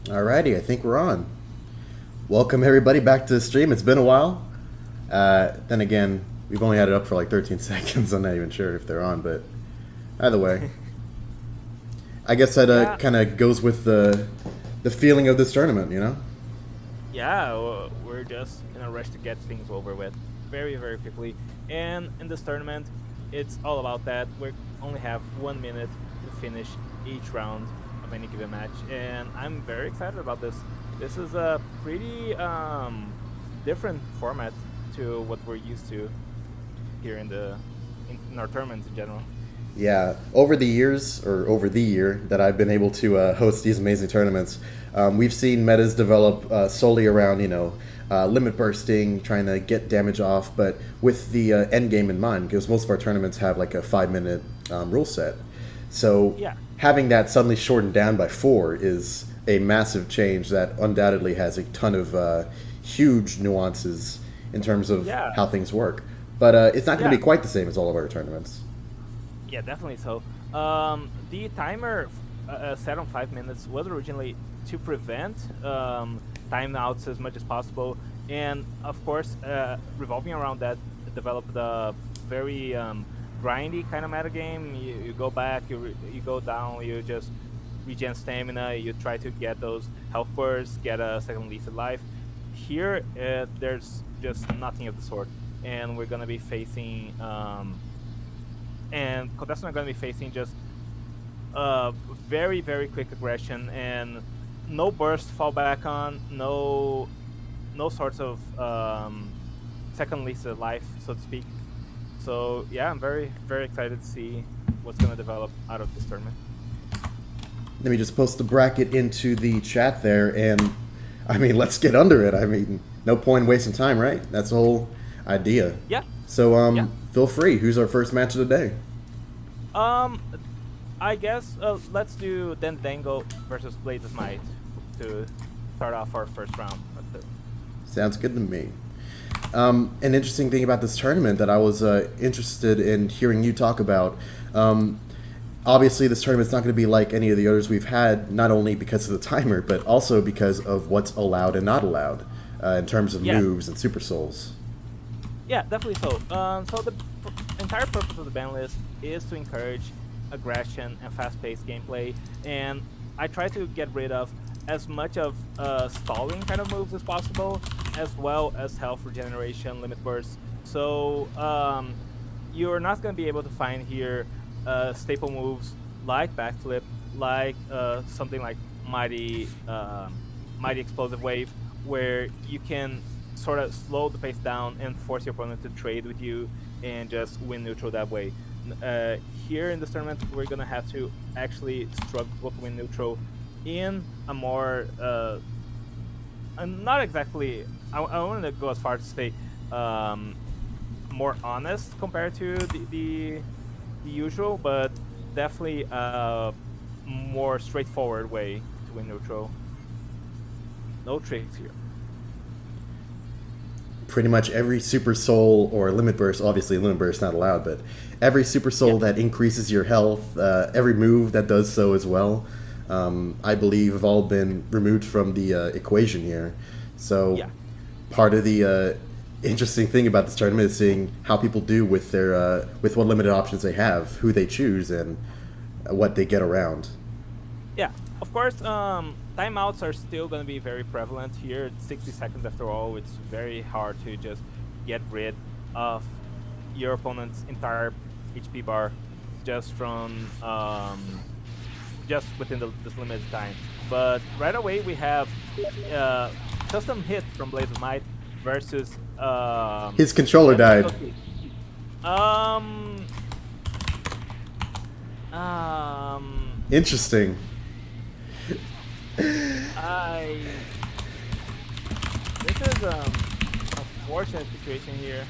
Alrighty, I think we're on. Welcome everybody back to the stream. It's been a while. Then again, we've only had it up for like 13 seconds. I'm not even sure if they're on, but either way, I guess that Yeah, kind of goes with the feeling of this tournament, you know? we're just in a rush to get things over with very, very quickly. And in this tournament, it's all about that. We only have 1 minute to finish each round of any given match, and I'm very excited about this. This is a pretty different format to what we're used to here in our tournaments in general. Yeah, over the years, or over the year that I've been able to host these amazing tournaments, we've seen metas develop solely around, limit bursting, trying to get damage off, but with the end game in mind, because most of our tournaments have like a 5 minute rule set. So Yeah, having that suddenly shortened down by 4 is a massive change that undoubtedly has a ton of huge nuances in terms of yeah, how things work. But it's not going to yeah. be quite the same as all of our tournaments. Yeah, definitely so. The timer set on 5 minutes was originally to prevent timeouts as much as possible, and of course, revolving around that, developed a very grindy kind of meta game. You go back, you go down, you just regen stamina, you try to get those health bursts, get a second lethal life. Here, there's just nothing of the sort, and we're gonna be facing. And Contestant are going to be facing just very, very quick aggression and no burst fall back on, no sorts of second lease of life, so to speak. So yeah, I'm very, very excited to see what's going to develop out of this tournament. Let me just post the bracket into the chat there, and I mean, let's get under it. I mean, no point in wasting time, right? That's the whole idea. Yeah, So, yeah. feel free. Who's our first match of the day? Um, I guess let's do Dango versus Blades of Might to start off our first round. Sounds good to me. An interesting thing about this tournament that I was interested in hearing you talk about. Obviously, this tournament's not going to be like any of the others we've had, not only because of the timer, but also because of what's allowed and not allowed in terms of Yeah, moves and super souls. yeah, definitely so. So the entire purpose of the ban list is to encourage aggression and fast-paced gameplay, and I try to get rid of as much of stalling kind of moves as possible, as well as health regeneration, limit bursts. So you're not going to be able to find here staple moves like backflip, like something like mighty explosive wave, where you can sort of slow the pace down and force your opponent to trade with you and just win neutral that way. Here in this tournament, we're gonna have to actually struggle to win neutral in a more, not exactly. I want to go as far as to say more honest compared to the usual, but definitely a more straightforward way to win neutral. No tricks here. Pretty much every super soul or limit burst, obviously limit burst not allowed, but every super soul Yeah, that increases your health, every move that does so as well, I believe have all been removed from the equation here. So yeah. part of the interesting thing about this tournament is seeing how people do with their with what limited options they have, who they choose, and what they get around. Yeah, of course, timeouts are still going to be very prevalent here. It's 60 seconds after all. It's very hard to just get rid of your opponent's entire HP bar just from just within this limited time. But right away we have custom hit from Blaze of Might versus His controller died. XV2. Um, um, Interesting. I this is a fortunate situation here.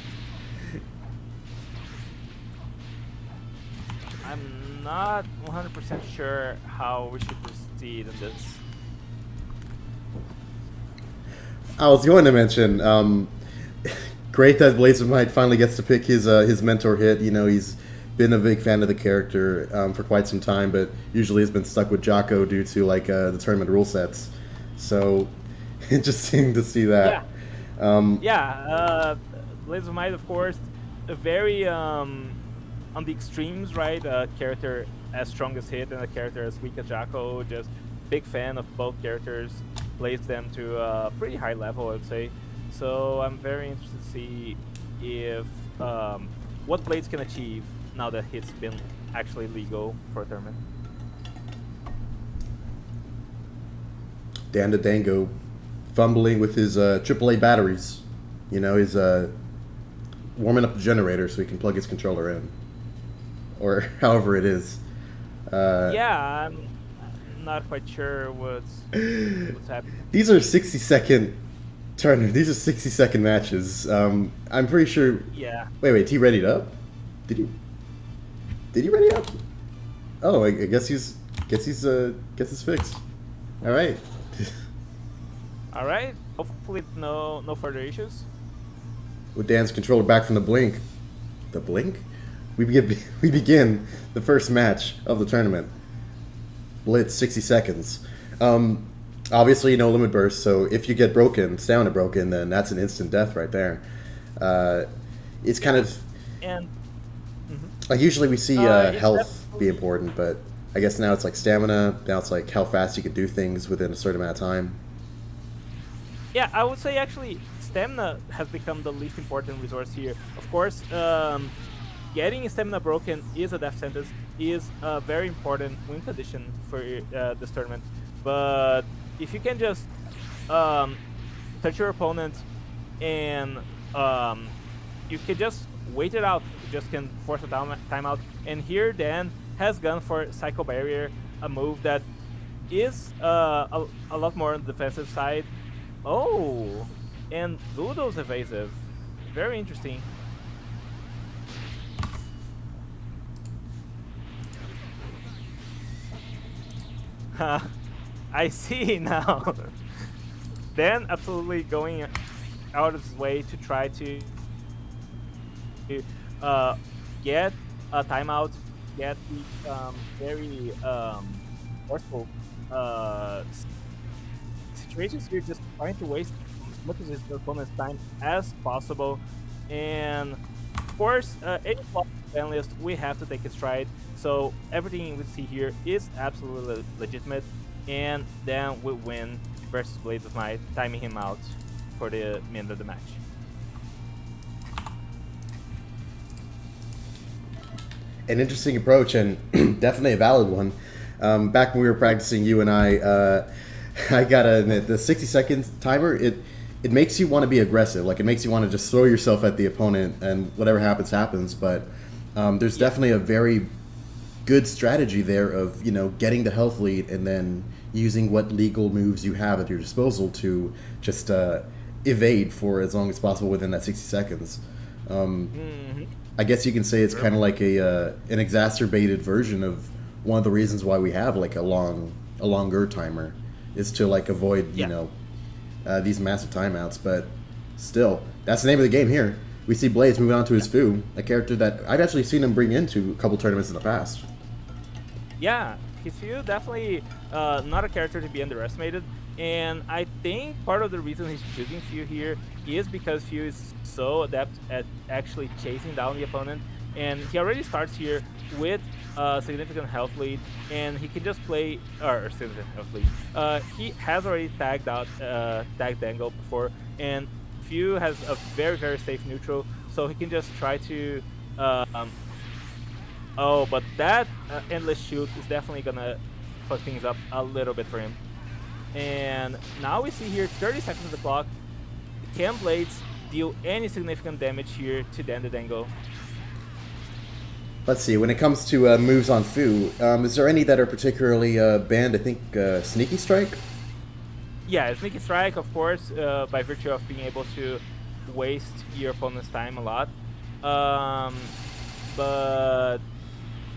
I'm not 100% sure how we should proceed in this. I was going to mention, great that Blaze of Might finally gets to pick his mentor hit. You know, he's been a big fan of the character for quite some time, but usually has been stuck with Jocko due to like the tournament rule sets. So interesting to see Yeah, that. Um, yeah. Blades of Might, of course, a very on the extremes, right? A character as strong as Hit and a character as weak as Jacko. Just big fan of both characters. Plays them to a pretty high level, I would say. So I'm very interested to see if what Blades can achieve now that Hit's been actually legal for a tournament. Dan the Dango fumbling with his AAA batteries. You know, he's warming up the generator so he can plug his controller in, or however it is. Yeah, I'm not quite sure what's happening. These are 60-second Turner. These are 60-second matches. I'm pretty sure. Yeah. Wait. He readied up? Did he? Did he ready up? Oh, I guess he's gets his fixed. All right. All right. Hopefully, no further issues. With Dan's controller back from the blink. The blink? We begin the first match of the tournament. Blitz, 60 seconds. Obviously, no limit burst, so if you get broken, stamina broken, then that's an instant death right there. It's kind of... And usually we see it's health be important, but I guess now it's like stamina, now it's like how fast you can do things within a certain amount of time. yeah, I would say actually stamina has become the least important resource here. Of course, getting stamina broken is a death sentence, is a very important win condition for this tournament. But if you can just touch your opponent and you can just wait it out, you just can force a timeout. And here Dan has gone for Psycho Barrier, a move that is a lot more on the defensive side. Oh, and Ludo's evasive. Very interesting. I see now. Dan absolutely going out of his way to try to get a timeout, get the very forceful situations here, just trying to waste as much of his opponent's time as possible. And of course, any ban list, we have to take a stride. So everything we see here is absolutely legitimate, and then we win versus Blades of Might, timing him out for the minute of the match. An interesting approach and definitely a valid one. Back when we were practicing, you and I gotta admit, the 60-second timer, it makes you want to be aggressive. Like, it makes you want to just throw yourself at the opponent and whatever happens, happens. But there's definitely a very good strategy there of, you know, getting the health lead and then using what legal moves you have at your disposal to just evade for as long as possible within that 60 seconds. I guess you can say it's kind of like an exacerbated version of one of the reasons why we have like a longer timer, is to like avoid you know these massive timeouts. But still, that's the name of the game here. We see Blades moving on to his Fu, a character that I've actually seen him bring into a couple tournaments in the past. Yeah, his Fu definitely not a character to be underestimated, and I think part of the reason he's choosing Fu here is because Fu is so adept at actually chasing down the opponent, and he already starts here with a significant health lead, and he can just play, or significant health lead. He has already tagged Dango before, and Fu has a very, very safe neutral, so he can just try to oh, but that endless shoot is definitely gonna fuck things up a little bit for him. And now we see here 30 seconds of the clock. Can Blades deal any significant damage here to Dan the Dango? Let's see. When it comes to moves on Fu, is there any that are particularly banned? I think Sneaky Strike. Yeah, Sneaky Strike, of course, by virtue of being able to waste your opponent's time a lot. But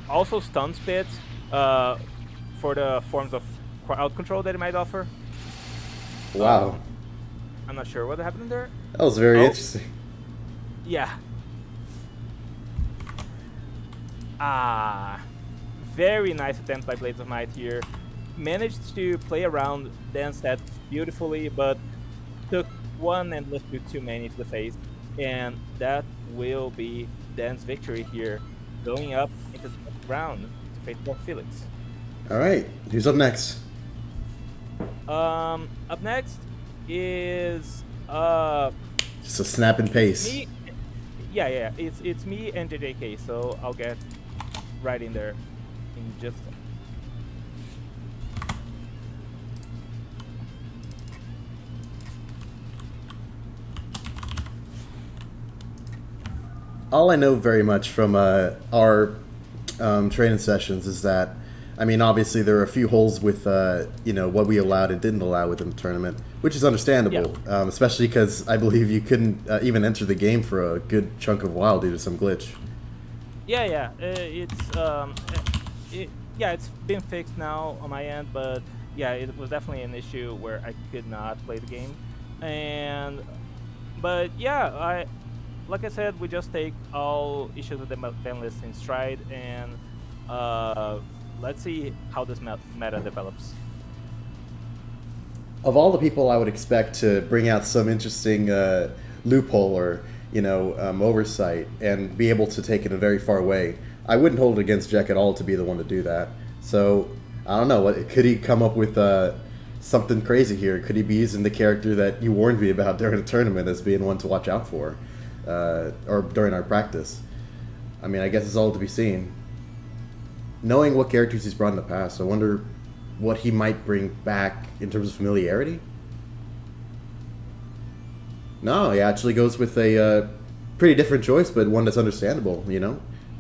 also Stun Spit for the forms of crowd control that it might offer. Wow. I'm not sure what happened there. That was very interesting. Yeah. Very nice attempt by Blades of Might here. managed to play around dance that beautifully, but took one endless too many to the face, and that will be Dan's victory here, going up into the next round to face Felix. All right, who's up next? Up next is Just a snap and pace. me. Yeah, it's me and JJK. So I'll get right in there in just. All I know very much from our training sessions is that, I mean, obviously there are a few holes with what we allowed and didn't allow within the tournament, which is understandable, especially because I believe you couldn't even enter the game for a good chunk of a while due to some glitch. Yeah. It's been fixed now on my end, but yeah, it was definitely an issue where I could not play the game, but yeah, like I said, we just take all issues with the ban list in stride, and let's see how this meta develops. Of all the people I would expect to bring out some interesting loophole or oversight and be able to take it a very far way, I wouldn't hold it against Jack at all to be the one to do that. So I don't know. Could he come up with something crazy here? Could he be using the character that you warned me about during the tournament as being one to watch out for, or during our practice? I mean, I guess it's all to be seen. Knowing what characters he's brought in the past, I wonder what he might bring back in terms of familiarity. No, he actually goes with a pretty different choice, but one that's understandable,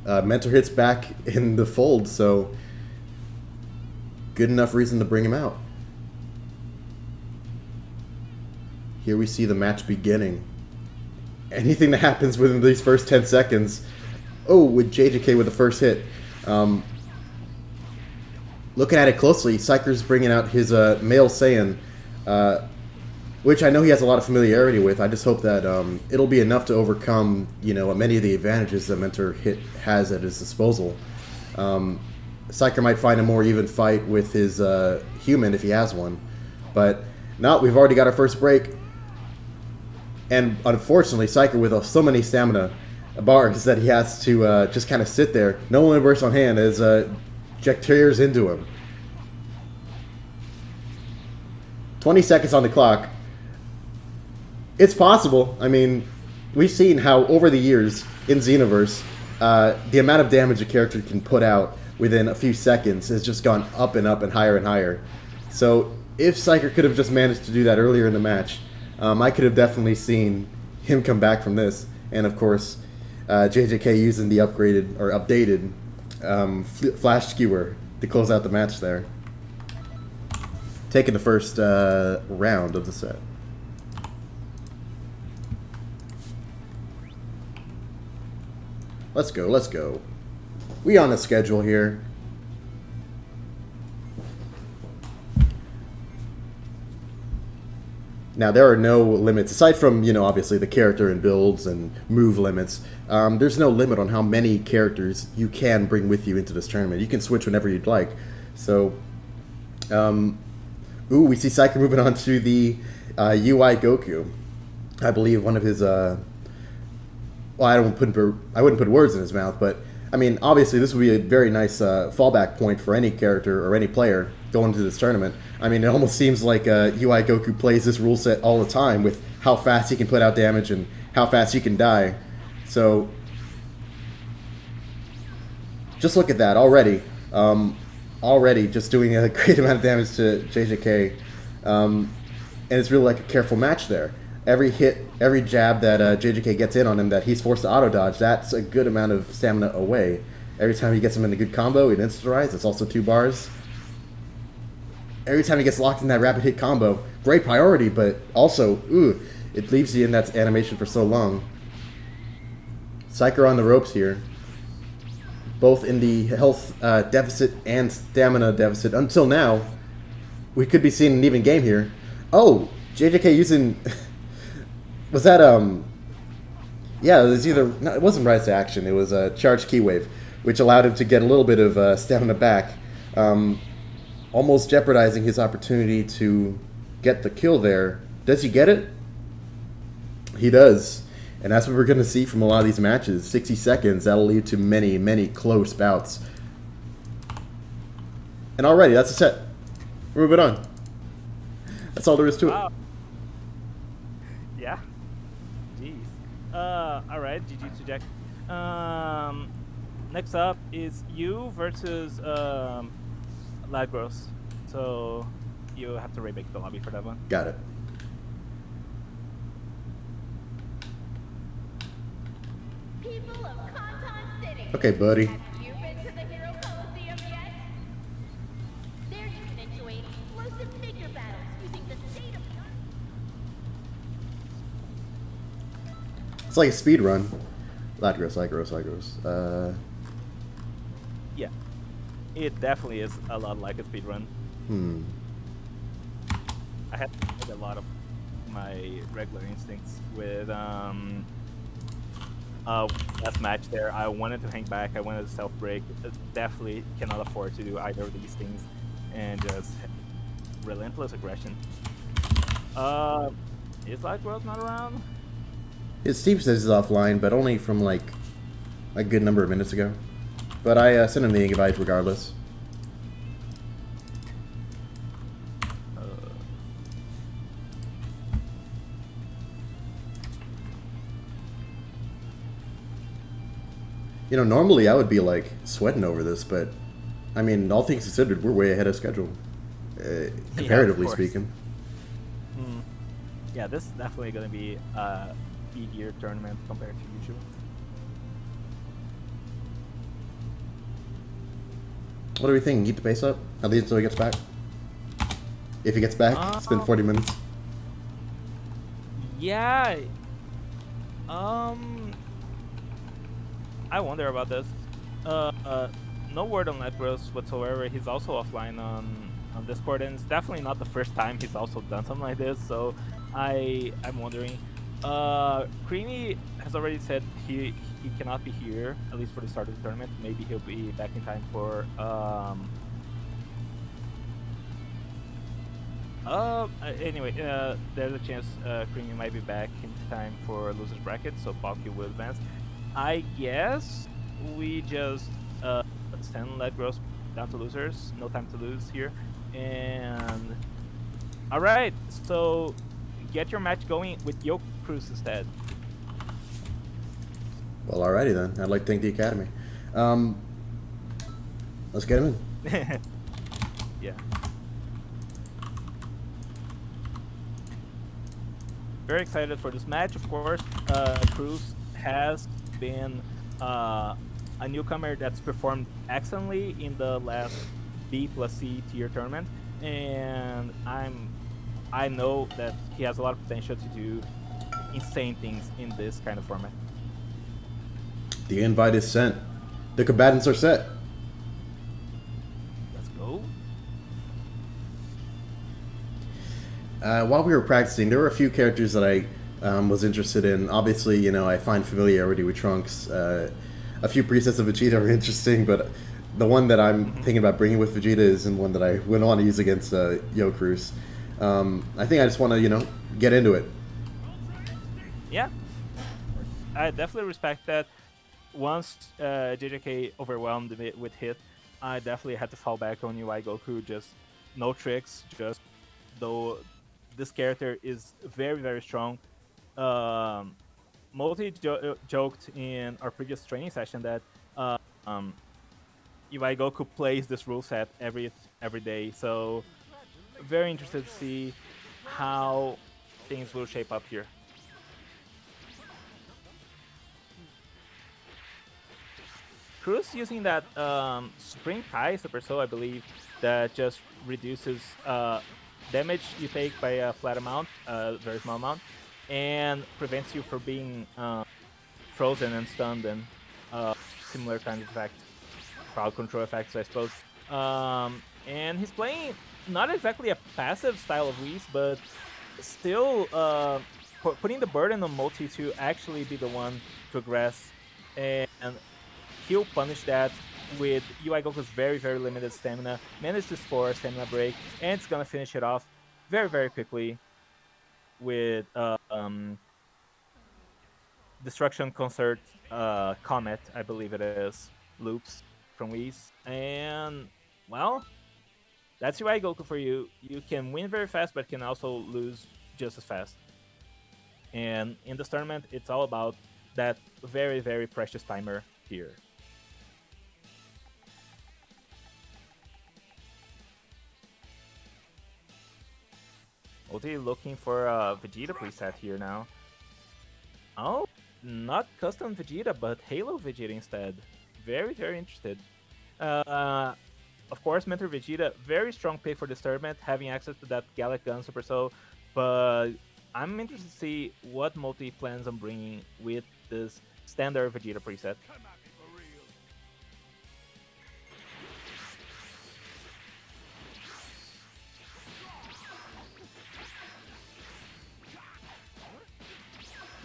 Mentor hits back in the fold, so good enough reason to bring him out. Here we see the match beginning. Anything that happens within these first 10 seconds. Oh, with JJK with the first hit. Looking at it closely, Psyker's bringing out his male Saiyan, which I know he has a lot of familiarity with. I just hope that it'll be enough to overcome, many of the advantages that Mentor Hit has at his disposal. Psyker might find a more even fight with his human if he has one. But no, we've already got our first break. And unfortunately, Psyker with so many stamina bars that he has to just kind of sit there. No one burst on hand as Jack tears into him. 20 seconds on the clock. It's possible. I mean, we've seen how over the years in Xenoverse, the amount of damage a character can put out within a few seconds has just gone up and up and higher. So if Psyker could have just managed to do that earlier in the match, I could have definitely seen him come back from this. And of course, JJK using the upgraded or updated flash skewer to close out the match there. Taking the first round of the set. Let's go. We on a schedule here. Now, there are no limits, aside from, obviously the character and builds and move limits. There's no limit on how many characters you can bring with you into this tournament. You can switch whenever you'd like. So, we see Psyker moving on to the UI Goku. I believe one of his, I wouldn't put words in his mouth, but, I mean, obviously this would be a very nice fallback point for any character or any player going into this tournament. I mean, it almost seems like UI Goku plays this rule set all the time with how fast he can put out damage and how fast he can die. So, just look at that already. Already just doing a great amount of damage to JJK. And it's really like a careful match there. Every hit, every jab that JJK gets in on him that he's forced to auto-dodge, that's a good amount of stamina away. Every time he gets him in a good combo, it insta-rise. It's also 2 bars. Every time he gets locked in that rapid hit combo, great priority, but also, it leaves you in that animation for so long. Psyker on the ropes here. Both in the health deficit and stamina deficit. Until now, we could be seeing an even game here. Oh, JJK using... was that, yeah, it was either... No, it wasn't Rise to Action. It was a Charged Key Wave, which allowed him to get a little bit of stamina back. almost jeopardizing his opportunity to get the kill there. Does he get it? He does. And that's what we're going to see from a lot of these matches. 60 seconds, that'll lead to many, many close bouts. And already, that's a set. We're moving on. That's all there is to it. Yeah. Jeez. Alright, GG to Jack. Next up is you versus Lagros. So you have to remake the lobby for that one. Got it. People of Canton City. Okay, buddy. Have you been to the Hero Coliseum yet? There you can enjoy explosive figure battles using the state of It's like a speed run. Lagros. Yeah. It definitely is a lot like a speedrun. I had a lot of my regular instincts with last match there. I wanted to hang back, I wanted to self-break. Definitely cannot afford to do either of these things, and just relentless aggression. Is Lagros not around? His team says he's offline, but only from like a good number of minutes ago. But I sent him the invite regardless. You know, normally I would be like sweating over this, but I mean, all things considered, we're way ahead of schedule, comparatively speaking. Yeah, this is definitely going to be a speedier tournament compared to usual. What do we think? Keep the pace up? At least until he gets back? If he gets back, it's been 40 minutes. Yeah. I wonder about this. No word on Lagros whatsoever. He's also offline on Discord, and it's definitely not the first time he's also done something like this. So I'm wondering. Creamy has already said he cannot be here, at least for the start of the tournament. Maybe he'll be back in time for anyway, there's a chance Creamy might be back in time for losers bracket, so Balky will advance. I guess we just send Lagros down to losers. No time to lose here. And alright, so get your match going with Yoke Cruz instead. Well, alrighty then. I'd like to thank the Academy. Let's get him in. Yeah. Very excited for this match, of course. Cruz has been a newcomer that's performed excellently in the last B plus C tier tournament, and I know that he has a lot of potential to do insane things in this kind of format. The invite is sent. The combatants are set. Let's go. While we were practicing, there were a few characters that I was interested in. Obviously, you know, I find familiarity with Trunks. A few presets of Vegeta are interesting, but the one that I'm thinking about bringing with Vegeta isn't one that I would want to use against Yo Cruz. I think I just want to, you know, get into it. Yeah, I definitely respect that. Once JJK overwhelmed me with hit, I definitely had to fall back on UI Goku. Just no tricks, just though this character is very, very strong. Multi joked in our previous training session that UI Goku plays this rule set every day, so very interested to see how things will shape up here. Cruz using that Spring Kai Super Soul, I believe, that just reduces damage you take by a flat amount, a very small amount, and prevents you from being frozen and stunned, and similar kind of effect, crowd control effects, I suppose. And he's playing not exactly a passive style of Whis, but still putting the burden on Multi to actually be the one to aggress, and he'll punish that with UI Goku's very, very limited stamina, managed to score a stamina break, and it's gonna finish it off very, very quickly with Destruction Concert Comet, I believe it is, loops from Whis. And, well, that's UI Goku for you. You can win very fast, but can also lose just as fast. And in this tournament, it's all about that very, very precious timer here. Ulti looking for a Vegeta preset here now. Oh, not custom Vegeta, but Halo Vegeta instead. Very, very interested. Of course, Mentor Vegeta, very strong pick for this tournament, having access to that Gallic Gun Super Soul, but I'm interested to see what Multi plans on bringing with this standard Vegeta preset.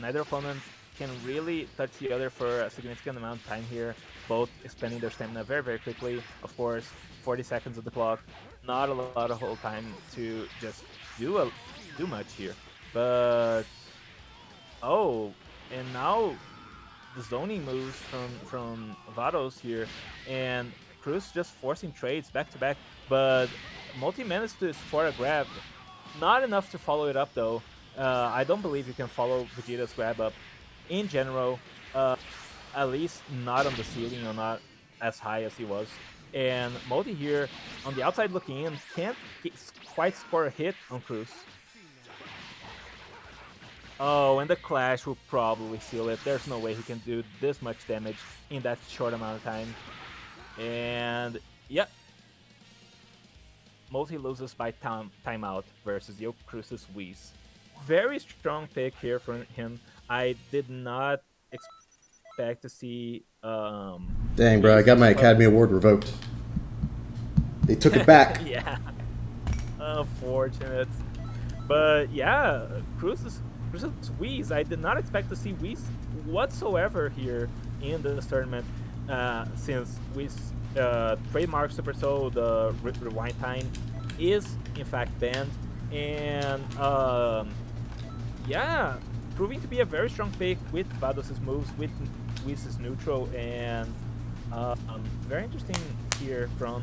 Neither opponent can really touch the other for a significant amount of time here, both expending their stamina very, very quickly. Of course, 40 seconds of the clock, not a lot of whole time to just do much here. But oh, and now the zoning moves from Vados here, and Cruz just forcing trades back to back. But Multi managed to score a grab, not enough to follow it up though. I don't believe you can follow Vegeta's grab up in general, at least not on the ceiling or not as high as he was. And Multi here on the outside looking in can't quite score a hit on Cruz. Oh, and the Clash will probably seal it. There's no way he can do this much damage in that short amount of time. And yep. Multi loses by timeout versus Yo Cruz's Whis. Very strong pick here from him. I did not expect to see. Dang, bro! I got my Academy Award revoked. They took it back. Yeah, unfortunate. But yeah, Cruz's Whis. I did not expect to see Whis whatsoever here in this tournament, since Whis trademark Super Soul, the rewind time, is in fact banned, and yeah, proving to be a very strong pick with Vados' moves, with Whis' neutral, and very interesting here from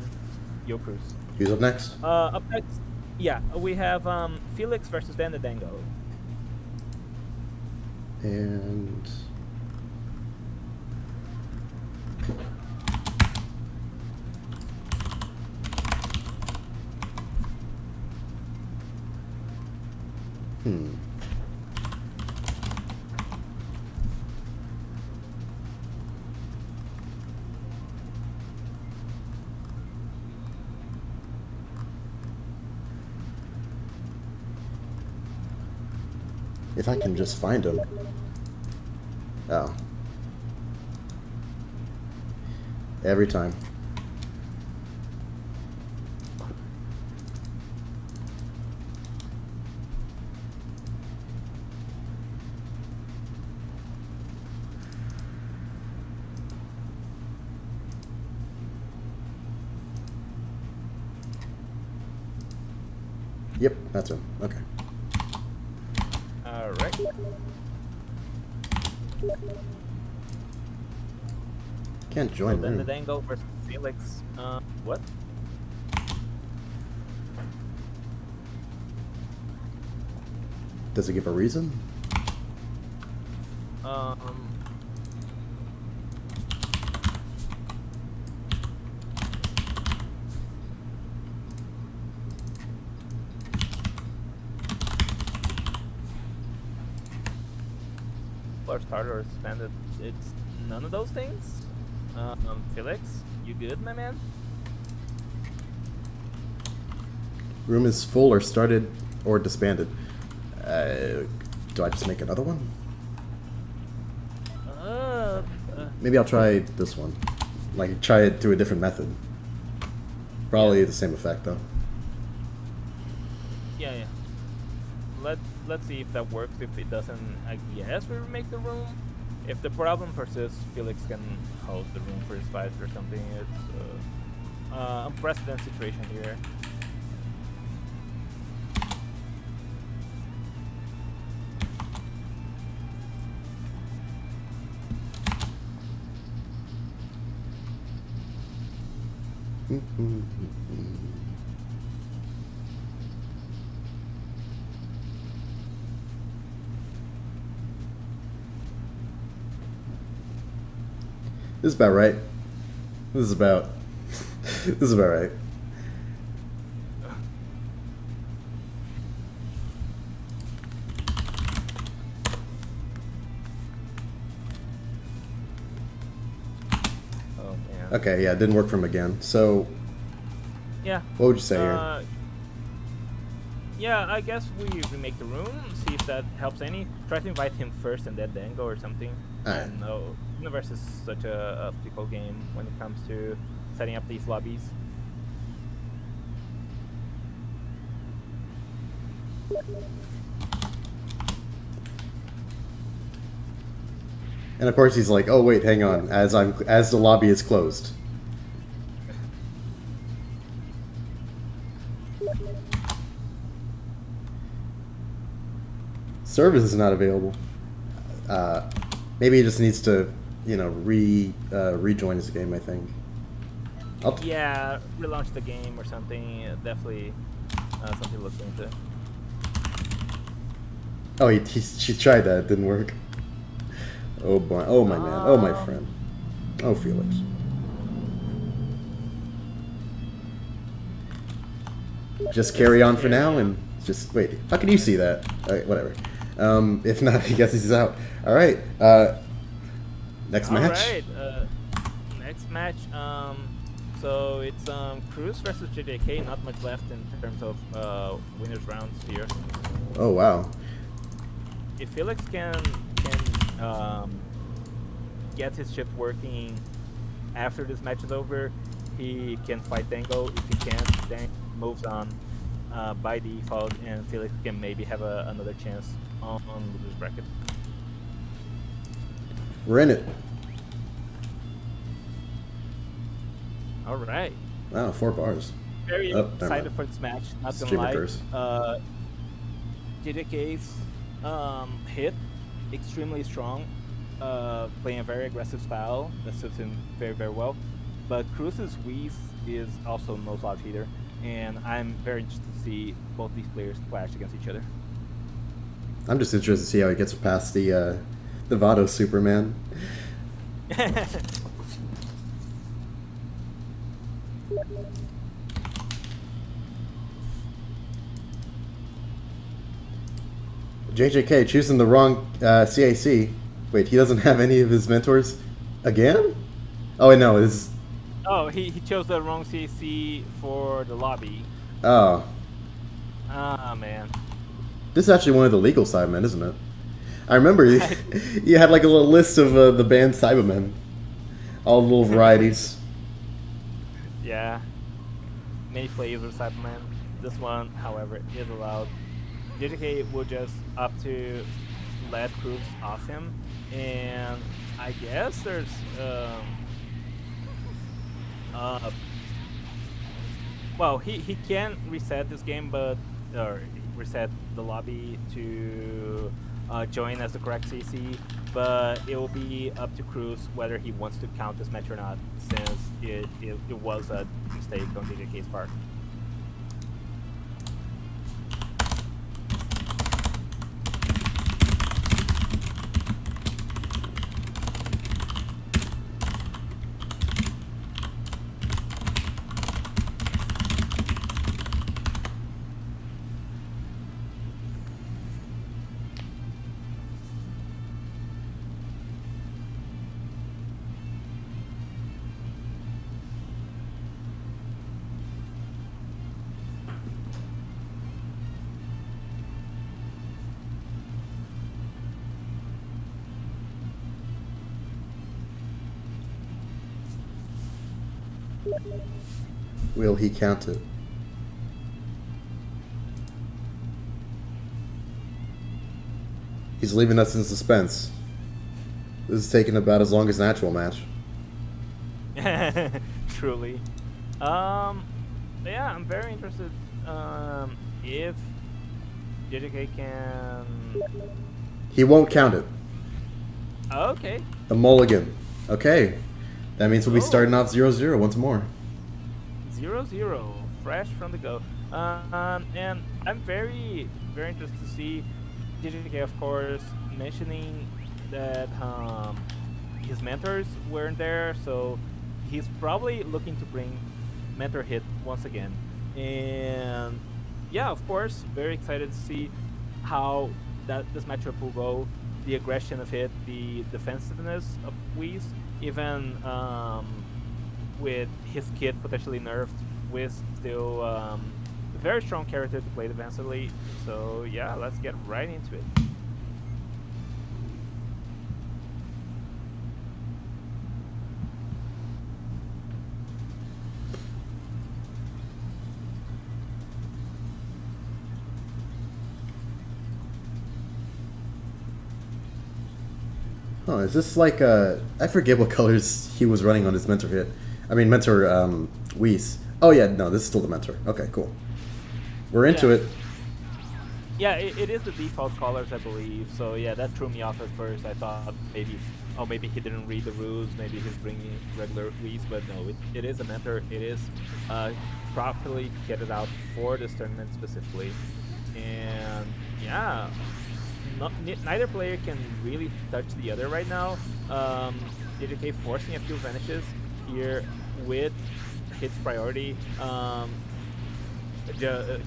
Yo Cruz. Who's up next? Up next, yeah, we have Felix versus Dango. And if I can just find him. Oh. Every time. Yep, that's him. Okay. Alright. Can't join Then them. Dango versus Felix. What? Does it give a reason? Or started or suspended. It's none of those things. Felix, you good, my man? Room is full or started or disbanded. Do I just make another one? Maybe I'll try this one. Like, try it through a different method. Probably the same effect, though. Yeah. Let's see if that works. If it doesn't, I guess we remake the room. If the problem persists, Felix can host the room for his fight or something. It's unprecedented situation here. This is about right. This is about. This is about right. Oh man. Okay, yeah, it didn't work for him again. So, Yeah. what would you say here? Yeah, I guess we remake the room, see if that helps any. Try to invite him first and then go or something. Alright. I know Universe is such a fickle game when it comes to setting up these lobbies. And of course, he's like, "Oh wait, hang on." As the lobby is closed. Service is not available. Maybe he just needs to, rejoin his game. I think. Yeah, relaunch the game or something. Definitely something to look into. Oh, she tried that. It didn't work. Oh boy. Oh my man. Oh my friend. Oh Felix. Just carry on for now and just wait. How can you see that? Whatever. If not, I guess he's out. All right. Next match. All right. Next match. So it's Cruz versus JJK. Not much left in terms of winners rounds here. Oh wow. If Felix can get his ship working after this match is over, he can fight Dango. If he can't, then moves on by default, and Felix can maybe have another chance on loser's bracket. We're in it. All right. Wow, 4 bars. Very never excited mind. for this match. Not gonna Streamer lie. curse. JJK's hit extremely strong, playing a very aggressive style that suits him very, very well. But Cruz's weave is also no slouch either, and I'm very interested to see both these players clash against each other. I'm just interested to see how he gets past the Vado Superman. JJK choosing the wrong CAC. Wait, he doesn't have any of his mentors again? Oh wait, no, it's. Oh, he chose the wrong CAC for the lobby. Oh, Ah, man. this is actually one of the legal Cybermen, isn't it? I remember you had like a little list of the banned Cybermen, all the little varieties. Yeah. Many flavors of Cyberman. This one, however, is allowed. JJK will just up to let Cruz off him, and I guess there's well, he can reset this game, but or reset the lobby to join as the correct CC, but it will be up to Cruz whether he wants to count this match or not, since it was a mistake on JJK's part. Will he count it? He's leaving us in suspense. This is taking about as long as an actual match. Truly. Yeah, I'm very interested if JJK can. He won't count it. Okay. A mulligan. Okay. That means we'll be Oh. starting off 0-0 once more. 0-0, fresh from the go. And I'm very, very interested to see JJK, of course, mentioning that his mentors weren't there, so he's probably looking to bring mentor hit once again. And yeah, of course, very excited to see how this matchup will go. The aggression of it, the defensiveness of Whis, even with his kit potentially nerfed, Whis still a very strong character to play defensively. So yeah, let's get right into it. Huh, is this like I forget what colors he was running on his mentor hit. I mean mentor Whis. Oh yeah, no, this is still the mentor. Okay, cool. We're into Yeah. it. Yeah, it is the default colors, I believe. So yeah, that threw me off at first. I thought maybe, oh, maybe he didn't read the rules. Maybe he's bringing regular Whis, but no, it is a mentor. It is properly kitted out for this tournament specifically. And yeah, neither player can really touch the other right now. JJK forcing a few vanishes here with hits priority.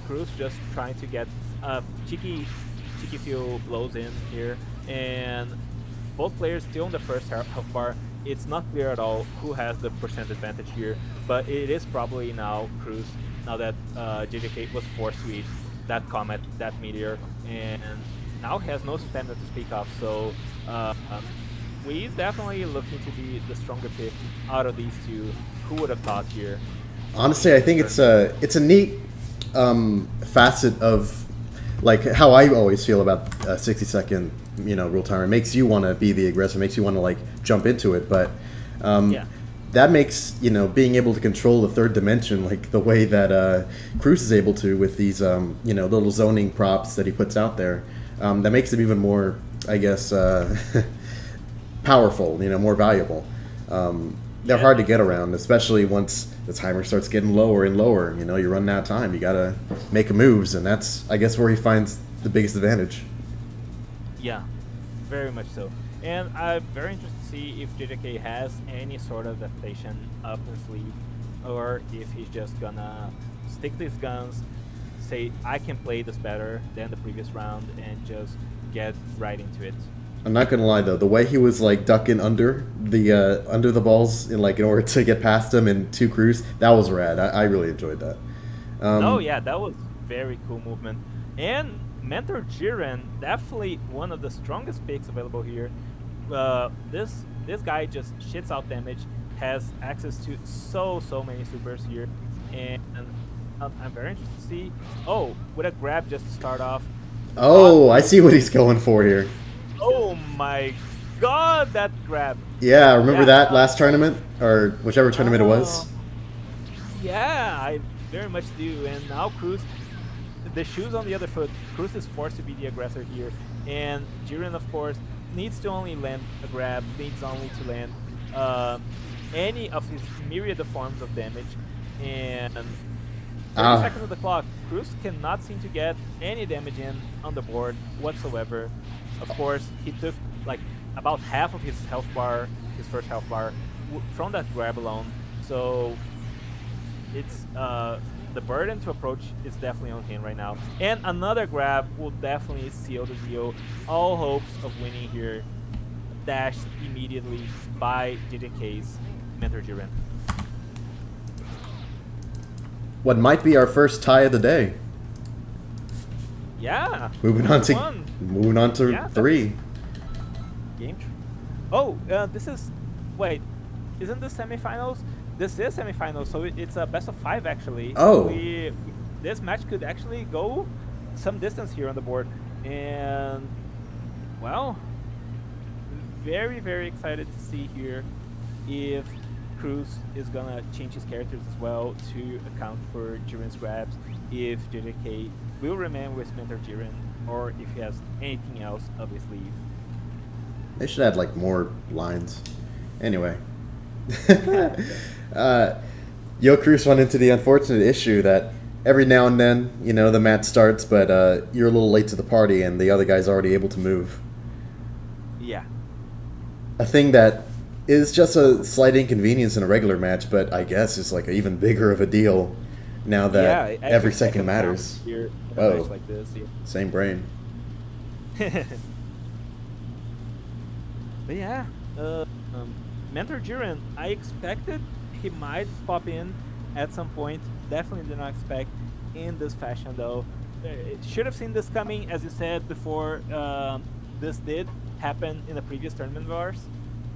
Cruz just trying to get cheeky few blows in here, and both players still in the first health bar. It's not clear at all who has the percent advantage here, but it is probably now Cruz, now that JJK was forced to eat that comet, that meteor, and now he has no stamina to speak of. So Whis definitely looking to be the stronger pick out of these two. Who would have thought here? Honestly, I think it's a neat facet of like how I always feel about 60-second rule timer. It makes you want to be the aggressor, makes you want to like jump into it, but Yeah. that makes being able to control the third dimension like the way that Cruz is able to with these little zoning props that he puts out there. That makes them even more, I guess, powerful. More valuable. They're hard to get around, especially once the timer starts getting lower and lower. You're running out of time. You gotta make moves, and that's, I guess, where he finds the biggest advantage. Yeah, very much so. And I'm very interested to see if JJK has any sort of adaptation up his sleeve, or if he's just gonna stick to his guns, say, I can play this better than the previous round, and just get right into it. I'm not gonna lie though, the way he was like ducking under the balls in order to get past him and to Cruz, that was rad. I really enjoyed that. Oh yeah, that was very cool movement. And Mentor Jiren, definitely one of the strongest picks available here. This guy just shits out damage, has access to so many supers here, and I'm very interested to see. Oh, with a grab just to start off. Oh, I see what he's going for here. Oh my god, that grab. Yeah, remember Yeah, that last tournament or whichever tournament it was? Yeah, I very much do. And now Cruz, the shoes on the other foot. Cruz is forced to be the aggressor here, and Jiren, of course, needs to only land a grab, needs only to land any of his myriad of forms of damage, and 30 seconds of the clock. Cruz cannot seem to get any damage in on the board whatsoever. Of course, he took like about half of his health bar, his first health bar, from that grab alone. So it's the burden to approach is definitely on him right now. And another grab will definitely seal the deal. All hopes of winning here dashed immediately by JJK's Mentor Jiren. What might be our first tie of the day. Yeah. Moving on to Yeah, 3. Game. Oh, this is. Wait, isn't this semifinals? This is semifinals, so it's a best of 5 actually. Oh. This match could actually go some distance here on the board, and well, very, very excited to see here if Cruz is gonna change his characters as well to account for Jiren's grabs, if JJK will remain with Mentor Jiren, or if he has anything else up his sleeve. They should add like more lines. Anyway. Yo Cruz run into the unfortunate issue that every now and then, you know, the match starts, but you're a little late to the party and the other guy's already able to move. Yeah. A thing that is just a slight inconvenience in a regular match, but I guess is like even bigger of a deal now that every second matters. Here, Oh, like this, yeah. same brain. But yeah, Mentor Jiren, I expected he might pop in at some point. Definitely did not expect in this fashion though. Should have seen this coming, as you said before. This did happen in the previous tournament of ours,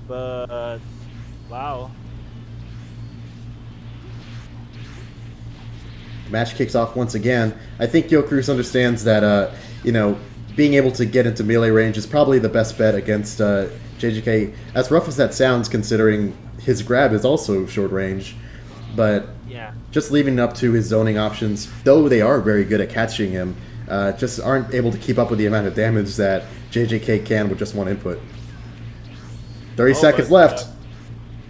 but wow. The match kicks off once again. I think Yo Cruz understands that, you know, being able to get into melee range is probably the best bet against JJK. As rough as that sounds, considering his grab is also short range, but Yeah. just leaving it up to his zoning options, though they are very good at catching him, just aren't able to keep up with the amount of damage that JJK can with just one input. 30 seconds left.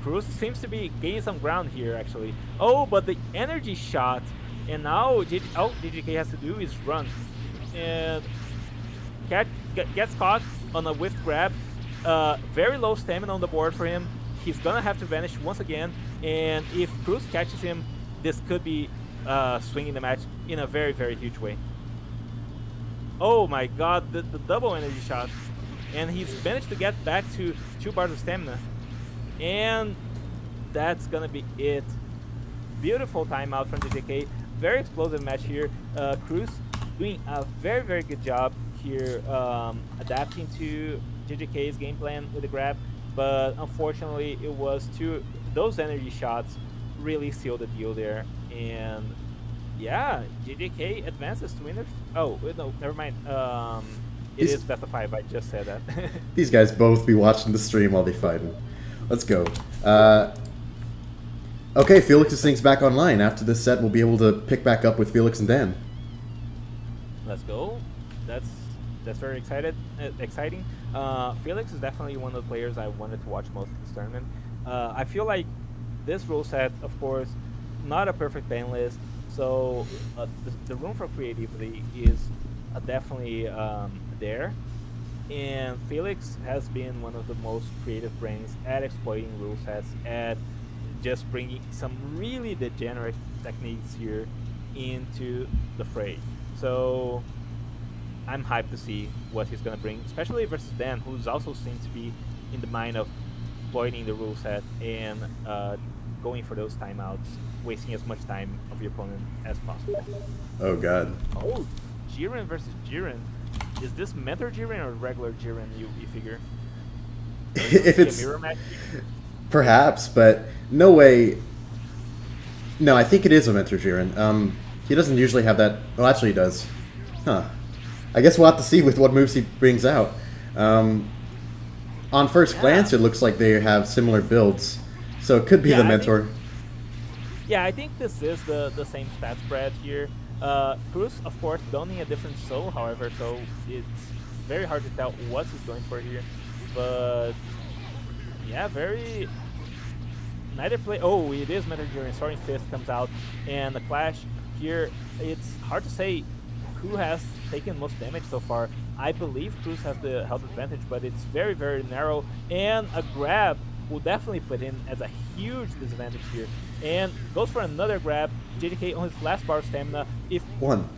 Cruz seems to be gaining some ground here, actually. Oh, but the energy shot, and now all JJK has to do is run. And gets caught on a whiff grab. Very low stamina on the board for him. He's gonna have to vanish once again, and if Cruz catches him, this could be swinging the match in a very, very huge way. Oh my god, the double energy shot. And he's managed to get back to 2 bars of stamina. And that's gonna be it. Beautiful timeout from JJK. Very explosive match here. Cruz doing a very, very good job here adapting to JJK's game plan with the grab. But unfortunately, it was those energy shots really sealed the deal there. And yeah, JJK advances to winners. Oh, no, never mind. It is best of 5. I just said that. These guys both be watching the stream while they fighting. Let's go. Okay, Felix's thing's back online. After this set, we'll be able to pick back up with Felix and Dan. Let's go. That's very exciting. Felix is definitely one of the players I wanted to watch most of this tournament. I feel like this rule set, of course, not a perfect ban list, so the room for creativity is definitely there. And Felix has been one of the most creative brains at exploiting rule sets, at just bringing some really degenerate techniques here into the fray. So I'm hyped to see what he's gonna bring, especially versus Dan, who's also seems to be in the mind of exploiting the rule set and going for those timeouts, wasting as much time of your opponent as possible. Oh god. Oh, Jiren versus Jiren. Is this Mentor Jiren or regular Jiren, you figure? If it's... a mirror match? Perhaps, but no way... No, I think it is a Mentor Jiren. He doesn't usually have that... Well, actually he does. Huh. I guess we'll have to see with what moves he brings out. On first glance, it looks like they have similar builds. So it could be the Mentor. I think this is the same stat spread here. Cruz, of course, donning a different soul, however, so it's very hard to tell what he's going for here. But yeah, very... Neither play... Oh, it is Mentor Jiren. Soaring Fist comes out, and the clash here, it's hard to say who has taken most damage so far. I believe Cruz has the health advantage, but it's very, very narrow, and a grab will definitely put in as a huge disadvantage here. And goes for another grab. JJK on his last bar of stamina. If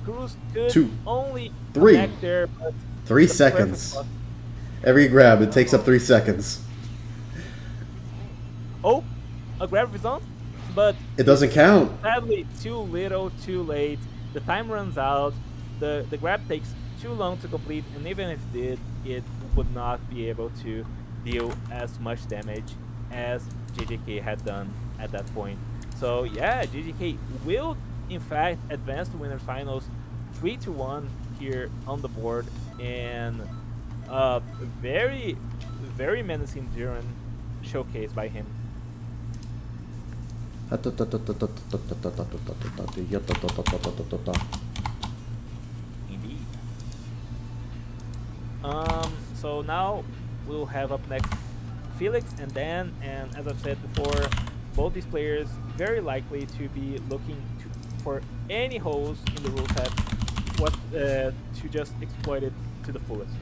Cruz could 2, only 3, connect there, but 3 seconds. Every grab, it takes up 3 seconds. Oh, a grab of his own, but it doesn't count. Sadly, too little, too late. The time runs out. The grab takes too long to complete, and even if it did, it would not be able to deal as much damage as JJK had done at that point. So yeah, JJK will in fact advance to winners finals 3-1 here on the board, and very, very menacing Duran showcased by him. Indeed. So now we'll have up next Felix and Dan, and as I've said before, both these players very likely to be looking for any holes in the rule set, to just exploit it to the fullest.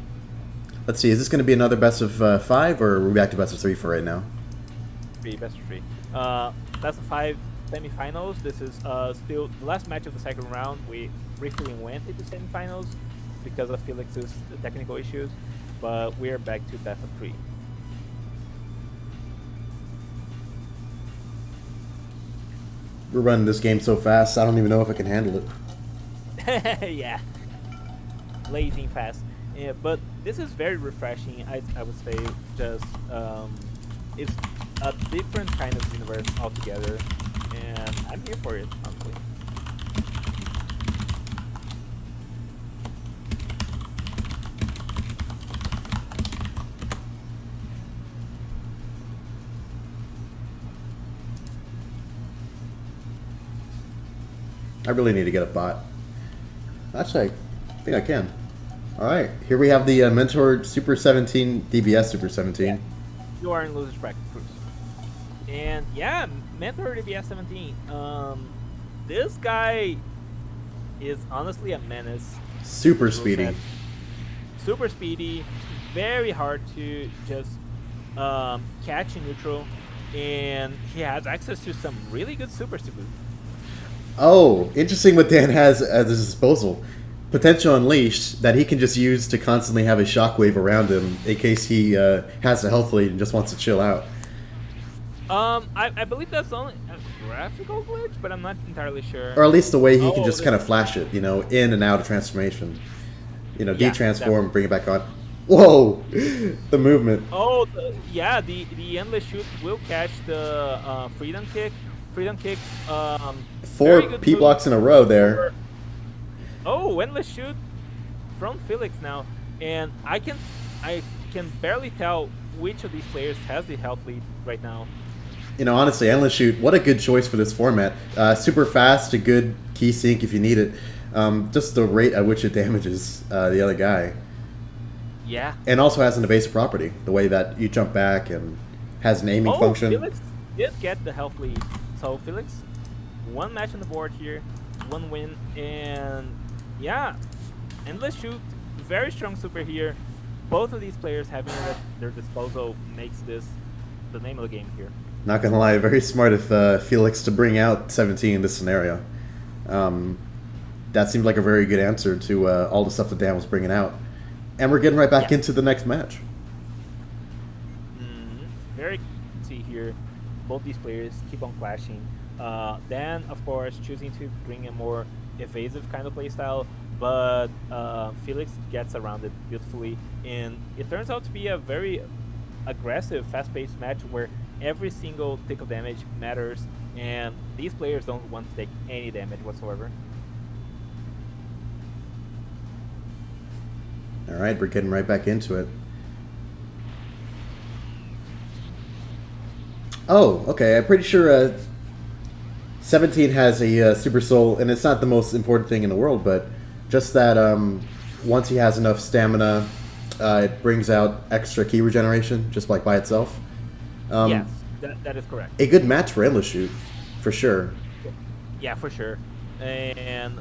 Let's see, is this going to be another best of 5, or are we back to best of 3 for right now? Best of 3. Best of 5 semifinals. This is still the last match of the second round. We briefly went into semifinals because of Felix's technical issues, but we're back to best of 3. We're running this game so fast, I don't even know if I can handle it. Yeah, blazing fast. Yeah, but this is very refreshing. I would say just it's a different kind of universe altogether, and I'm here for it, honestly. I really need to get a bot. Actually, I think I can. Alright, here we have the Mentor Super 17, DBS Super 17. Yeah. You are in Loser's Practice Cruise. And yeah, Mentor DBS 17. This guy is honestly a menace. Super speedy. Super speedy, very hard to just catch in neutral, and he has access to some really good super. Oh, interesting what Dan has at his disposal. Potential Unleashed that he can just use to constantly have a shockwave around him in case he has a health lead and just wants to chill out. I believe that's only a graphical glitch, but I'm not entirely sure. Or at least the way he can just kind of flash it, you know, in and out of transformation. You know, Yeah, de-transform, bring it back on. Whoa! The movement. Oh, the endless shoot will catch the freedom kick. Freedom kick. 4 P blocks in a row there. Oh, endless shoot from Felix now, and I can barely tell which of these players has the health lead right now. You know, honestly, Endless Shoot, what a good choice for this format. Super fast, a good key sync if you need it. Just the rate at which it damages the other guy. Yeah. And also has an evasive property, the way that you jump back and has an aiming function. Felix did get the health lead. So Felix, 1 match on the board here, 1 win, and yeah, Endless Shoot, very strong super here. Both of these players having it at their disposal makes this the name of the game here. Not gonna lie, very smart of Felix to bring out 17 in this scenario. That seemed like a very good answer to all the stuff that Dan was bringing out. And we're getting right back into the next match. Very see here, both these players keep on clashing. Dan, of course, choosing to bring a more evasive kind of playstyle, but Felix gets around it beautifully, and it turns out to be a very aggressive, fast-paced match where every single tick of damage matters, and these players don't want to take any damage whatsoever. All right, we're getting right back into it. Oh, okay. I'm pretty sure 17 has a Super Soul, and it's not the most important thing in the world, but just that once he has enough stamina, it brings out extra key regeneration, just like by itself. Yes, that is correct. A good match for Endless Shoot, for sure. Yeah, for sure. And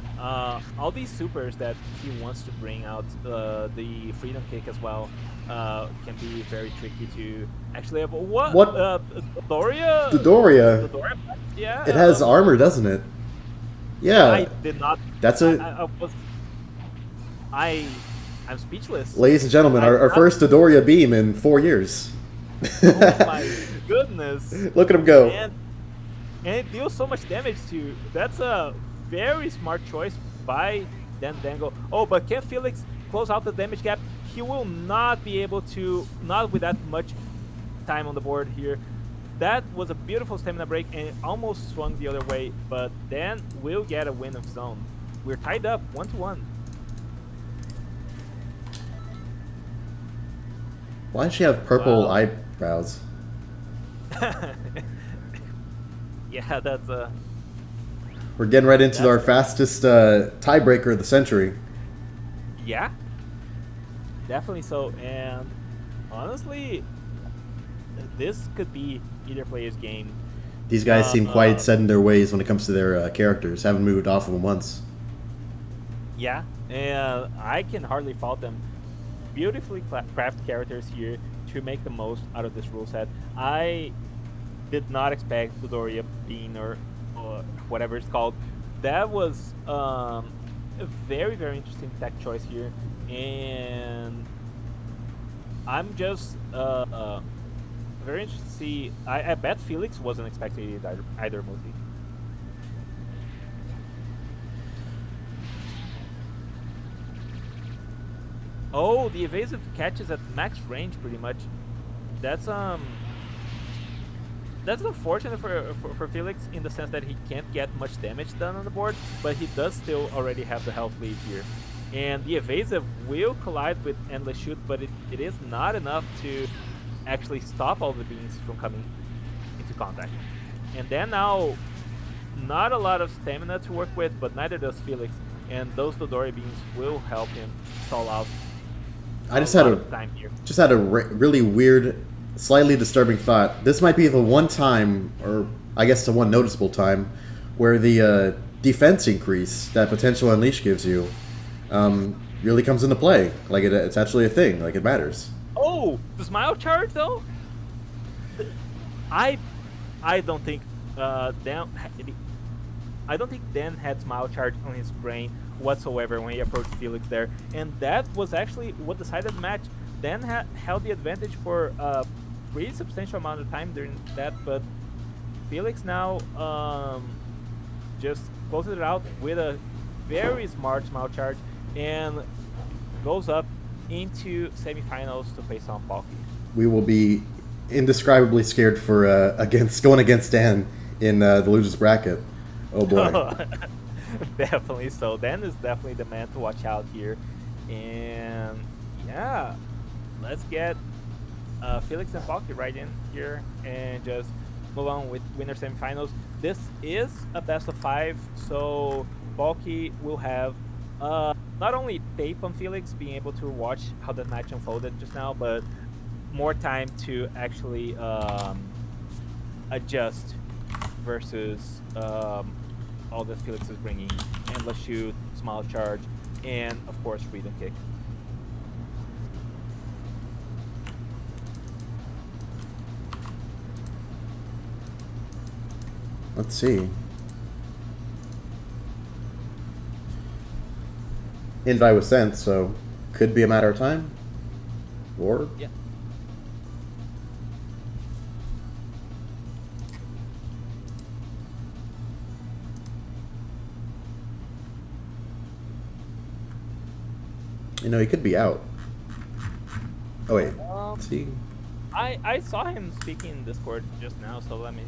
all these supers that he wants to bring out, the freedom kick as well, can be very tricky to actually have. What? Doria? The Doria. The Doria? Yeah. It has armor, doesn't it? Yeah. I did not. That's I'm speechless. Ladies and gentlemen, our first Dodoria beam in 4 years. Oh my goodness. Look at him go. And it deals so much damage too. That's a very smart choice by Dan Dango. Oh, but can Felix close out the damage gap? He will not be able to, not with that much time on the board here. That was a beautiful stamina break, and it almost swung the other way, but Dan will get a win of his own. We're tied up 1-1. Why does she have purple Wow. eyebrows? Yeah, that's We're getting right into our That's- fastest tiebreaker of the century. yeah, definitely so. And honestly, this could be either player's game. These guys seem quite Uh, set in their ways when it comes to their characters. Haven't moved off of them once. Yeah, and I can hardly fault them. Beautifully crafted characters here to make the most out of this rule set. I did not expect Dodoria Bean or whatever it's called. That was a very, very interesting tech choice here. And I'm just very interested to see. I bet Felix wasn't expecting it either Muti. Oh, the evasive catches at max range, pretty much. That's that's unfortunate for Felix in the sense that he can't get much damage done on the board, but he does still already have the health lead here. And the evasive will collide with Endless Shoot, but it is not enough to actually stop all the beans from coming into contact. And then now, not a lot of stamina to work with, but neither does Felix. And those Dodori beans will help him stall out I just had lot a of time here. really weird, slightly disturbing thought. This might be the one time, or I guess the one noticeable time, where the defense increase that potential unleash gives you really comes into play. Like it's actually a thing. Like it matters. Oh, the smile charge though. I don't think Dan. I don't think Dan had smile charge on his brain whatsoever when he approached Felix there, and that was actually what decided the match. Dan held the advantage for a pretty substantial amount of time during that, but Felix now just closes it out with a very smart smile charge and goes up into semifinals to face on Palki. We will be indescribably scared for going against Dan in the losers bracket. Oh boy. Definitely so. Dan is definitely the man to watch out here. And yeah, let's get Felix and Palki right in here and just move on with winner semifinals. This is a best of 5, so Palki will have not only tape on Felix, being able to watch how the match unfolded just now, but more time to actually adjust versus all that Felix is bringing. Endless Shoot, Smile Charge, and of course Freedom Kick. Let's see. Invite was sent, so could be a matter of time. Or Yeah. he could be out. Oh wait. Let's see. I saw him speaking in Discord just now, so let me.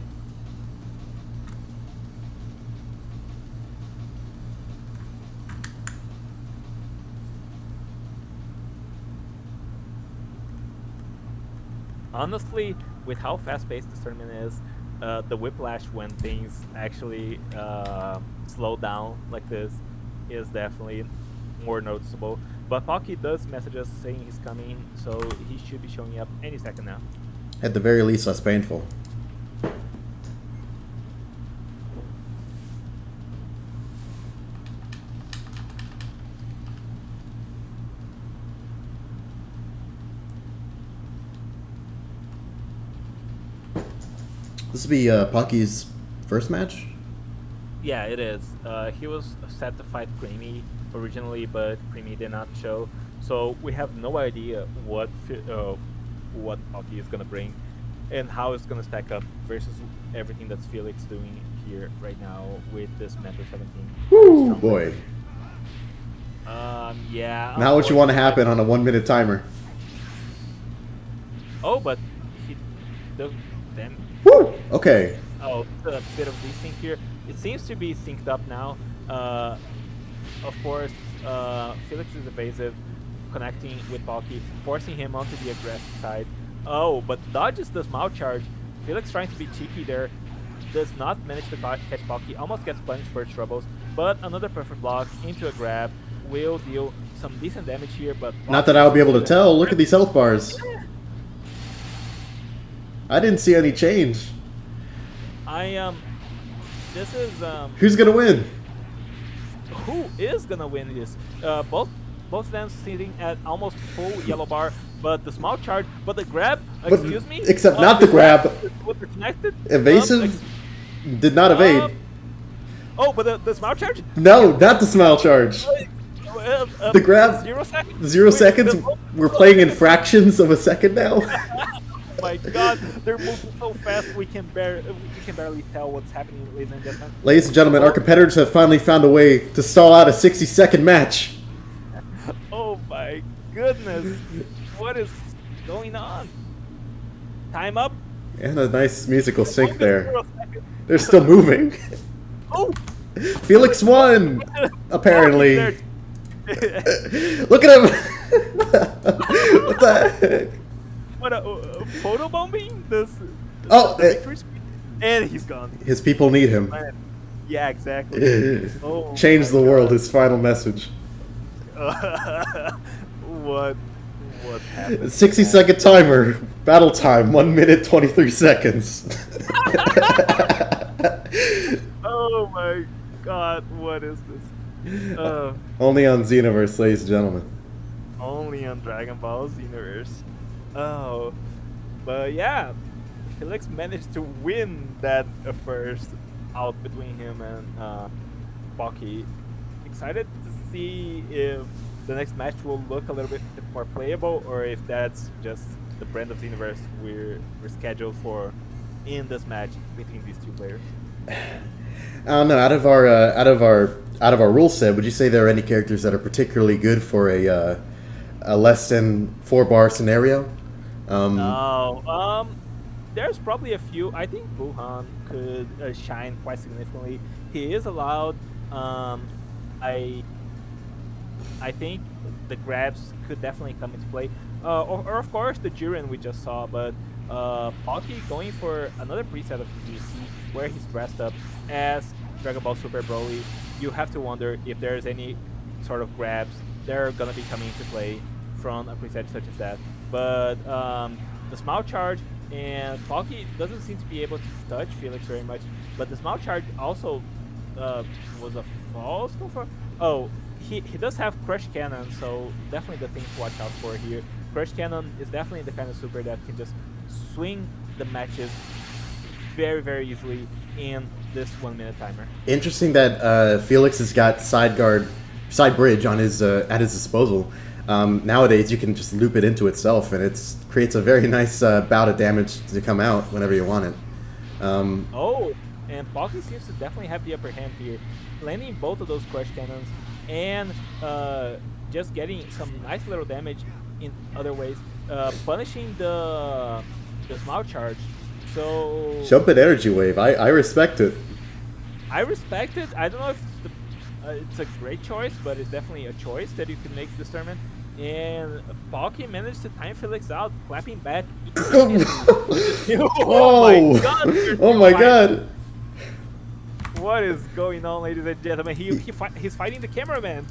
Honestly, with how fast-paced this tournament is, the whiplash when things actually slow down like this is definitely more noticeable. But Palki does message us saying he's coming, so he should be showing up any second now. At the very least, less painful. This will be Palki's first match? Yeah, it is. He was set to fight Creamy originally, but Creamy did not show. So we have no idea what Palki is gonna bring and how it's gonna stack up versus everything that's Felix doing here right now with this Mentor 17. Woo, boy. Yeah. Now what you want to happen on a 1-minute timer? Oh, but he does them. Woo! Okay. Oh, a bit of desync here. It seems to be synced up now. Of course, Felix is evasive. connecting with Pocky, forcing him onto the aggressive side. Oh, but dodges the smile charge. Felix trying to be cheeky there. Does not manage to catch Pocky. Almost gets punished for his troubles. But another perfect block into a grab will deal some decent damage here. But Not that I'll be able to tell. Look at these health bars. I didn't see any change. This is Who's gonna win? who is gonna win this? Both of them sitting at almost full yellow bar, but the small charge, but the grab. Excuse me. Except not the grab. Was connected. Evasive did not evade. Oh, but the smile charge. No, not the smile charge. The grab. 0 seconds. 0 seconds. We're playing in fractions of a second now. Oh my God, they're moving so fast we can barely tell what's happening, ladies and gentlemen. Ladies and gentlemen, our competitors have finally found a way to stall out a 60-second match. Oh my goodness, what is going on? Time up. And a nice musical sync there. 0 seconds. They're still moving. Oh, Felix won, apparently. Look at him. What the heck? What a photo bombing? This. Oh, the victory screen? And he's gone. his people need him. Yeah, exactly. Oh, Change the my world, God. his final message. What happened? 60-second timer. Battle time, 1 minute, 23 seconds. Oh my God, what is this? Only on Xenoverse, ladies and gentlemen. Only on Dragon Ball Xenoverse. Oh, but yeah, Felix managed to win that first out between him and Pocky. Excited to see if the next match will look a little bit more playable, or if that's just the brand of Xenoverse we're scheduled for in this match between these two players. I don't know. Out of our rule set, would you say there are any characters that are particularly good for a less than 4-bar scenario? There's probably a few. I think Buhan could shine quite significantly. He is allowed. I think the grabs could definitely come into play. Or of course the Jiren we just saw, but Pocky going for another preset of GC where he's dressed up as Dragon Ball Super Broly. You have to wonder if there's any sort of grabs that are gonna be coming into play from a preset such as that. But the smile charge, and Pocky doesn't seem to be able to touch Felix very much, but the smile charge also was a false confirm. Oh, he does have Crush Cannon, so definitely the thing to watch out for here. Crush Cannon is definitely the kind of super that can just swing the matches very, very easily in this 1 minute timer. Interesting that Felix has got side bridge on his at his disposal. Nowadays, you can just loop it into itself, and it creates a very nice bout of damage to come out whenever you want it. Oh, and Pocky seems to definitely have the upper hand here, landing both of those Crush Cannons and just getting some nice little damage in other ways, punishing the smile charge. So Jump and energy wave. I respect it. I respect it. I don't know if it's a great choice, but it's definitely a choice that you can make this tournament. And Pocky managed to time Felix out, clapping back. Oh my God! Oh my God! What is going on, ladies and gentlemen? He's fighting the cameraman.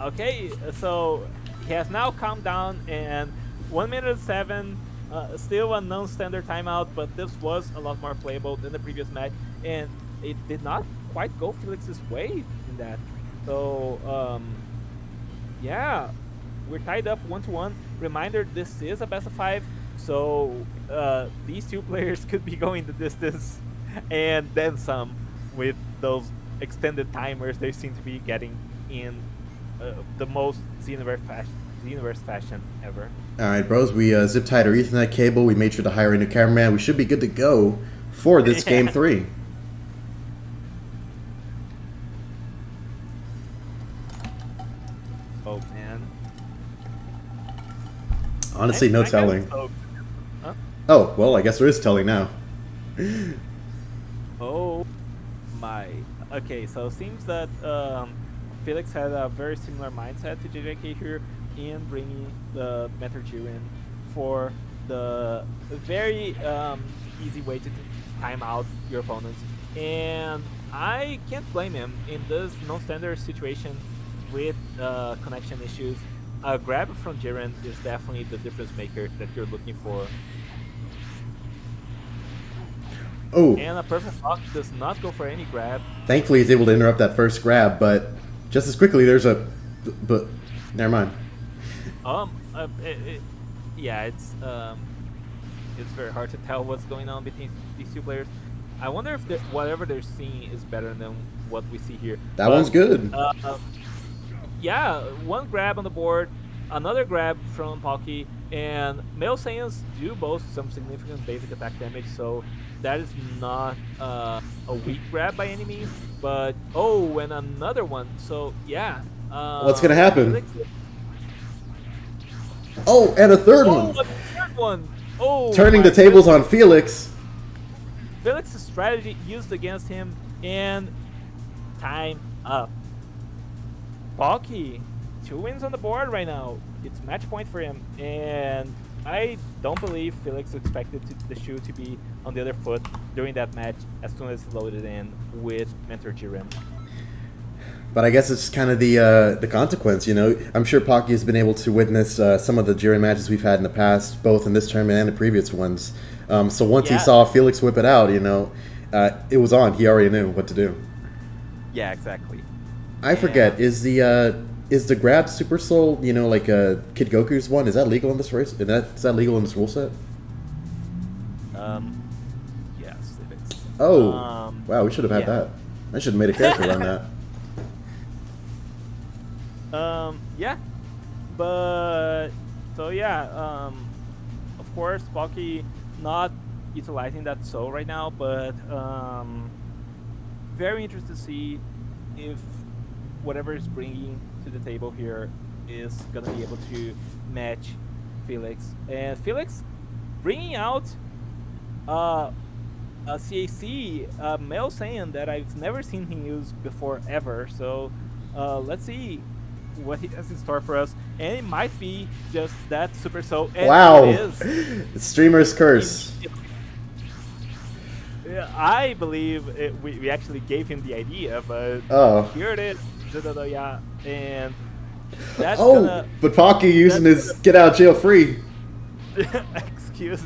Okay, so he has now calmed down, and 1 minute 7, still a non-standard timeout, but this was a lot more playable than the previous match, and it did not quite go Felix's way in that. So, yeah, we're tied up 1-1. Reminder, this is a best of 5, so these two players could be going the distance and then some with those extended timers they seem to be getting in the most Xenoverse fashion ever. Alright, bros, we zip tied our Ethernet cable, we made sure to hire a new cameraman, we should be good to go for this game 3. Oh man. Honestly, no telling. Huh? Oh, well, I guess there is telling now. Oh my. Okay, so it seems that Felix had a very similar mindset to JJK here in bringing the Meteor for the very easy way to time out your opponents. And I can't blame him in this non-standard situation with connection issues. A grab from Jiren is definitely the difference maker that you're looking for. Oh, And a perfect block does not go for any grab. thankfully he's able to interrupt that first grab, but just as quickly there's a... But, never mind. Yeah, it's very hard to tell what's going on between these two players. I wonder if whatever they're seeing is better than what we see here. That one's good. Yeah, one grab on the board, another grab from Pocky, and male Saiyans do boast some significant basic attack damage, so that is not a weak grab by any means. But oh, and another one. So yeah. What's gonna happen? Oh, and a third one. A third one. Oh, Turning the tables on Felix. Felix's strategy used against him, and time up. Pocky, 2 wins on the board right now. It's match point for him, and I don't believe Felix expected the shoe to be on the other foot during that match as soon as he loaded in with Mentor Jiren. But I guess it's kind of the consequence, you know. I'm sure Pocky has been able to witness some of the Jiren matches we've had in the past, both in this tournament and the previous ones. So once he saw Felix whip it out, you know, it was on. He already knew what to do. Yeah, exactly. I forget, is the grab Super Soul, you know, like Kid Goku's one, is that legal in this race? Is that legal in this rule set? Yes, if it's... Oh, wow, we should have had that. I should have made a character on that. Yeah, but so yeah, of course, Pocky not utilizing that soul right now, but very interested to see if whatever is bringing to the table here is gonna be able to match Felix. And Felix bringing out a CAC, male Saiyan that I've never seen him use before ever. So let's see what he has in store for us, and it might be just that Super Soul. And wow, it is. Streamer's curse. Yeah, I believe we actually gave him the idea, but here it is. Yeah, and that's but Pocky using his get out jail free. Excuse.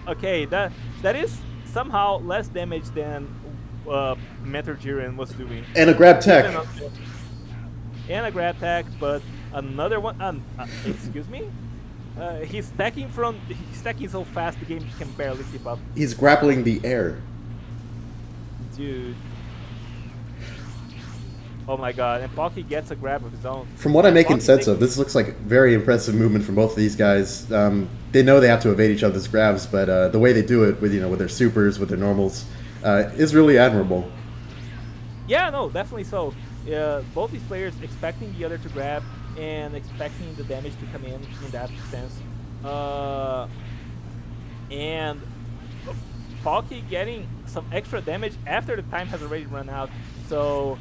Okay, that is somehow less damage than Mentor Jiren was doing. And a grab tech. And a grab tech, but another one. Excuse me. He's stacking so fast the game can barely keep up. He's grappling the air. Dude. Oh my god! And Pocky gets a grab of his own. From what I'm making sense of, this looks like very impressive movement from both of these guys. They know they have to evade each other's grabs, but the way they do it with with their supers, with their normals, is really admirable. Yeah, no, definitely so. Both these players expecting the other to grab and expecting the damage to come in that sense. And Pocky getting some extra damage after the time has already run out. So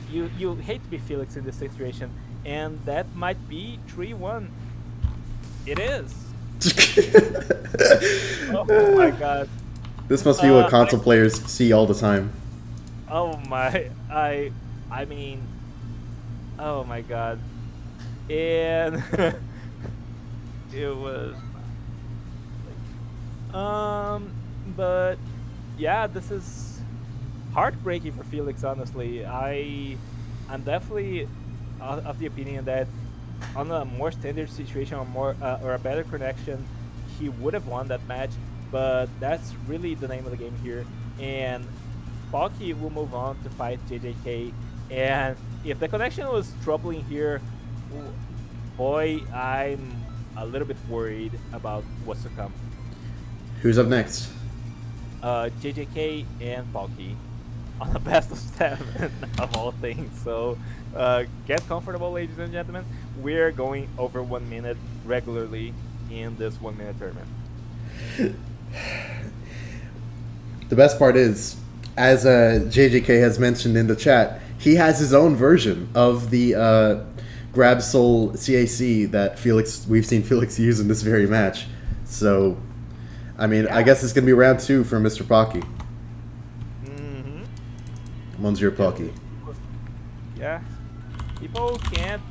you hate to be Felix in this situation, and that might be 3-1. It is. Oh my god. This must be what console players see all the time. Oh my, I mean, oh my god. And it was but yeah, this is heartbreaking for Felix, honestly. I'm definitely of the opinion that on a more standard situation or or a better connection, he would have won that match, but that's really the name of the game here. And Pocky will move on to fight JJK, and if the connection was troubling here, boy, I'm a little bit worried about what's to come. Who's up next? JJK and Pocky on a best of 7 of all things. So get comfortable, ladies and gentlemen. We're going over 1 minute regularly in this 1 minute tournament. The best part is, as JJK has mentioned in the chat, he has his own version of the grab soul CAC that we've seen Felix use in this very match. So, I mean, I guess it's gonna be round 2 for Mr. Pocky. Mm-hmm. One's your Pocky. Yeah, people can't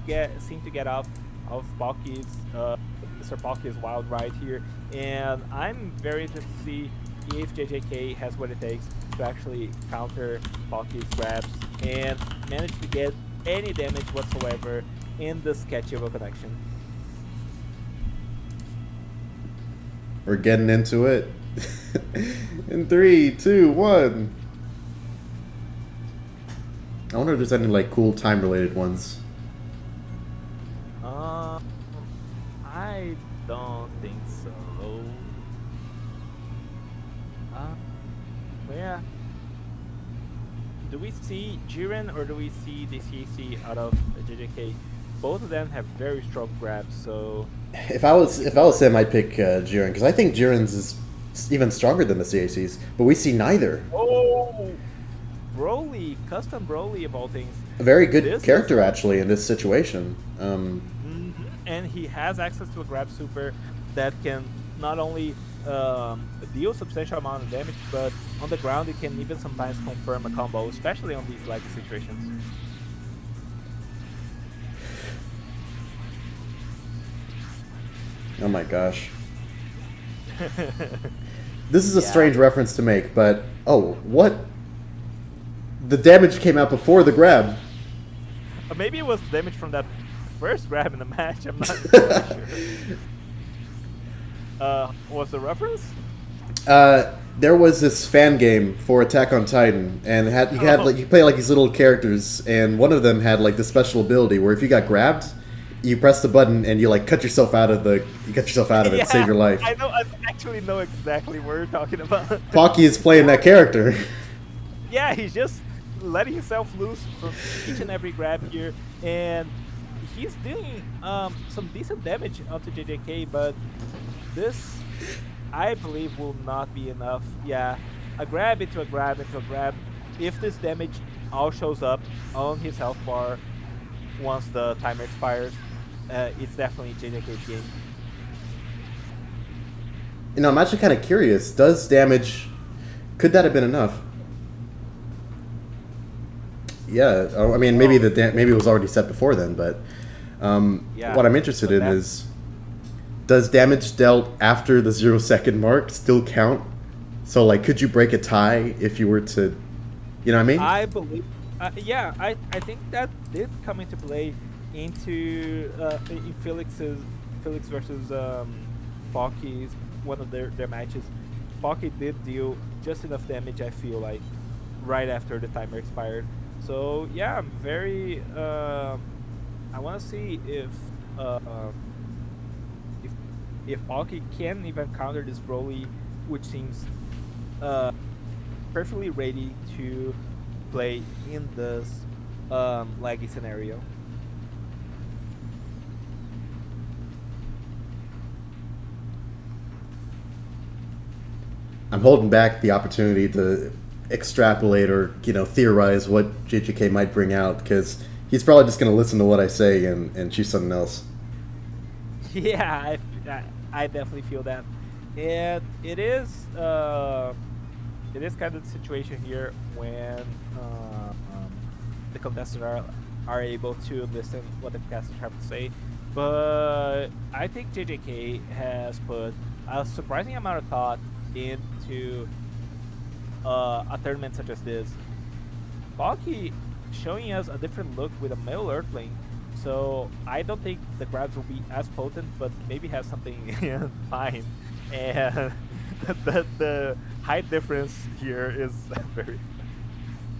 seem to get off of Pocky's Mr. Pocky's wild ride here, and I'm very interested to see if JJK has what it takes to actually counter Pocky's grabs and manage to get any damage whatsoever in the sketchy of a connection. We're getting into it. In 3, 2, 1. I wonder if there's any like cool time related ones. I don't think so. Yeah. Do we see Jiren or do we see the CAC out of JJK? Both of them have very strong grabs, so. If I was him, I'd pick Jiren because I think Jiren's is even stronger than the CACs, but we see neither. Oh, Broly, custom Broly of all things. A very good character actually in this situation. And he has access to a grab super that can not only deal substantial amount of damage, but on the ground it can even sometimes confirm a combo, especially on these lag situations. Oh my gosh. This is a strange reference to make, but oh, what? The damage came out before the grab. Maybe it was damage from that first grab in the match. I'm not sure. What's the reference? There was this fan game for Attack on Titan, and you play like these little characters, and one of them had like the special ability where if you got grabbed, you press the button and you like cut yourself out of it, save your life. I actually know exactly what you're talking about. Pocky is playing that character. Yeah, he's just letting himself loose from each and every grab here, and he's doing some decent damage onto JJK, but this, I believe, will not be enough. Yeah, a grab into a grab into a grab. If this damage all shows up on his health bar once the timer expires, it's definitely JJK's game. You know, I'm actually kind of curious. Could that have been enough? Yeah, I mean, maybe maybe it was already set before then, but what I'm interested in is, does damage dealt after the 0-second mark still count? So, like, could you break a tie if you were to, you know what I mean? I believe, I think that did come into play into in Felix versus Pocky's one of their matches. Pocky did deal just enough damage, I feel like, right after the timer expired. So yeah, I'm very. I want to see if Pocky can even counter this Broly, which seems perfectly ready to play in this laggy scenario. I'm holding back the opportunity to extrapolate or theorize what JJK might bring out, because he's probably just going to listen to what I say and choose something else. Yeah, I definitely feel that, and it is kind of the situation here when the contestants are able to listen what the contestants have to say. But I think JJK has put a surprising amount of thought into a tournament such as this. Pocky showing us a different look with a male Earthling, so I don't think the grabs will be as potent, but maybe has something in mind. And the height difference here is very,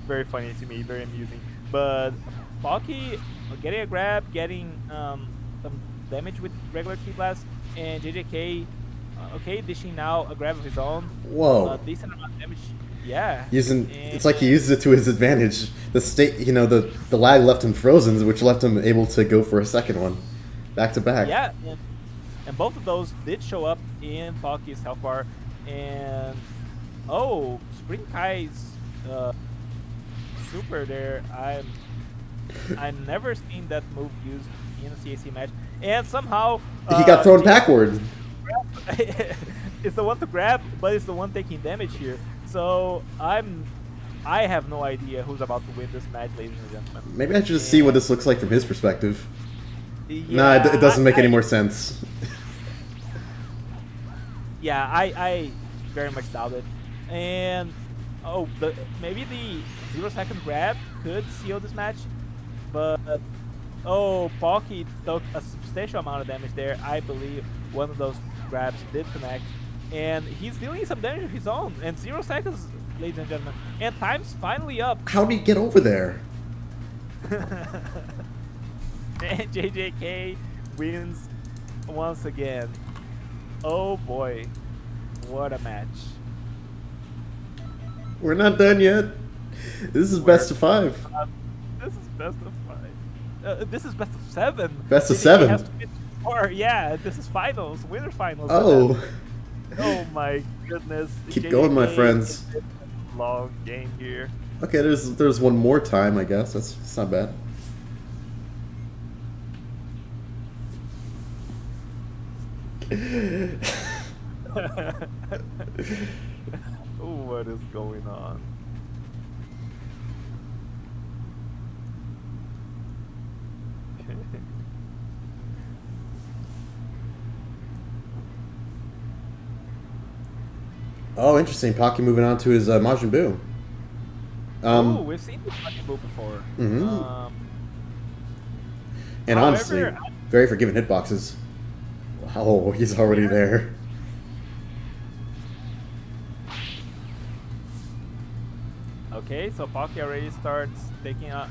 very funny to me, very amusing. But Pocky getting a grab, getting some damage with regular Ki Blast, and JJK dishing now a grab of his own. Whoa! Decent amount of damage. Yeah. It's like he uses it to his advantage. The lag left him frozen, which left him able to go for a second one, back to back. Yeah, and both of those did show up in Pocky's health bar, and Spring Kai's super there. I've never seen that move used in a CAC match, and somehow He got thrown backward. It's the one to grab, but it's the one taking damage here. So I have no idea who's about to win this match, ladies and gentlemen. Maybe I should just see what this looks like from his perspective. Yeah, Nah, it doesn't make any more sense. Yeah, I very much doubt it. And maybe the 0-second grab could seal this match, but Pocky took a substantial amount of damage there. I believe one of those grabs did connect, and he's dealing some damage of his own. And 0 seconds, ladies and gentlemen, and time's finally up. How did he get over there? And JJK wins once again. Oh boy, what a match. We're not done yet. This is best of 5. This is best of 5. This is best of 7. Best of JJK 7. has to win 4. Yeah, this is finals, winner finals. Oh. Oh my goodness. Keep going, my friends. Long game here. Okay, there's one more time, I guess. That's not bad. What is going on? Oh, interesting. Pocky moving on to his Majin Buu. We've seen this Majin Buu before. And honestly, however, very forgiving hitboxes. Wow, he's already there. Okay, so Pocky already starts taking a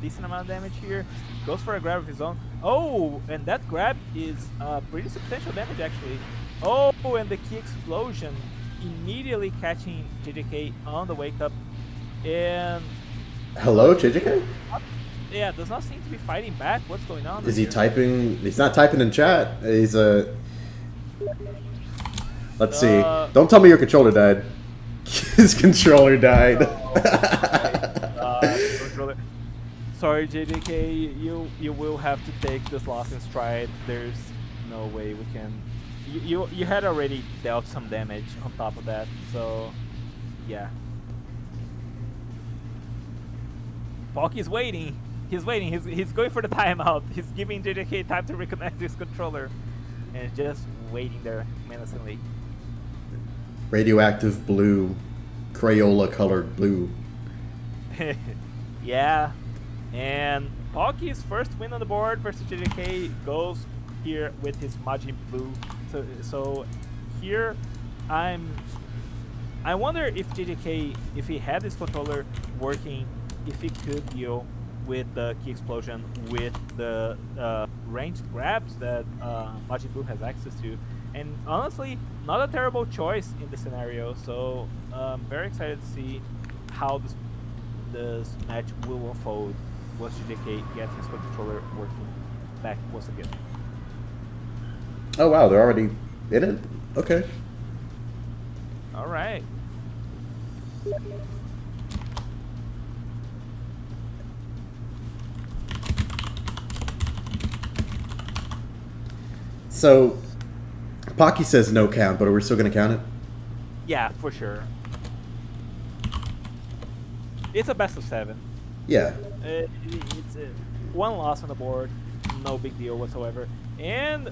decent amount of damage here. Goes for a grab of his own. Oh, and that grab is pretty substantial damage actually. Oh, and the key explosion immediately catching JJK on the wake up. And Hello, JJK? yeah, does not seem to be fighting back. What's going on? Is he here? typing? He's not typing in chat. He's Let's see. Don't tell me your controller died. His controller died. Controller. Sorry, JJK. You will have to take this loss in stride. There's no way we can. You had already dealt some damage on top of that, so yeah. Pocky's waiting. He's waiting. He's going for the timeout. He's giving JJK time to reconnect his controller, and just waiting there menacingly. Radioactive blue, Crayola colored blue. Yeah, and Pocky's first win on the board versus JJK goes here with his Majin Buu. So here, I wonder if JJK, if he had his controller working, if he could deal with the key explosion with the ranged grabs that Majin Buu has access to. And honestly, not a terrible choice in this scenario. So I'm very excited to see how this match will unfold once JJK gets his controller working back once again. Oh wow, they're already in it? Okay. All right. So, Pocky says no count, but are we still going to count it? Yeah, for sure. It's a best of 7. Yeah. It's one loss on the board, no big deal whatsoever. And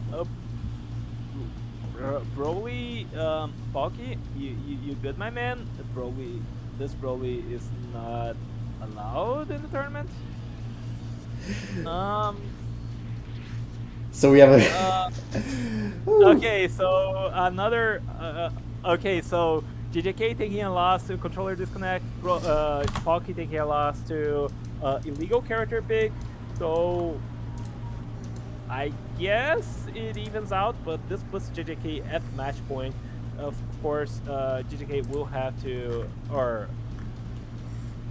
Broly, Pocky, you good, my man? This Broly is not allowed in the tournament. So we have a... Okay, so another... okay, so JJK taking a loss to controller disconnect, Pocky taking a loss to illegal character pick, so I guess it evens out, but this puts JJK at match point. Of course, JJK will have to,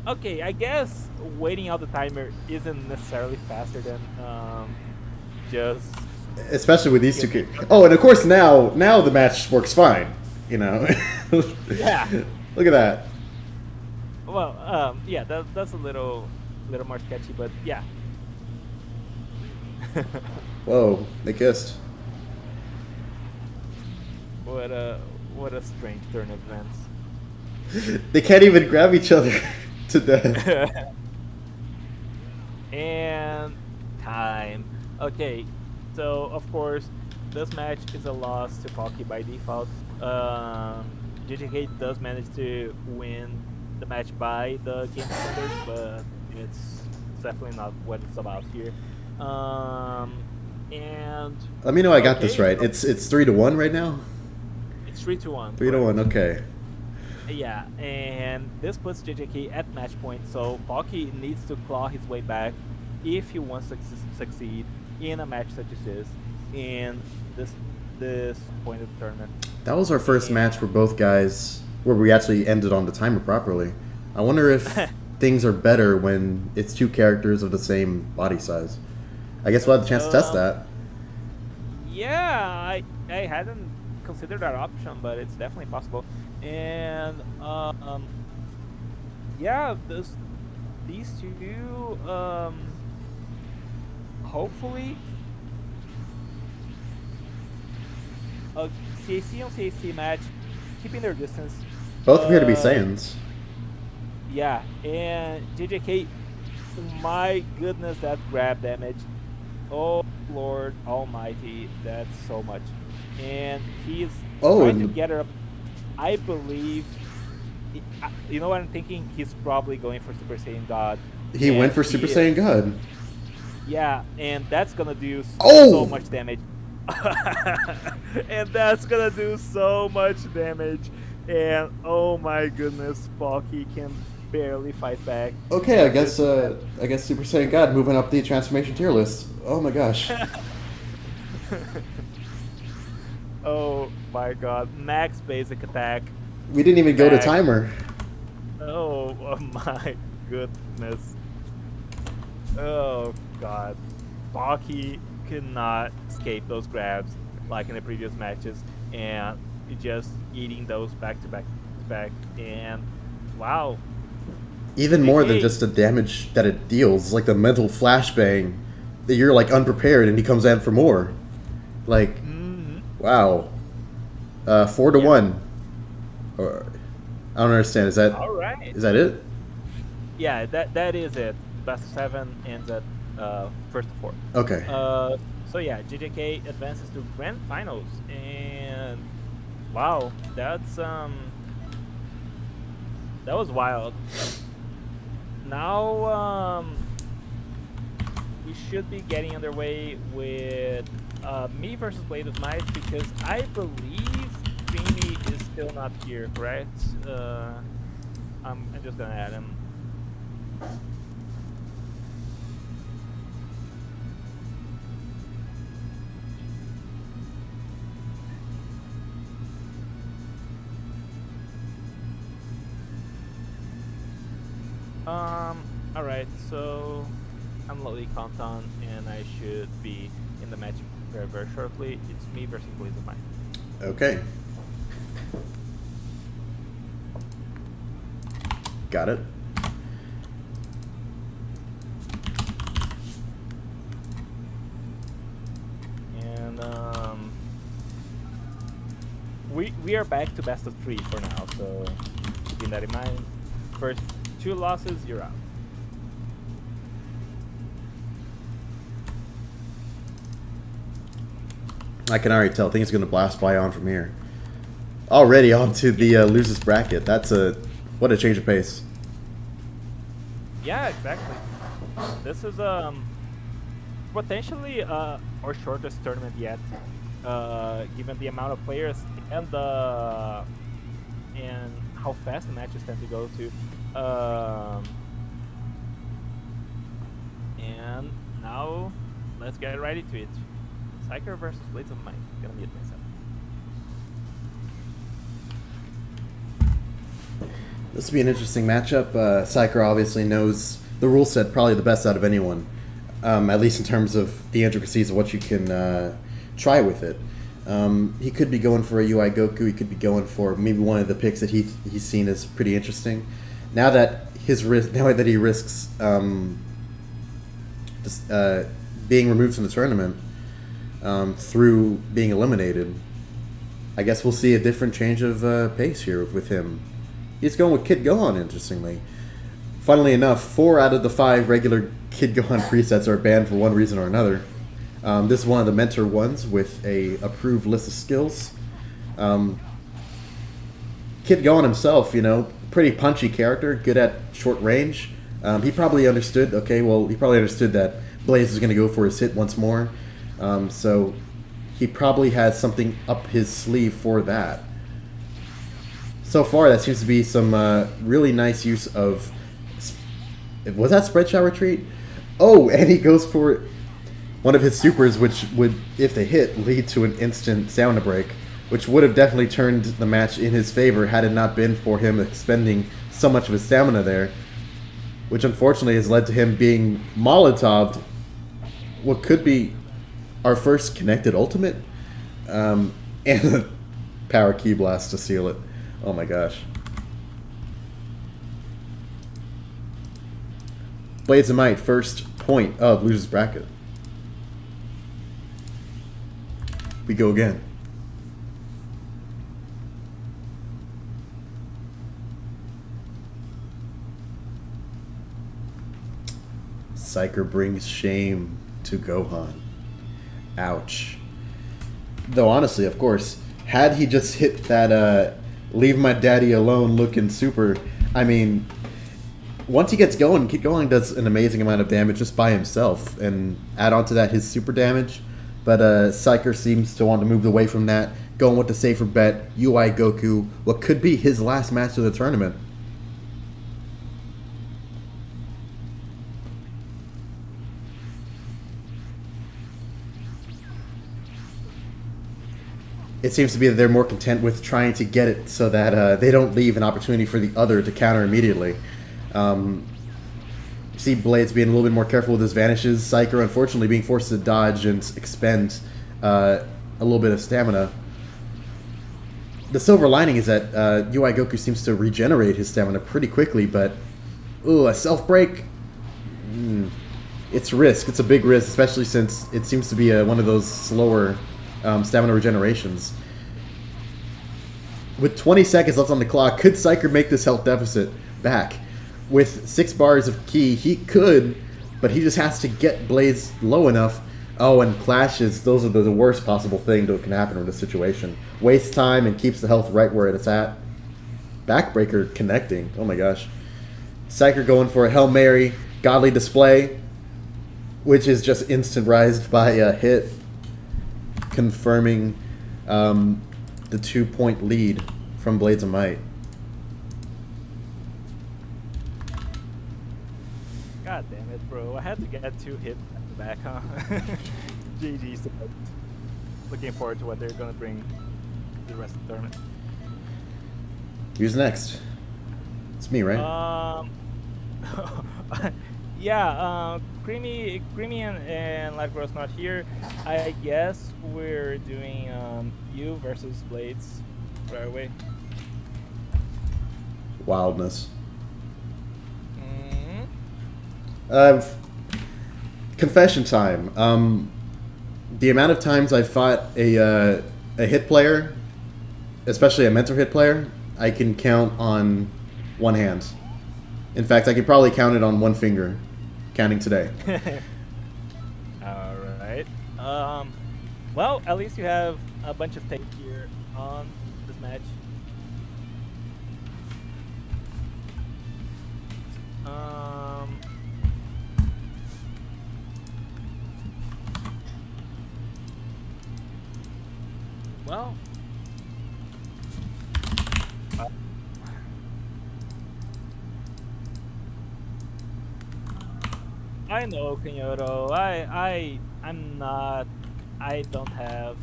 okay, I guess waiting out the timer isn't necessarily faster than just... Especially with these two... Oh, and of course now the match works fine, you know? Yeah. Look at that. Well, yeah, that's a little more sketchy, but yeah. Whoa, they kissed. What a strange turn of events. They can't even grab each other to death. And time. Okay, so of course, this match is a loss to Pocky by default. JJK does manage to win the match by the game standards, but it's definitely not what it's about here. And Let me know I got okay, this right. so It's 3-1 right now. it's 3-1. 3-1. Okay. Yeah, and this puts JJK at match point, so Pocky needs to claw his way back if he wants to succeed in a match such as this, in this point of the tournament. That was our first match where both guys, where we actually ended on the timer properly. I wonder if things are better when it's two characters of the same body size. I guess we'll have the chance to test that. Yeah, I hadn't considered that option, but it's definitely possible. And yeah, these two hopefully a CAC on CAC match, keeping their distance. Both appear to be Saiyans. Yeah, and JJK, my goodness, that grab damage. Oh Lord Almighty, that's so much. And he's trying to get her up. I believe, you know what I'm thinking? He's probably going for Super Saiyan God. He went for Super Saiyan God. Yeah, and that's gonna do so much damage. And that's gonna do so much damage. And oh my goodness, Pocky can barely fight back. Okay, I guess Super Saiyan God moving up the transformation tier list. Oh my gosh. Oh my god, max basic attack. We didn't even go to timer. Oh my goodness. Oh god. Pocky could not escape those grabs like in the previous matches, and just eating those back to back to back. And wow. Even more than just the damage that it deals, like the mental flashbang that you're like unprepared and he comes in for more. Like, wow. 4-1. Or, I don't understand. Is that all right? Is that it? Yeah, that is it. Best of 7 ends at first to 4. Okay. So yeah, JJK advances to grand finals, and wow, that was wild. Now we should be getting underway with me versus Blade of Might, because I believe Dreamy is still not here, correct? I'm just gonna add him. Alright, so I'm Loli Compton, and I should be in the match very, very shortly. It's me versus Blaze of Mine. Okay. Got it. And we are back to best of 3 for now, so keeping that in mind. First 2 losses, you're out. I can already tell things are going to blast by on from here. Already on to the losers bracket. What a change of pace. Yeah, exactly. This is potentially our shortest tournament yet, given the amount of players and how fast the matches tend to go to. And now let's get right into it. Psyker versus Blades of Might. Gonna mute myself. This will be an interesting matchup. Psyker obviously knows the rule set probably the best out of anyone, at least in terms of the intricacies of what you can try with it. He could be going for a UI Goku. He could be going for maybe one of the picks that he's seen as pretty interesting. now that he risks being removed from the tournament through being eliminated, I guess we'll see a different change of pace here with him. He's going with Kid Gohan, interestingly. Funnily enough, 4 out of the 5 regular Kid Gohan presets are banned for one reason or another. This is one of the mentor ones with a approved list of skills. Kid Gohan himself, pretty punchy character, good at short range. He probably understood that Blaze was going to go for his hit once more. So he probably has something up his sleeve for that. So far, that seems to be some really nice use of... Was that Spread Shot Retreat? Oh, and he goes for one of his supers, which would, if they hit, lead to an instant stamina break, which would have definitely turned the match in his favor had it not been for him expending so much of his stamina there, which unfortunately has led to him being Molotov'd what could be our first connected ultimate, and a power key blast to seal it. Oh my gosh. Blades of Might, first point of loser's bracket. We go again. Psyker brings shame to Gohan. Ouch. Though honestly, of course, had he just hit that leave my daddy alone looking super, I mean, once he gets going, Kid Gohan does an amazing amount of damage just by himself, and add on to that his super damage. But Psyker seems to want to move away from that, going with the safer bet, UI Goku, what could be his last match of the tournament. It seems to be that they're more content with trying to get it so that they don't leave an opportunity for the other to counter immediately. See Blades being a little bit more careful with his vanishes. Psyker, unfortunately, being forced to dodge and expend a little bit of stamina. The silver lining is that UI Goku seems to regenerate his stamina pretty quickly, but a self-break? It's risk. It's a big risk, especially since it seems to be one of those slower stamina regenerations. With 20 seconds left on the clock, could Psyker make this health deficit back? With 6 bars of ki, he could, but he just has to get Blaze low enough. Oh, and clashes, those are the worst possible thing that can happen in this situation. Waste time and keeps the health right where it's at. Backbreaker connecting, oh my gosh. Psyker going for a Hail Mary, Godly Display, which is just instant rised by a hit, confirming the 2-point lead from Blades of Might. God damn it, bro. I had to get 2 hits back to back, huh? GG's. Looking forward to what they're going to bring to the rest of the tournament. Who's next? It's me, right? Yeah, Creamy and Light Grow's not here. I guess we're doing you versus Blades right away. Wildness. Mm-hmm. Confession time. The amount of times I've fought a hit player, especially a mentor hit player, I can count on one hand. In fact, I could probably count it on one finger, counting today. All right. Well, at least you have a bunch of tape here on this match. Well. I know, Kenyoto. I don't have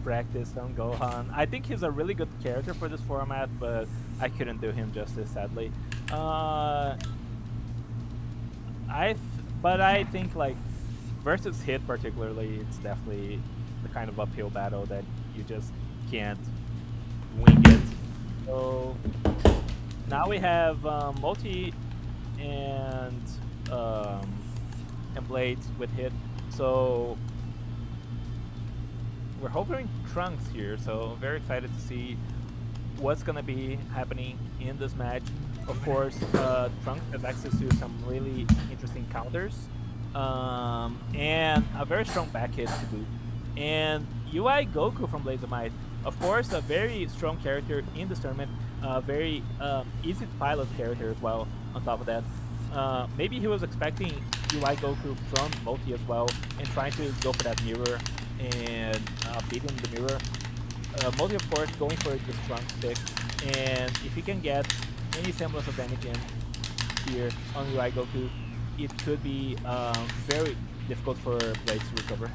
practice on Gohan. I think he's a really good character for this format, but I couldn't do him justice, sadly. But I think like versus Hit particularly, it's definitely the kind of uphill battle that you just can't wing it. So now we have Multi and um, and Blades with hit. So we're hovering Trunks here. So very excited to see what's gonna be happening in this match. Of course, Trunks has access to some really interesting counters, and a very strong back hit to boot. And UI Goku from Blades of Might, of course, a very strong character in this tournament, very easy to pilot character as well. On top of that, maybe he was expecting UI Goku from Multi as well, and trying to go for that mirror and beating the mirror. Multi, of course, going for the strong stick, and if he can get any semblance of damage in here on UI Goku, it could be very difficult for Blades to recover.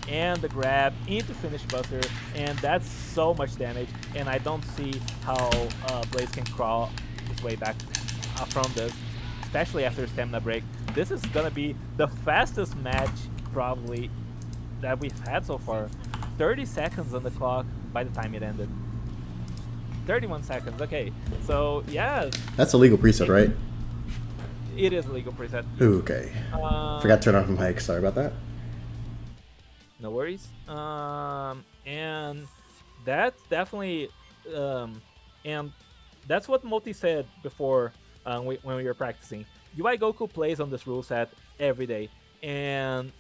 And the grab into finish Buster, and that's so much damage, and I don't see how Blades can crawl his way back from this, especially after stamina break. This is gonna be the fastest match probably that we've had so far. 30 seconds on the clock by the time it ended. 31 seconds. Okay, so yeah, That's a legal preset, right? it is a legal preset. Ooh, okay. Forgot to turn off my mic. Sorry about that. No worries. And that's definitely, and that's what Multi said before when we were practicing. UI Goku plays on this rule set every day, and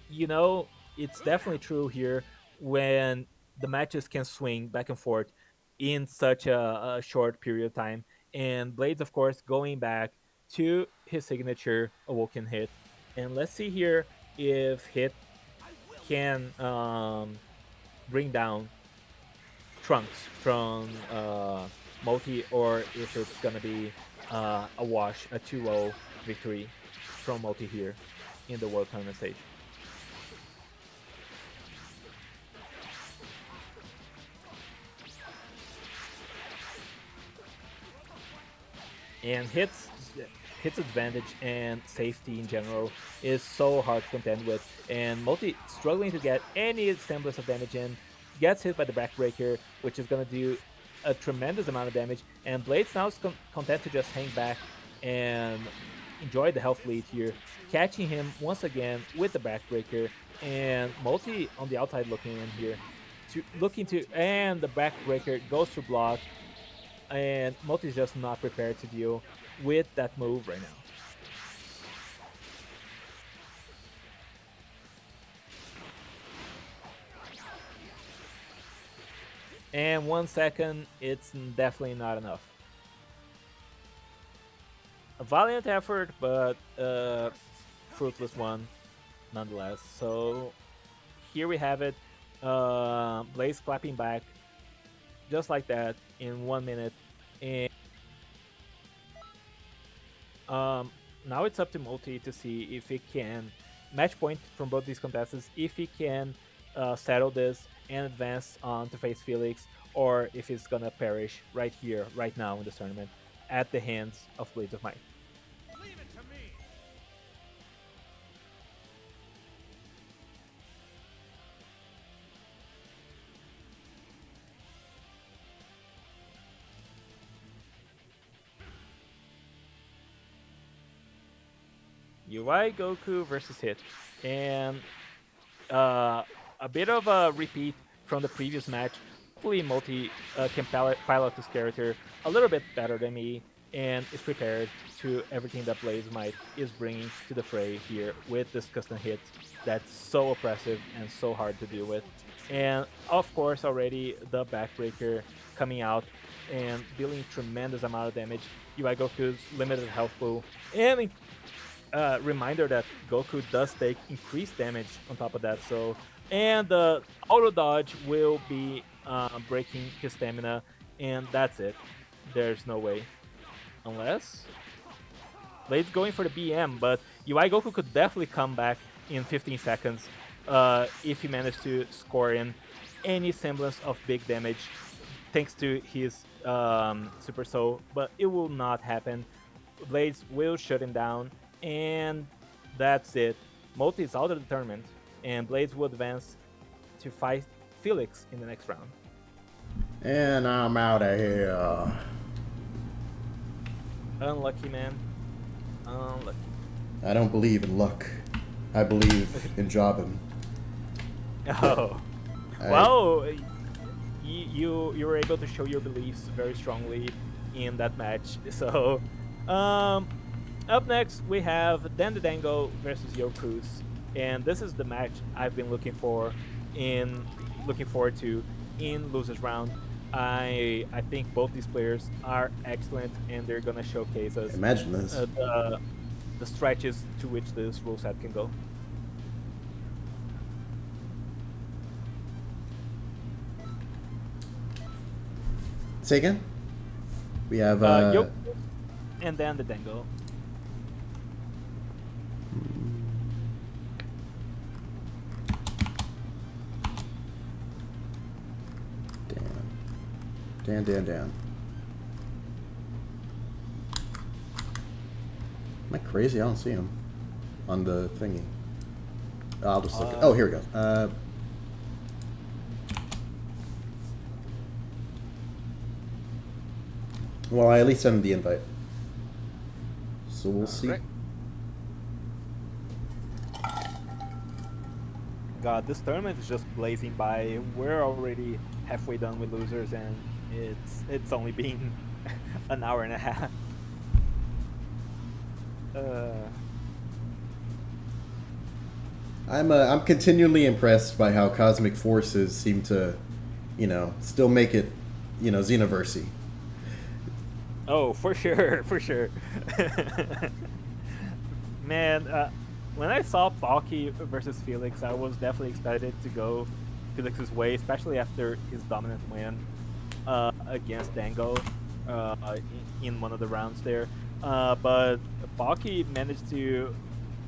you know it's definitely true here when the matches can swing back and forth in such a short period of time. And Blades, of course, going back to his signature Awoken hit. And let's see here if hit can bring down Trunks from Multi, or if it's gonna be a wash, a 2-0 victory from Multi here in the World Tournament stage. And hits advantage and safety in general is so hard to contend with, and Multi struggling to get any semblance of damage in, gets hit by the backbreaker, which is going to do a tremendous amount of damage, and Blades now is content to just hang back and enjoy the health lead here, catching him once again with the backbreaker, and Multi on the outside looking in here, and the backbreaker goes to block, and Multi is just not prepared to deal with that move right now. And 1 second, it's definitely not enough. A valiant effort, but fruitless one nonetheless. So here we have it. Blaze clapping back just like that in 1 minute. And now it's up to Multi to see if he can match point from both these contestants, if he can settle this and advance on to face Felix, or if he's gonna perish right here, right now in this tournament, at the hands of Blades of Might. Leave it to me. UI Goku versus Hit, and a bit of a repeat from the previous match. Hopefully Multi can pilot this character a little bit better than me, and is prepared to everything that Blaze Might is bringing to the fray here with this custom hit that's so oppressive and so hard to deal with. And of course already the backbreaker coming out and dealing tremendous amount of damage. UI Goku's limited health pool, and reminder that Goku does take increased damage on top of that. So, and the auto dodge will be breaking his stamina, and that's it. There's no way, unless Blade's going for the BM. But UI Goku could definitely come back in 15 seconds if he managed to score in any semblance of big damage thanks to his Super Soul. But it will not happen. Blades will shut him down, and that's it. Multi is out of the tournament, and Blades will advance to fight Felix in the next round. And I'm out of here. Unlucky, man. Unlucky. I don't believe in luck. I believe in jobbing. Oh. Well, you were able to show your beliefs very strongly in that match. So, up next we have Dan the Dango versus Yo Cruz, and this is the match I've been looking forward to in losers round. I think both these players are excellent, and they're gonna showcase us Imagine this. The stretches to which this rule set can go. Say again? We have Yo Cruz and Dan the Dango. Dan. Am I crazy? I don't see him on the thingy. I'll just look. Oh, here we go. Well, I at least sent him the invite. So we'll see. Correct. God, this tournament is just blazing by. We're already halfway done with losers, and it's only been an hour and a half. I'm continually impressed by how cosmic forces seem to, still make it, Xenoversy. Oh, for sure, for sure. Man, when I saw Balky versus Felix, I was definitely excited to go Felix's way, especially after his dominant win against Dango in one of the rounds there. But Balky managed to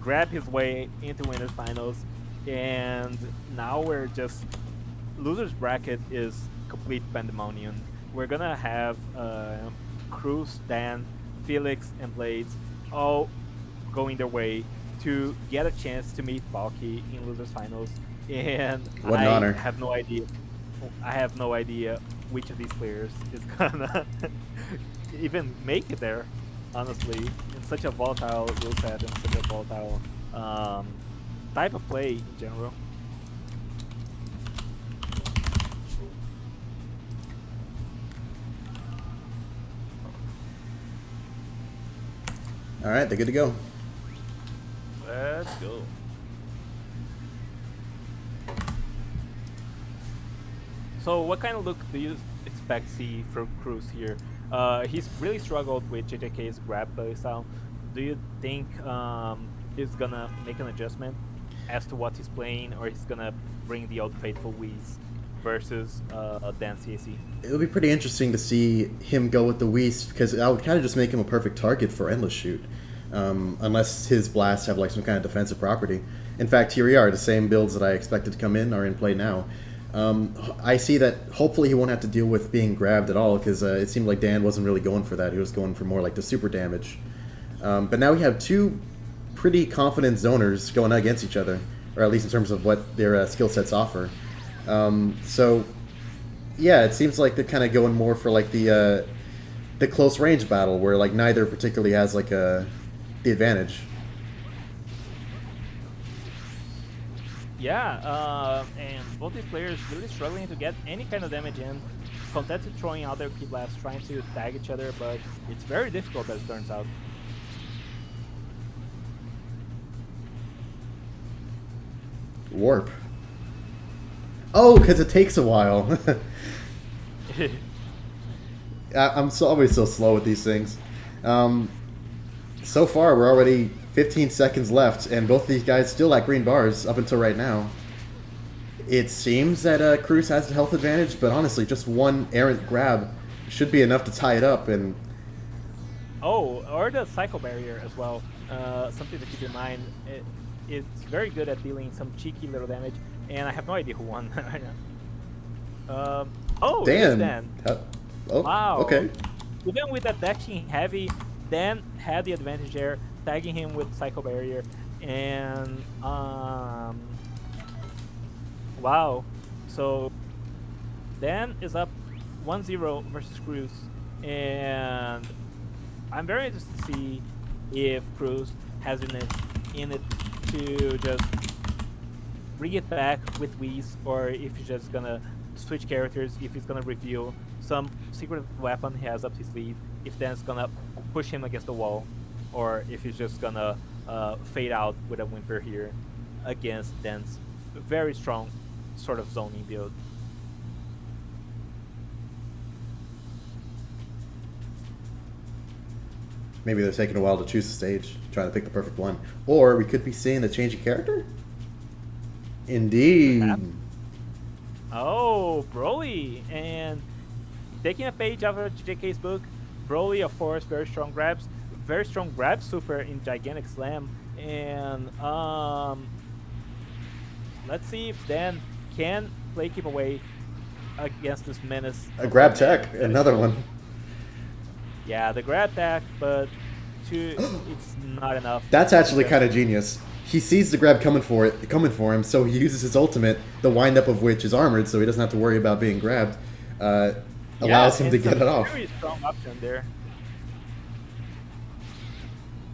grab his way into winners finals, and now we're just losers bracket is complete pandemonium. We're gonna have Cruz, Dan, Felix, and Blades all going their way to get a chance to meet Balky in losers finals, and What an honor. I have no idea which of these players is gonna even make it there, honestly, in such a volatile rule set and such a volatile type of play in general. All right, they're good to go. Let's go. So what kind of look do you expect to see from Cruz here? He's really struggled with JJK's grab playstyle. Do you think he's gonna make an adjustment as to what he's playing, or he's gonna bring the old faithful Wheeze versus Dan CAC? It'll be pretty interesting to see him go with the Whis, because I would kind of just make him a perfect target for Endless Shoot, unless his blasts have like some kind of defensive property. In fact, here we are. The same builds that I expected to come in are in play now. I see that hopefully he won't have to deal with being grabbed at all, because it seemed like Dan wasn't really going for that. He was going for more like the super damage. But now we have two pretty confident zoners going against each other, or at least in terms of what their skill sets offer. So, yeah, it seems like they're kind of going more for like the close range battle, where like neither particularly has like the advantage. Yeah, and both these players really struggling to get any kind of damage in. Content to throwing out their key blasts, trying to tag each other, but it's very difficult as it turns out. Warp. Oh, because it takes a while. I'm always so slow with these things. So far, we're already 15 seconds left, and both these guys still at green bars up until right now. It seems that Cruz has the health advantage, but honestly, just one errant grab should be enough to tie it up. And oh, or the Psycho Barrier as well. Something to keep in mind. It's very good at dealing some cheeky little damage, and I have no idea who won right now. Oh, Dan. Dan. Oh, Wow. okay. Even with that dashing heavy, Dan had the advantage there, tagging him with Psycho Barrier, and wow. So Dan is up 1-0 versus Cruz, and I'm very interested to see if Cruz has in it to just bring it back with Whis, or if he's just gonna switch characters, if he's gonna reveal some secret weapon he has up his sleeve, if Dan's gonna push him against the wall, or if he's just gonna fade out with a Whimper here against Dan's very strong sort of zoning build. Maybe they're taking a while to choose the stage, trying to pick the perfect one. Or we could be seeing a change of character? Indeed. Oh, Broly, and taking a page out of JK's book, Broly, of course, very strong grab super in Gigantic Slam, and let's see if Dan can play keep away against this menace. A grab tech, another one. Yeah, the grab tech, but it's not enough. That's actually kind of genius. He sees the grab coming for him, so he uses his ultimate, the windup of which is armored, so he doesn't have to worry about being grabbed. Allows him to get it off. Very strong option there.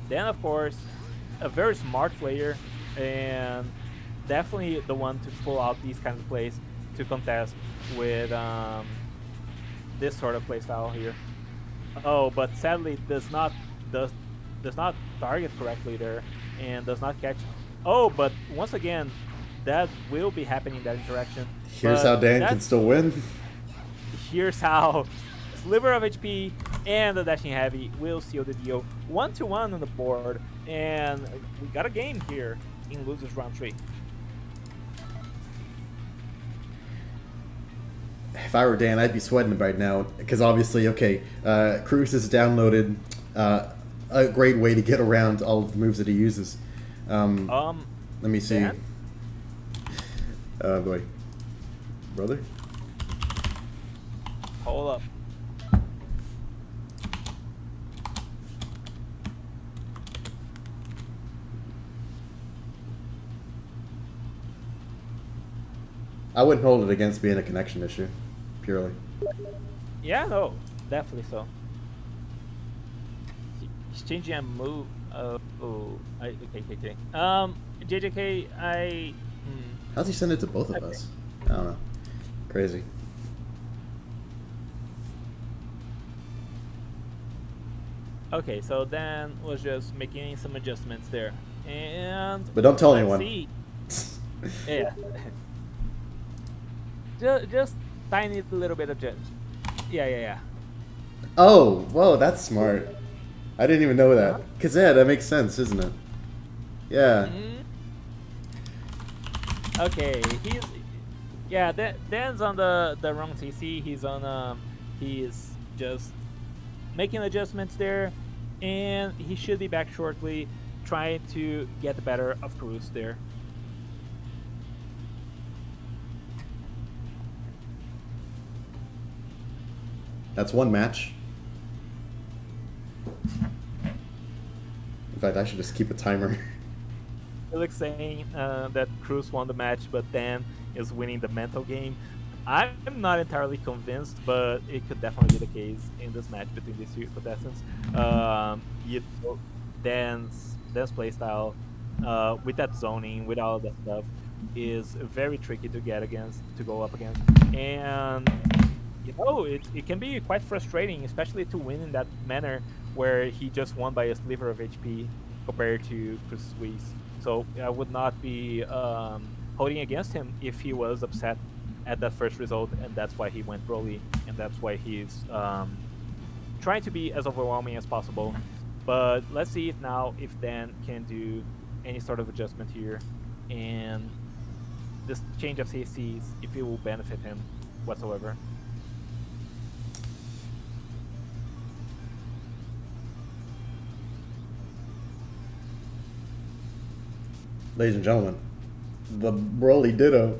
Then, of course, a very smart player, and definitely the one to pull out these kinds of plays to contest with this sort of playstyle here. Oh, but sadly does not target correctly there, and does not catch. Oh, but once again, that will be happening, that interaction. Here's how Dan can still win. Here's how sliver of HP and the dashing heavy will seal the deal. 1-1 on the board, and we got a game here in losers round 3. If I were Dan, I'd be sweating right now, because obviously, okay, Cruz has downloaded a great way to get around all of the moves that he uses. Let me see. Boy. Brother? Hold up. I wouldn't hold it against being a connection issue, purely. Yeah, no, definitely so. He's changing a move. Okay. JJK, How's he send it to both of us? I don't know. Crazy. Okay, so Dan was just making some adjustments there, and But don't tell anyone. see. Yeah. just tiny little bit of judge. Yeah. Oh, whoa, that's smart. I didn't even know that. Because, yeah, that makes sense, isn't it? Yeah. Okay, Dan's on the wrong CC. He's just making adjustments there, and he should be back shortly, trying to get the better of Cruz there. That's one match. In fact, I should just keep a timer. Felix saying that Cruz won the match, but Dan is winning the mental game. I'm not entirely convinced, but it could definitely be the case in this match between these two contestants. Dan's playstyle with that zoning, with all that stuff, is very tricky to go up against, and it can be quite frustrating, especially to win in that manner where he just won by a sliver of HP compared to Chris Whis. So I would not be holding against him if he was upset at that first result, and that's why he went Broly, and that's why he's trying to be as overwhelming as possible. But let's see if Dan can do any sort of adjustment here, and this change of CCs, if it will benefit him whatsoever. Ladies and gentlemen, the Broly Ditto.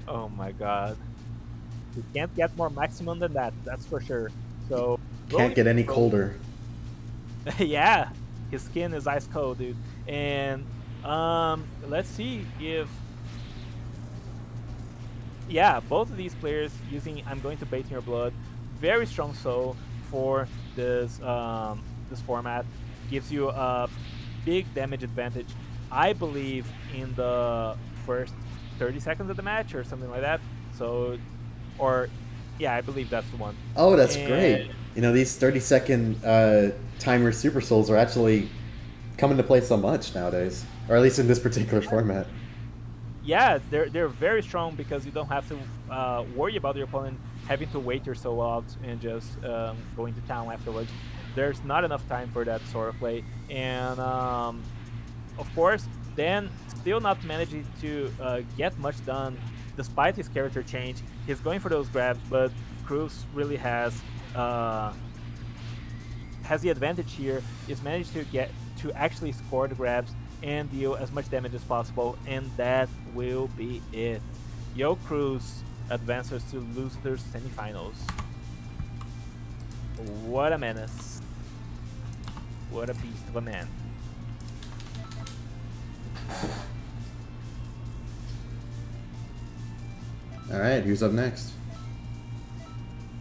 Oh my god. You can't get more maximum than that, that's for sure. So Can't get any colder. Yeah, his skin is ice cold, dude. And let's see if yeah, both of these players using "I'm going to bait in your blood," very strong soul for this format, gives you a big damage advantage. I believe in the first 30 seconds of the match or something like that. So, or yeah, I believe that's the one. Oh, that's And great. You know, these 30-second timer Super Souls are actually coming to play so much nowadays, or at least in this particular format. yeah, they're very strong because you don't have to worry about your opponent having to wait your soul out and just going to town afterwards. There's not enough time for that sort of play, and of course, then still not managing to get much done despite his character change. He's going for those grabs, but Cruz really has the advantage here. Is managed to get to actually score the grabs and deal as much damage as possible, and that will be it. Yo Cruz advances to losers semifinals. What a menace. What a beast of a man. All right, who's up next?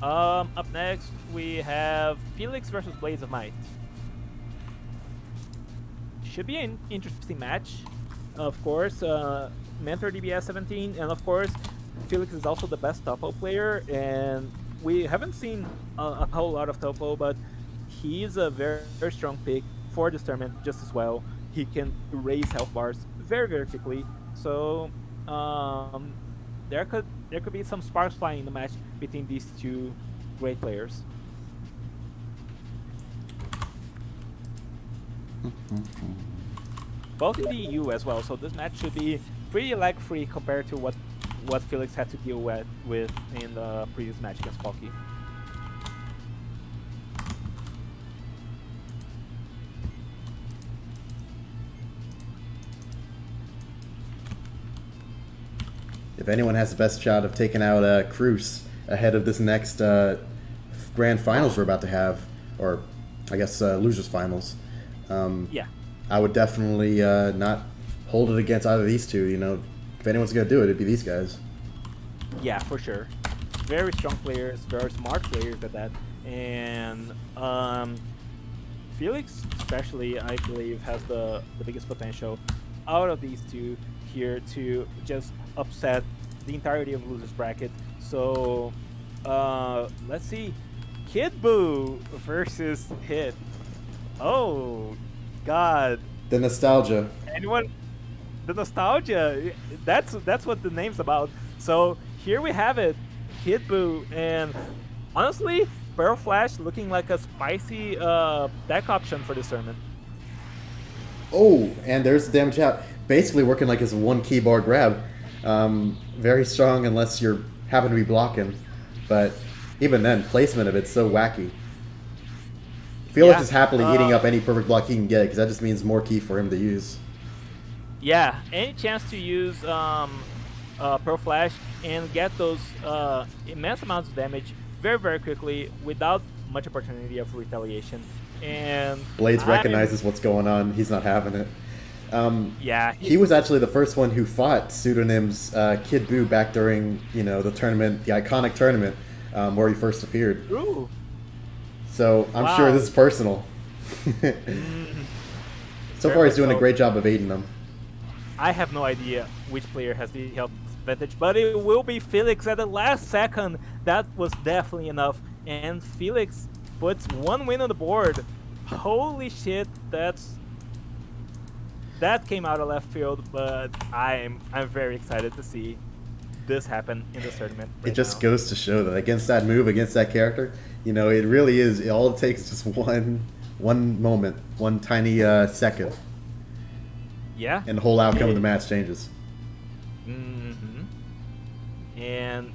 Up next we have Felix versus Blades of Might. Should be an interesting match. Of course, Mentor DBS 17, and of course, Felix is also the best topo player, and we haven't seen a whole lot of topo, but he's a very, very strong pick for this tournament just as well. He can raise health bars very, very quickly, so there could be some sparks flying in the match between these two great players. Both in the EU as well, so this match should be pretty lag-free compared to what Felix had to deal with in the previous match against Palki. If anyone has the best shot of taking out Cruz ahead of this next grand finals we're about to have, or I guess losers finals, Yeah. I would definitely not hold it against either of these two. You know, if anyone's gonna do it, it'd be these guys. Yeah, for sure. Very strong players, very smart players at that. And Felix, especially, I believe, has the biggest potential out of these two here to just upset the entirety of losers bracket. So let's see, Kid Buu versus Hit. Oh God, The nostalgia. anyone? The nostalgia. That's what the name's about. So here we have it, Kid Buu, and honestly, Barrel Flash looking like a spicy deck option for this tournament. Oh, and there's the damage out. Basically working like his one keyboard grab. Very strong unless you happen to be blocking. But even then, placement of it's so wacky. Felix Yeah, is happily eating up any perfect block he can get because that just means more key for him to use. Yeah, any chance to use Pearl Flash and get those immense amounts of damage very, very quickly without much opportunity of retaliation. And Blades recognizes what's going on. He's not having it. Yeah, He was actually the first one who fought Pseudonym's Kid Buu back during, the tournament, the iconic tournament where he first appeared. Ooh. So I'm Wow. sure this is personal. So far, he's doing a So- great job evading them. I have no idea which player has the health advantage, but it will be Felix at the last second. That was definitely enough, and Felix puts one win on the board. Holy shit, that came out of left field, but I'm very excited to see this happen in this tournament. It just goes to show that against that move, against that character, it really is. All it takes is just one moment, one tiny second, Yeah. and the whole outcome of the match changes. And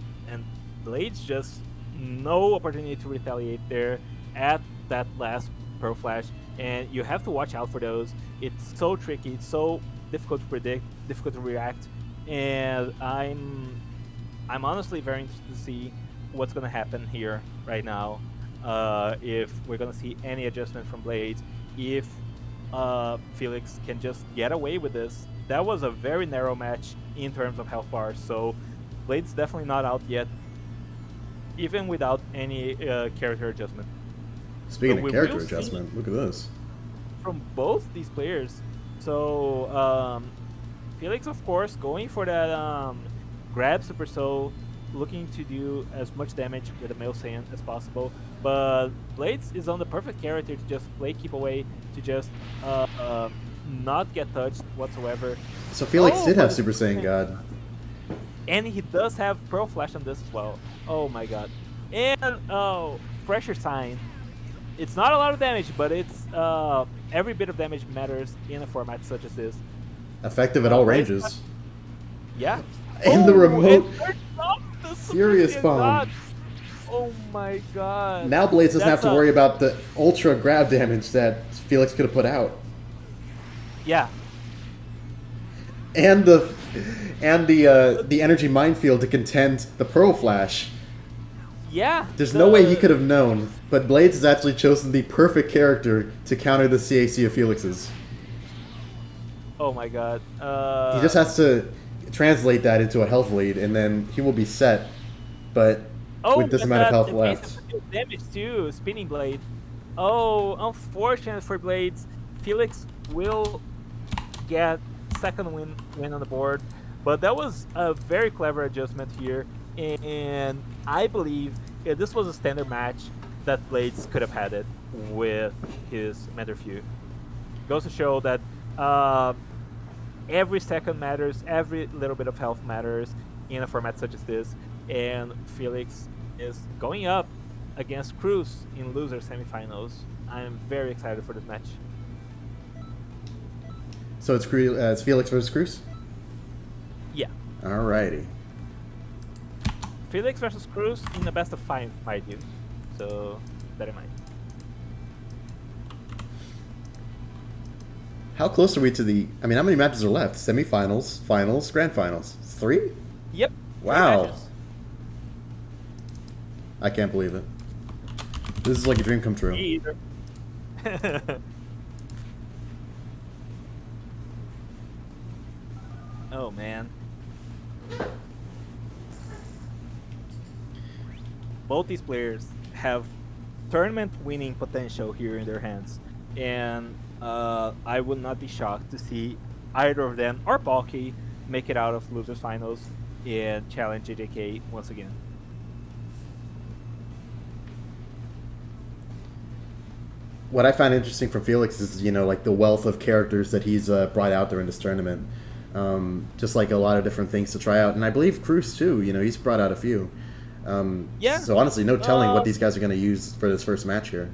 Blades just no opportunity to retaliate there at that last Pearl Flash, and you have to watch out for those. It's so tricky, it's so difficult to predict, difficult to react, and I'm honestly very interested to see what's gonna happen here right now. If we're gonna see any adjustment from Blades, if Felix can just get away with this. That was a very narrow match in terms of health bars, so Blade's definitely not out yet, even without any character adjustment. Speaking But of we character will see adjustment, look at this. from both these players. So Felix, of course, going for that grab Super Soul, looking to do as much damage with the Male Saiyan as possible. But Blades is on the perfect character to just play keep away, to just not get touched whatsoever. So Felix Oh, did have but- Super Saiyan God. And he does have Pearl Flash on this as well. Oh my god. And pressure sign. It's not a lot of damage, but it's every bit of damage matters in a format such as this. Effective at all Blades- ranges. Yeah. And the remote and turns off the Super Furious Saiyan Bomb. God. Oh my god. Now Blades doesn't have That's to worry about the ultra grab damage that Felix could have put out. Yeah. And the energy minefield to contend the Pearl Flash. Yeah. There's no way he could have known, but Blades has actually chosen the perfect character to counter the CAC of Felix's. Oh my god. He just has to translate that into a health lead, and then he will be set. But with this but amount of that health evasive left, damage too, Spinning Blade. Oh, unfortunate for Blades. Felix will get second win on the board, but that was a very clever adjustment here, and I believe if this was a standard match that Blades could have had it with his Mentor-Few. Goes to show that every second matters, every little bit of health matters in a format such as this, and Felix is going up against Cruz in loser semifinals. I'm very excited for this match. so it's Felix versus Cruz. Yeah, Alrighty. Felix versus Cruz in the best of 5, mind you. So bear in mind. How close are we to the? I mean, how many matches are left? Semifinals, finals, grand finals. 3? Yep. 3 Wow. matches. I can't believe it. This is like a dream come true. Me either. Oh man. Both these players have tournament winning potential here in their hands, and I would not be shocked to see either of them or Balky make it out of losers finals and challenge JJK once again. What I find interesting from Felix is, like the wealth of characters that he's brought out there in this tournament. Just like a lot of different things to try out. And I believe Cruz, too, he's brought out a few. Yeah. So honestly, no telling what these guys are going to use for this first match here.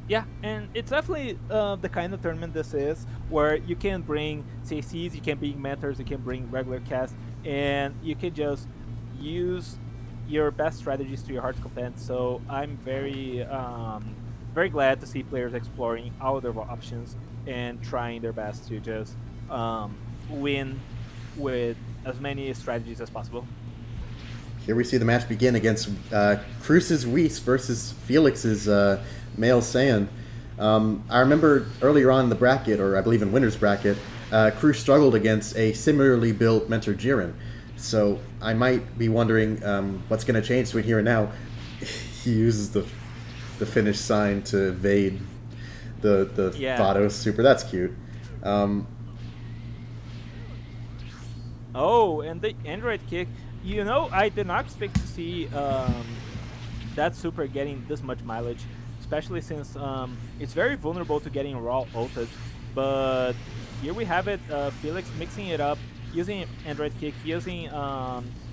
Yeah, and it's definitely the kind of tournament this is, where you can bring CCs, you can bring mentors, you can bring regular cast, and you can just use your best strategies to your heart's content. So I'm very very glad to see players exploring all their options and trying their best to just win with as many strategies as possible. Here we see the match begin against Cruz's Whis versus Felix's Male Saiyan. I remember earlier on in the bracket, or I believe in winner's bracket, Cruz struggled against a similarly built Mentor Jiren. So I might be wondering what's going to change between here and now. He uses the finish sign to evade the Vados super. That's cute. Oh, and the Android kick. I did not expect to see that super getting this much mileage, especially since it's very vulnerable to getting raw ulted. But here we have it, Felix mixing it up, using Android kick, using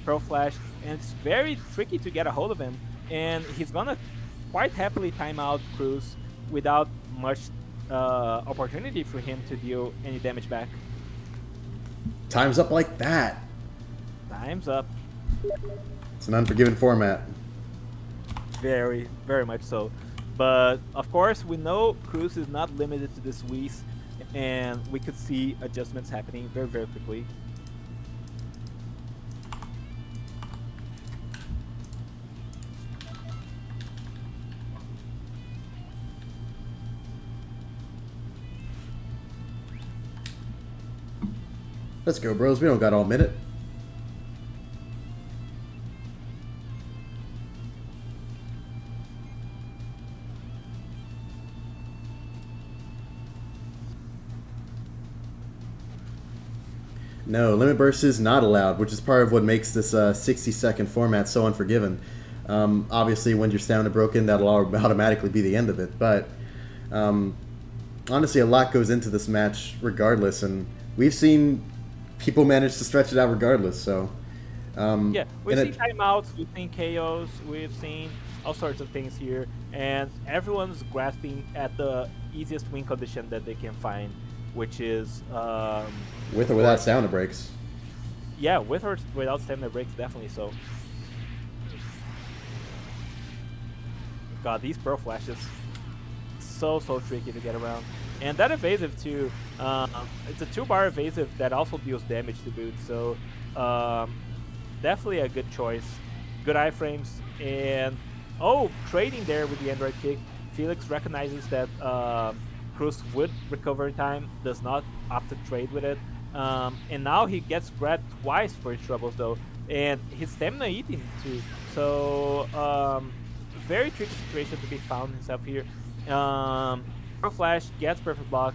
Pearl Flash, and it's very tricky to get a hold of him. And he's gonna quite happily time out Cruz without much opportunity for him to deal any damage back. Time's up like that. Time's up. It's an unforgiving format. Very, very much so. But of course, we know Cruz is not limited to this Whis, and we could see adjustments happening very, very quickly. Let's go, bros. We don't got all minute. No, limit burst is not allowed, which is part of what makes this 60-second format so unforgiving. Obviously, when your stamina broken, that'll automatically be the end of it. But honestly, a lot goes into this match regardless, and we've seen people manage to stretch it out regardless. So Yeah, we've seen timeouts, we've seen KOs, we've seen all sorts of things here, and everyone's grasping at the easiest win condition that they can find, which is with or without stamina breaks. yeah, with or without stamina breaks, definitely so. God, these pearl flashes, so tricky to get around, and that evasive too. It's a 2-bar evasive that also deals damage to boot, so definitely a good choice. Good iframes, and trading there with the Android kick. Felix recognizes that Cruz would recover in time, does not opt to trade with it, and now he gets grabbed twice for his troubles though, and his stamina eating too. So very tricky situation to be found himself here. Pro Flash gets perfect block.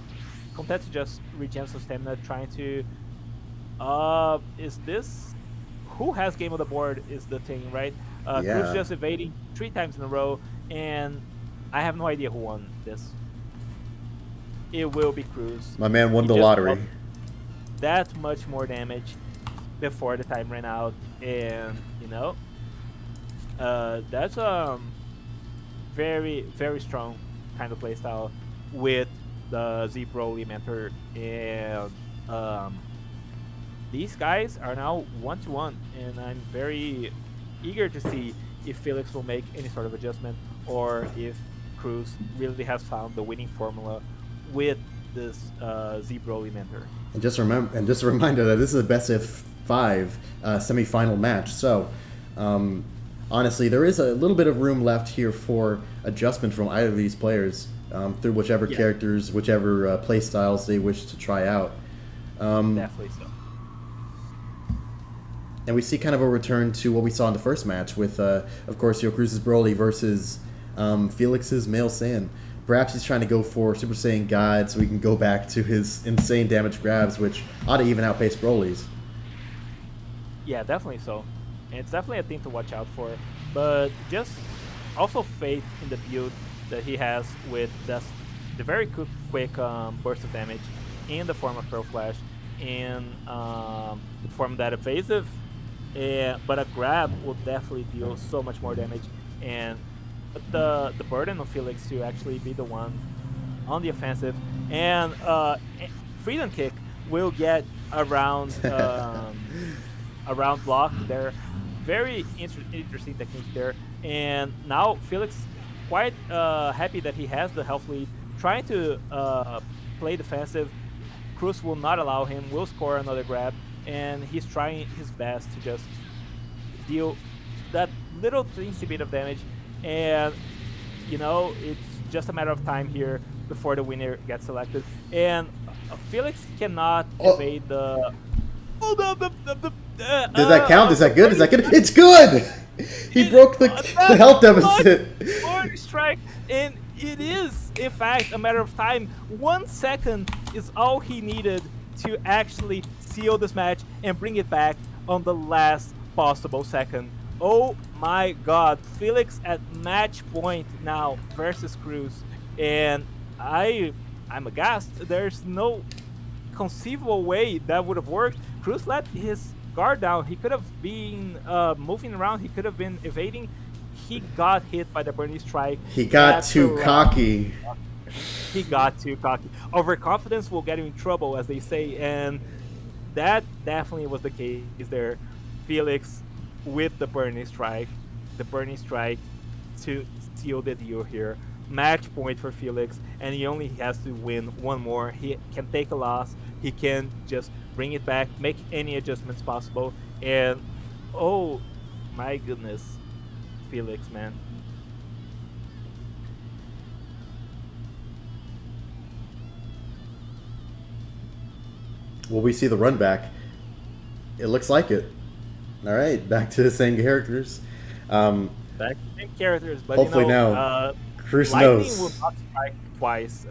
Contetsu just regens some stamina, trying to. Is this who has game on the board? Is the thing, right? Yeah. Cruz just evading 3 times in a row, and I have no idea who won this. It will be Cruz. My man won He the just lottery. dealt that much more damage before the time ran out, and that's very strong kind of playstyle with the Z Broly mentor, and these guys are now 1-1, and I'm very eager to see if Felix will make any sort of adjustment, or if Cruz really has found the winning formula with this Z Broly mentor. And just a reminder that this is a best of 5 semifinal match. So honestly, there is a little bit of room left here for adjustment from either of these players through whichever characters, whichever play styles they wish to try out. Definitely so. And we see kind of a return to what we saw in the first match with, of course, Cruz's Broly versus Felix's Male Saiyan. Perhaps he's trying to go for Super Saiyan God so he can go back to his insane damage grabs, which ought to even outpace Broly's. Yeah, definitely so. And it's definitely a thing to watch out for. But just also faith in the build that he has with the very quick burst of damage in the form of Pearl Flash, in the form of that evasive, but a grab will definitely deal so much more damage. And the burden of Felix to actually be the one on the offensive, and Freedom Kick will get around around block there. Very interesting technique there, and now Felix quite happy that he has the health lead, trying to play defensive. Cruz will not allow him, will score another grab, and he's trying his best to just deal that little teensy bit of damage, and it's just a matter of time here before the winner gets selected, and Felix cannot evade the Does that count? Is that good? Is that good? It's good! He broke the health deficit. One strike, and it is, in fact, a matter of time. 1 second is all he needed to actually seal this match and bring it back on the last possible second. Oh my God, Felix at match point now versus Cruz, and I'm aghast. There's no conceivable way that would have worked. Cruz let his guard down. He could have been moving around. He could have been evading. He got hit by the Burning Strike. He got too cocky. He got too cocky. Overconfidence will get him in trouble, as they say, and that definitely was the case there. Felix with the Burning Strike to seal the deal here. Match point for Felix, and he only has to win one more. He can take a loss. He can just bring it back, make any adjustments possible, and oh my goodness, Felix, man. Will we see the run back? It looks like it. All right, back to the same characters. Back to the same characters, but hopefully now. Cruz Lightning knows. will not strike twice.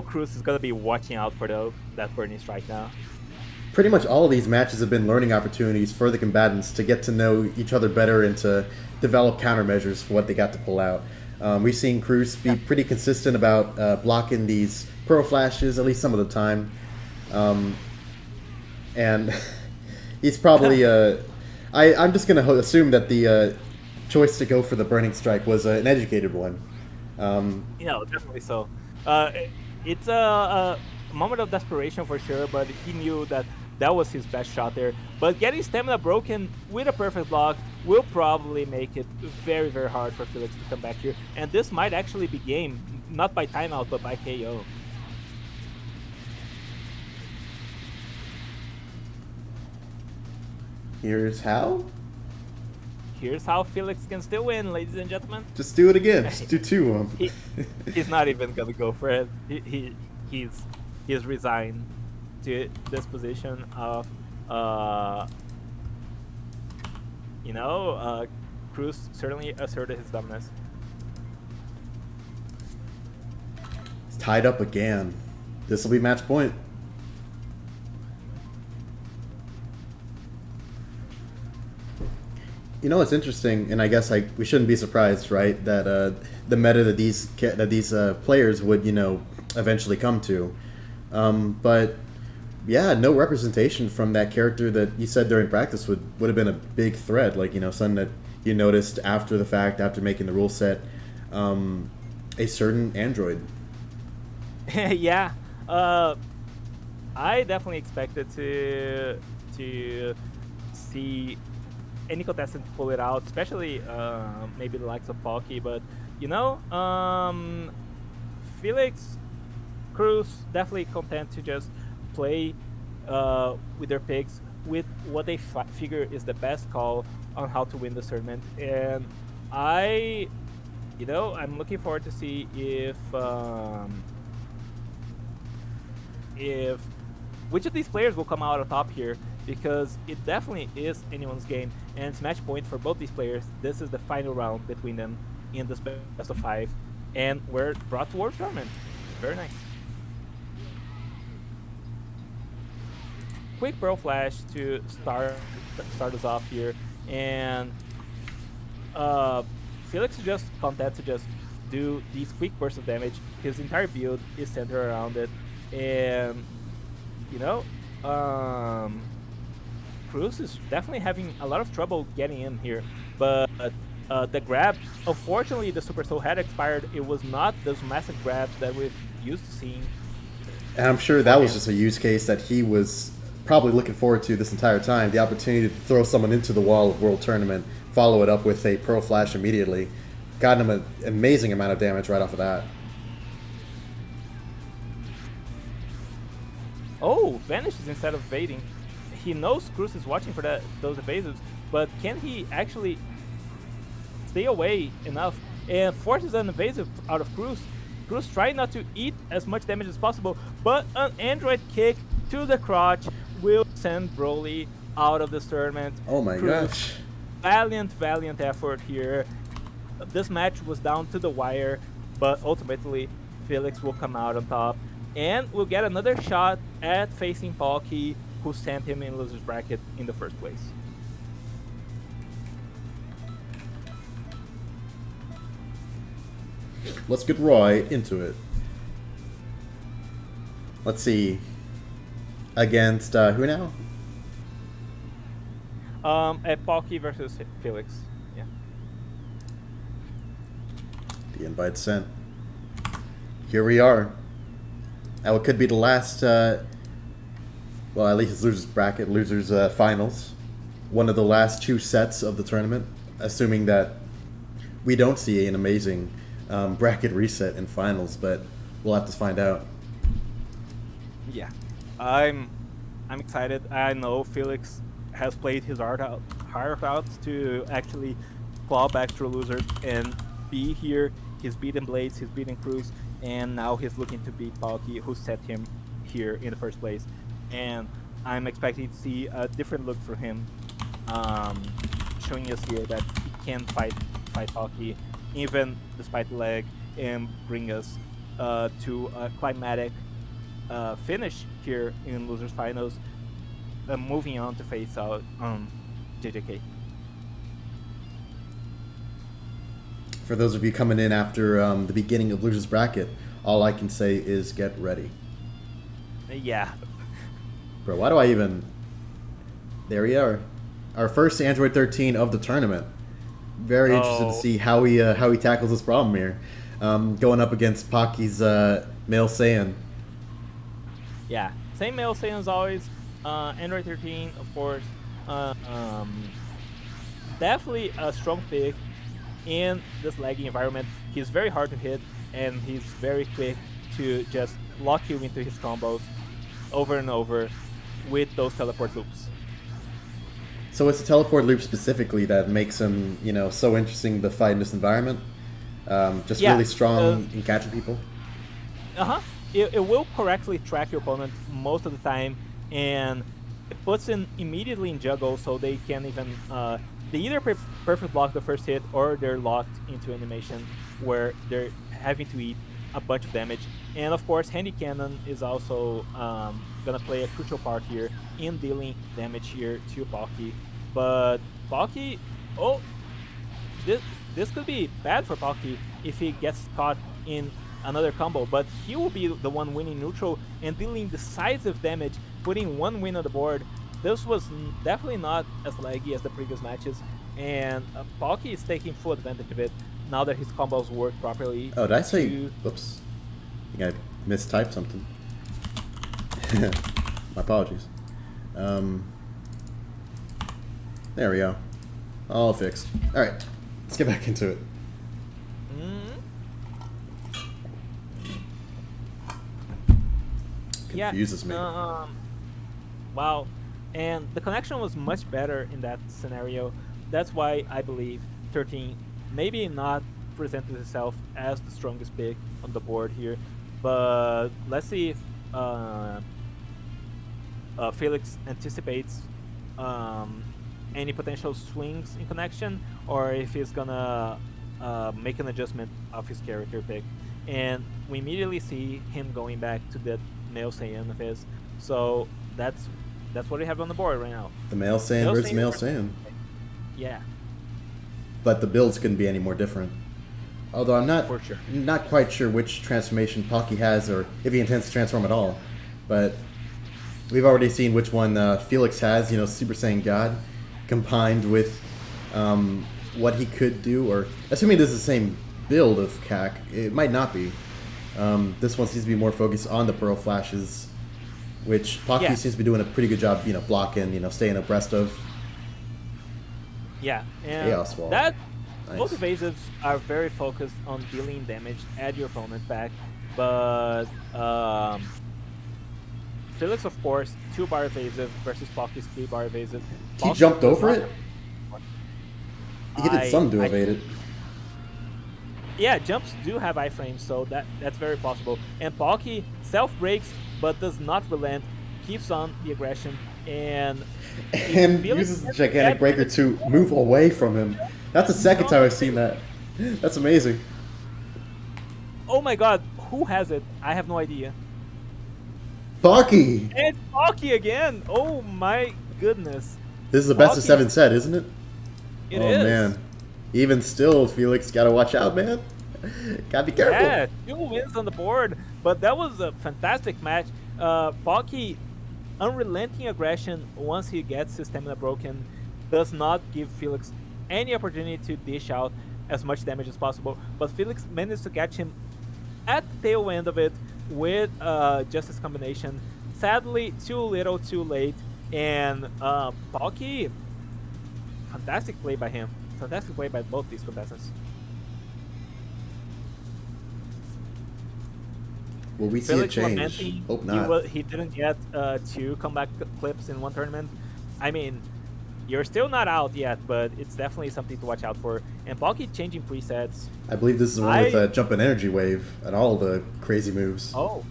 Cruz is gonna be watching out for that Burning Strike now. pretty much all of these matches have been learning opportunities for the combatants to get to know each other better and to develop countermeasures for what they got to pull out. We've seen Cruz be pretty consistent about blocking these pro flashes, at least some of the time. And he's probably... I'm just going to assume that the choice to go for the Burning Strike was an educated one. Definitely so. It's a moment of desperation for sure, but he knew that that was his best shot there. But getting stamina broken with a perfect block will probably make it very, very hard for Felix to come back here. And this might actually be game, not by timeout, but by KO. Here's how? Here's how Felix can still win, ladies and gentlemen. Just do it again. Just do two of them. He's not even gonna go for it. He's resigned to this position of Cruz certainly asserted his dominance. It's tied up again. This will be match point. You know what's interesting, and I guess we shouldn't be surprised, right? That the meta that these players would eventually come to, but yeah, no representation from that character that you said during practice would have been a big threat. Like something that you noticed after the fact, after making the rule set, a certain android. Yeah, I definitely expected to see any contestant pull it out, especially maybe the likes of Palki, but Felix, Cruz definitely content to just play with their picks with what they figure is the best call on how to win the tournament. And I'm looking forward to see if which of these players will come out on top here, because it definitely is anyone's game, and it's match point for both these players. This is the final round between them in this best of 5, and we're brought towards tournament. Very nice. Quick Pearl Flash to start us off here, and Felix is just content to just do these quick bursts of damage. His entire build is centered around it, and Cruz is definitely having a lot of trouble getting in here, but the grab, unfortunately the Super Soul had expired. It was not those massive grabs that we're used to seeing. And I'm sure that was just a use case that he was probably looking forward to this entire time, the opportunity to throw someone into the wall of World Tournament, follow it up with a Pearl Flash immediately. Got him an amazing amount of damage right off of that. Oh, vanishes instead of evading. He knows Cruz is watching for those evasives, but can he actually stay away enough and forces an evasive out of Cruz? Cruz trying not to eat as much damage as possible, but an android kick to the crotch will send Broly out of this tournament. Oh my gosh. Valiant effort here. This match was down to the wire, but ultimately Felix will come out on top, and we'll get another shot at facing Palki, who sent him in loser's bracket in the first place. Let's get right into it. Let's see. Against who now? At Palki versus Felix. Yeah. The invite sent. Here we are. Now it could be the last, well, at least it's losers bracket, losers finals. One of the last 2 sets of the tournament, assuming that we don't see an amazing bracket reset in finals, but we'll have to find out. Yeah, I'm excited. I know Felix has played his heart out to actually claw back through loser and be here. He's beaten Blitz, he's beaten Cruz, and now he's looking to beat Palki, who set him here in the first place. And I'm expecting to see a different look for him, showing us here that he can fight Palki, even despite the lag, and bring us to a climatic finish here in losers finals. moving on to face out JJK. For those of you coming in after the beginning of Losers Bracket, all I can say is get ready. Yeah. Bro, why do I even... There we are. Our first Android 13 of the tournament. Very interested to see how he tackles this problem here. Going up against Pocky's male Saiyan. Yeah, same male Saiyan as always. Android 13, of course. Definitely a strong pick in this laggy environment. He's very hard to hit, and he's very quick to just lock you into his combos over and over with those teleport loops. So it's the teleport loop specifically that makes him, so interesting to fight in this environment. Just really strong in catching people. It will correctly track your opponent most of the time, and it puts him immediately in juggle, so they can't even they either perfect block the first hit, or they're locked into animation where they're having to eat a bunch of damage. And of course, Handy Cannon is also gonna play a crucial part here in dealing damage here to Pocky. But Pocky, this could be bad for Pocky if he gets caught in another combo, but he will be the one winning neutral and dealing decisive damage, putting one win on the board. This was definitely not as laggy as the previous matches, and Pocky is taking full advantage of it now that his combos work properly. Oh, did I say... Oops. I think I mistyped something. My apologies. There we go. All fixed. Alright, let's get back into it. Confuses me. Wow. And the connection was much better in that scenario. That's why I believe 13 maybe not presented itself as the strongest pick on the board here. But let's see if Felix anticipates any potential swings in connection, or if he's gonna make an adjustment of his character pick. And we immediately see him going back to that male Saiyan of his. So that's what we have on the board right now. The male Saiyan versus male Saiyan. Yeah. But the builds couldn't be any more different. Although I'm not not quite sure which transformation Pocky has, or if he intends to transform at all. But we've already seen which one Felix has, Super Saiyan God, combined with what he could do, or assuming this is the same build of CAC, it might not be. This one seems to be more focused on the Pearl Flashes, which Pocky seems to be doing a pretty good job, blocking, staying abreast of. Yeah, and Chaos Wall. Nice. Both Nice. evasives are very focused on dealing damage at your opponent back, but Felix, of course, 2-bar evasive versus Pocky's 3-bar evasive. He Pocky jumped does over not- it? He did some to evade it. Yeah, jumps do have iframes, so that's very possible. And Pocky self-breaks, but does not relent, keeps on the aggression, and uses the gigantic breaker to move away from him. That's the second time I've seen that. That's amazing. Oh my god, who has it? I have no idea. Pocky! And Pocky again! Oh my goodness. This is the best of Pocky- 7 set, isn't it? It oh is. Man. Even still, Felix, gotta watch out, man. Gotta be careful. Yeah, 2 wins on the board, but that was a fantastic match. Pocky, unrelenting aggression once he gets his stamina broken, does not give Felix any opportunity to dish out as much damage as possible, but Felix managed to catch him at the tail end of it with Justice combination. Sadly, too little, too late, and Pocky, fantastic play by him. Fantastic play by both these contestants. Will we see Felix a change? lamenting Hope not. he didn't get 2 comeback clips in one tournament. I mean, you're still not out yet, but it's definitely something to watch out for. And Pocky changing presets. I believe this is the one with Jump and Energy Wave and all the crazy moves. Oh,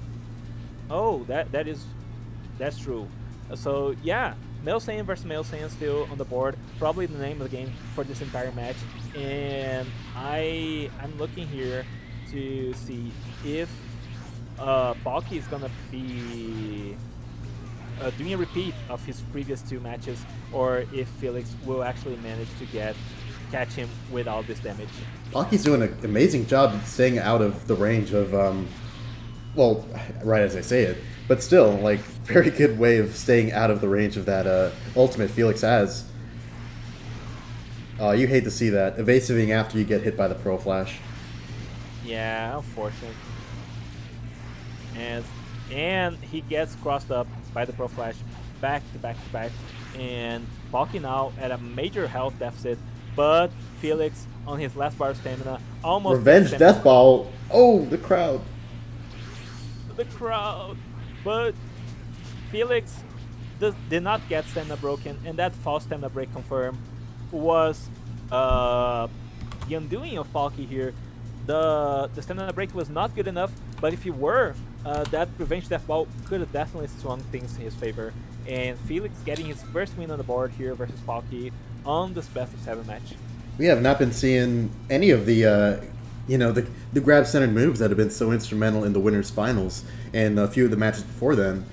that's true. So yeah, male Saiyan versus male Saiyan still on the board. Probably the name of the game for this entire match. And I'm looking here to see if Pocky is gonna be doing a repeat of his previous 2 matches, or if Felix will actually manage to catch him with all this damage. Aki's doing an amazing job staying out of the range of, well, right as I say it, but still, like, very good way of staying out of the range of that ultimate Felix has. You hate to see that. Evasiving after you get hit by the Pro Flash. Yeah, unfortunate. And he gets crossed up by the Pro Flash back to back to back. And Palki now at a major health deficit, but Felix on his last bar of stamina almost Revenge Death Ball. Oh, the crowd. The crowd. But Felix did not get stamina broken, and that false stamina break confirmed was the undoing of Palki here. The stamina break was not good enough, but if he were, that Revenge Death Ball could have definitely swung things in his favor. And Felix getting his first win on the board here versus Palki on this best of 7 match. We have not been seeing any of the, the grab-centered moves that have been so instrumental in the winners' finals and a few of the matches before then.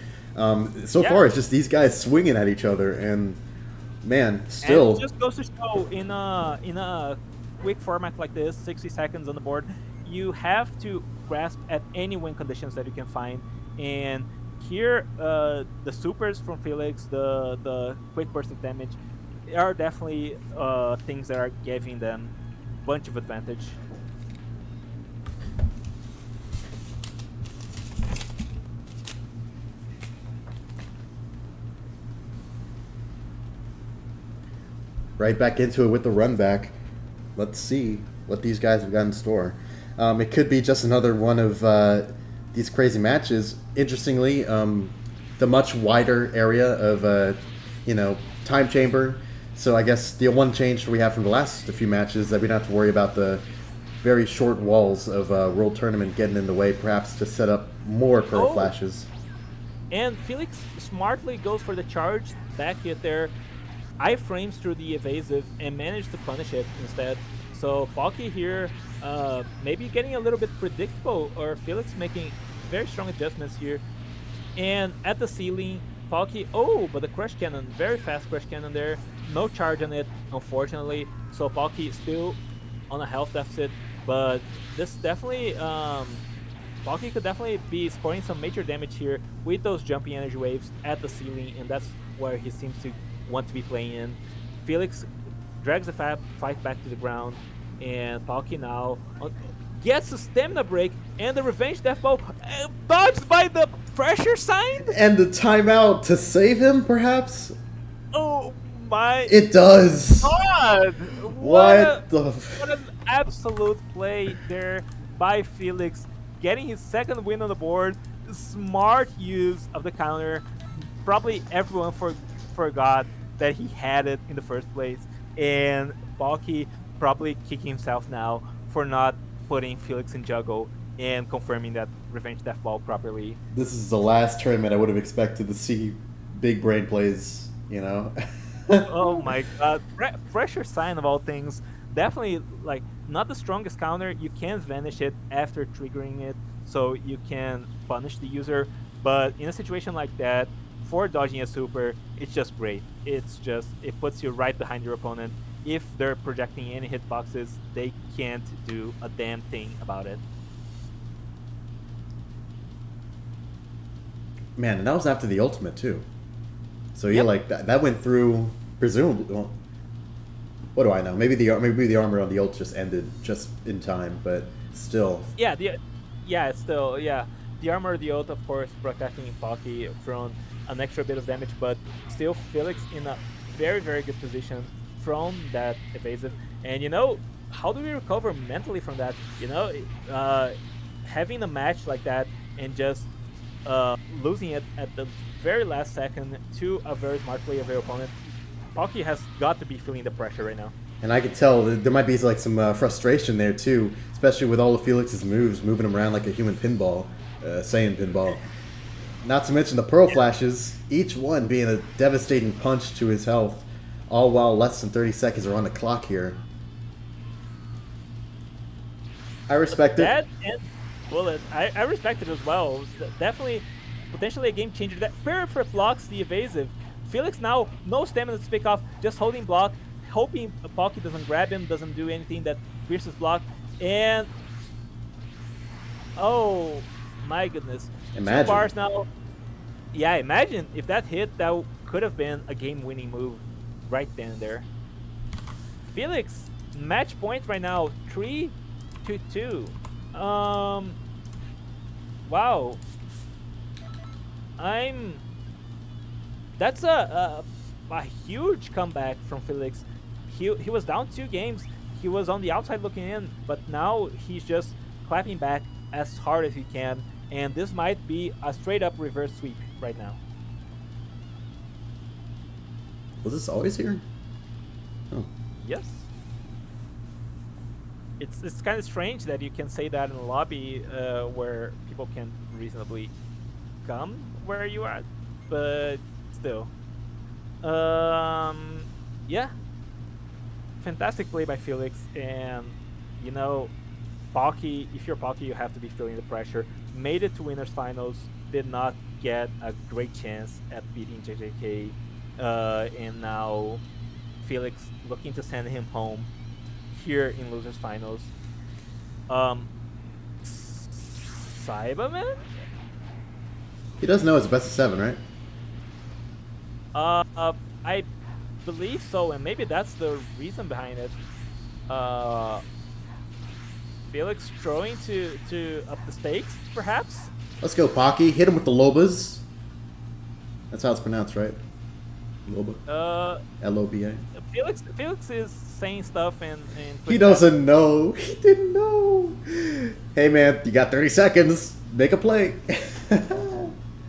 So far, it's just these guys swinging at each other, and man, still. And it just goes to show in a quick format like this, 60 seconds on the board, you have to grasp at any win conditions that you can find. And here, the supers from Felix, the quick burst of damage, are definitely things that are giving them a bunch of advantage. Right back into it with the run back. Let's see what these guys have got in store. It could be just another one of these crazy matches. Interestingly, the much wider area of, time chamber. So I guess the one change we have from the last few matches that we don't have to worry about the very short walls of World Tournament getting in the way, perhaps to set up more Pro Flashes. And Felix smartly goes for the charge back hit there. I-frames through the evasive and managed to punish it instead. So Palki here maybe getting a little bit predictable, or Felix making very strong adjustments here. And at the ceiling, Palki, but the Crush Cannon, very fast Crush Cannon there. No charge on it, unfortunately. So Palki still on a health deficit, but this definitely, Palki could definitely be scoring some major damage here with those jumping energy waves at the ceiling, and that's where he seems to want to be playing in. Felix drags the fight back to the ground, and Palki now gets a stamina break, and the Revenge Death Ball dodged by the pressure sign? And the timeout to save him, perhaps? Oh my... It does! God! What an absolute play there by Felix, getting his second win on the board. Smart use of the counter. Probably everyone forgot that he had it in the first place, and Palki probably kicking himself now for not putting Felix in juggle and confirming that Revenge Death Ball properly. This is the last tournament I would have expected to see big brain plays, Oh my god. Pressure sign of all things. Definitely, like, not the strongest counter. You can vanish it after triggering it, so you can punish the user. But in a situation like that, for dodging a super, it's just great. It puts you right behind your opponent. If they're projecting any hitboxes, they can't do a damn thing about it. Man, and that was after the ultimate too. So yeah, like that went through presumably. Well, what do I know? Maybe the armor on the ult just ended just in time, but still. It's still the armor of the ult, of course, protecting Palki from an extra bit of damage, but still Felix in a very, very good position from that evasive. And how do we recover mentally from that? Having a match like that and just losing it at the very last second to a very smart play of your opponent, Palki has got to be feeling the pressure right now. And I could tell there might be like some frustration there too, especially with all of Felix's moves, moving him around like a human pinball, Saiyan pinball. Not to mention the Pearl Flashes, each one being a devastating punch to his health, all while less than 30 seconds are on the clock here. I respect it. That and Bullet, I respect it as well. Definitely potentially a game changer that perfect blocks the evasive. Felix now no stamina to pick off, just holding block, hoping Pocky doesn't grab him, doesn't do anything that pierces block, and oh my goodness, Imagine. 2 bars now. Yeah, imagine if that hit, that could have been a game-winning move right then and there. Felix, match point right now, 3-2. Wow. That's a huge comeback from Felix. He was down 2 games. He was on the outside looking in, but now he's just clapping back as hard as he can, and this might be a straight up reverse sweep right now. Was this always here? Oh. Yes. It's kind of strange that you can say that in a lobby where people can reasonably come where you are, but still. Yeah. Fantastic play by Felix, and you know, Pocky, if you're Pocky, you have to be feeling the pressure. Made it to winners finals, did not get a great chance at beating JJK, and now Felix looking to send him home here in losers finals. Cyberman? He does know it's best of 7, right? I believe so, and maybe that's the reason behind it. Felix throwing to up the stakes, perhaps? Let's go, Pocky. Hit him with the Lobas. That's how it's pronounced, right? Loba? L-O-B-A. Felix is saying stuff and he doesn't know. He didn't know. Hey, man, you got 30 seconds. Make a play.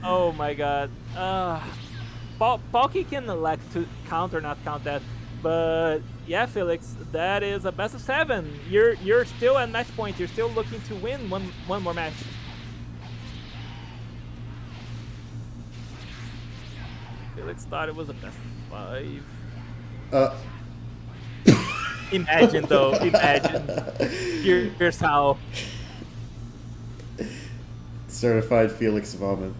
Oh my god. Pocky can elect to count or not count that, but yeah, Felix, that is a best of 7. You're still at match point. You're still looking to win one more match. Felix thought it was a best of 5. Imagine though. Imagine. Here's how. Certified Felix vomit.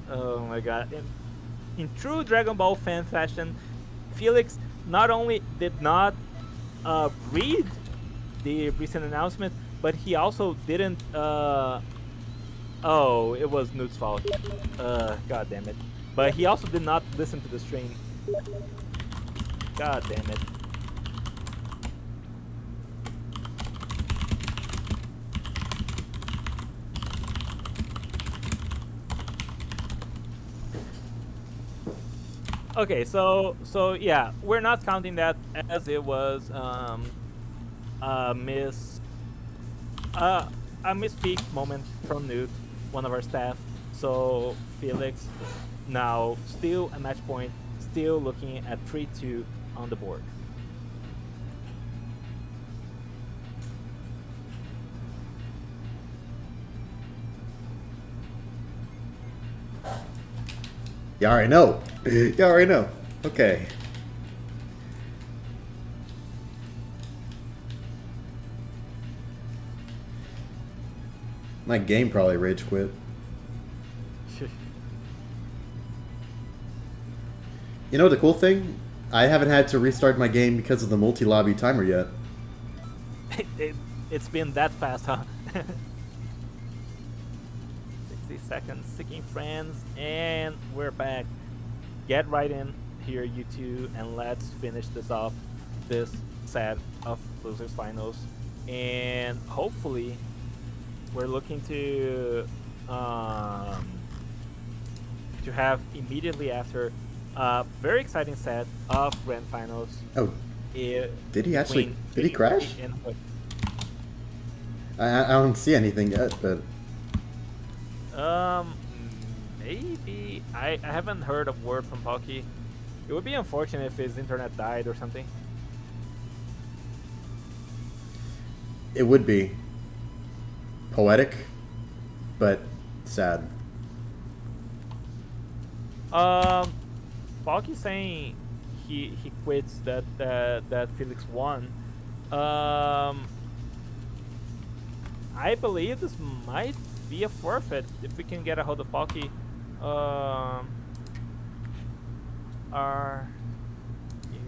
Oh my god. In true Dragon Ball fan fashion, Felix not only did not read the recent announcement, but he also didn't. Oh, it was Newt's fault. God damn it. But he also did not listen to the stream. God damn it. Okay, so yeah, we're not counting that as it was a misspeak moment from Newt, one of our staff. So Felix now still a match point, still looking at 3-2 on the board. You already know. You already know. Okay. My game probably rage quit. You know the cool thing? I haven't had to restart my game because of the multi-lobby timer yet. It's been that fast, huh? 60 seconds, sticking friends, and we're back. Get right in here, you two, and let's finish this off, this set of losers finals. And hopefully, we're looking to have immediately after a very exciting set of grand finals. Oh, did he actually? Did he crash? I don't see anything yet, but maybe I haven't heard a word from Pocky. It would be unfortunate if his internet died or something. it would be poetic, but sad. Balky saying he quits that Felix won. I believe this might be a forfeit if we can get a hold of Palki. Are you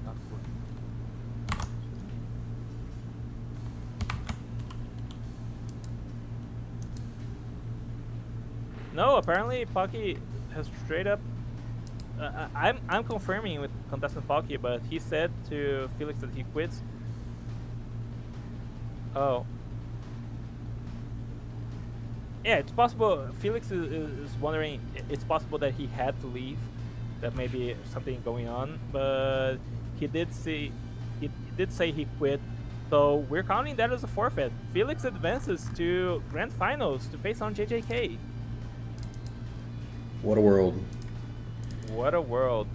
not working? No, apparently Palki has straight up. I'm confirming with contestant Palki, but he said to Felix that he quits. Oh. Yeah, it's possible. Felix is wondering. It's possible that he had to leave. That may be something going on, but he did say he quit. So we're counting that as a forfeit. Felix advances to grand finals to face on JJK. What a world. What a world.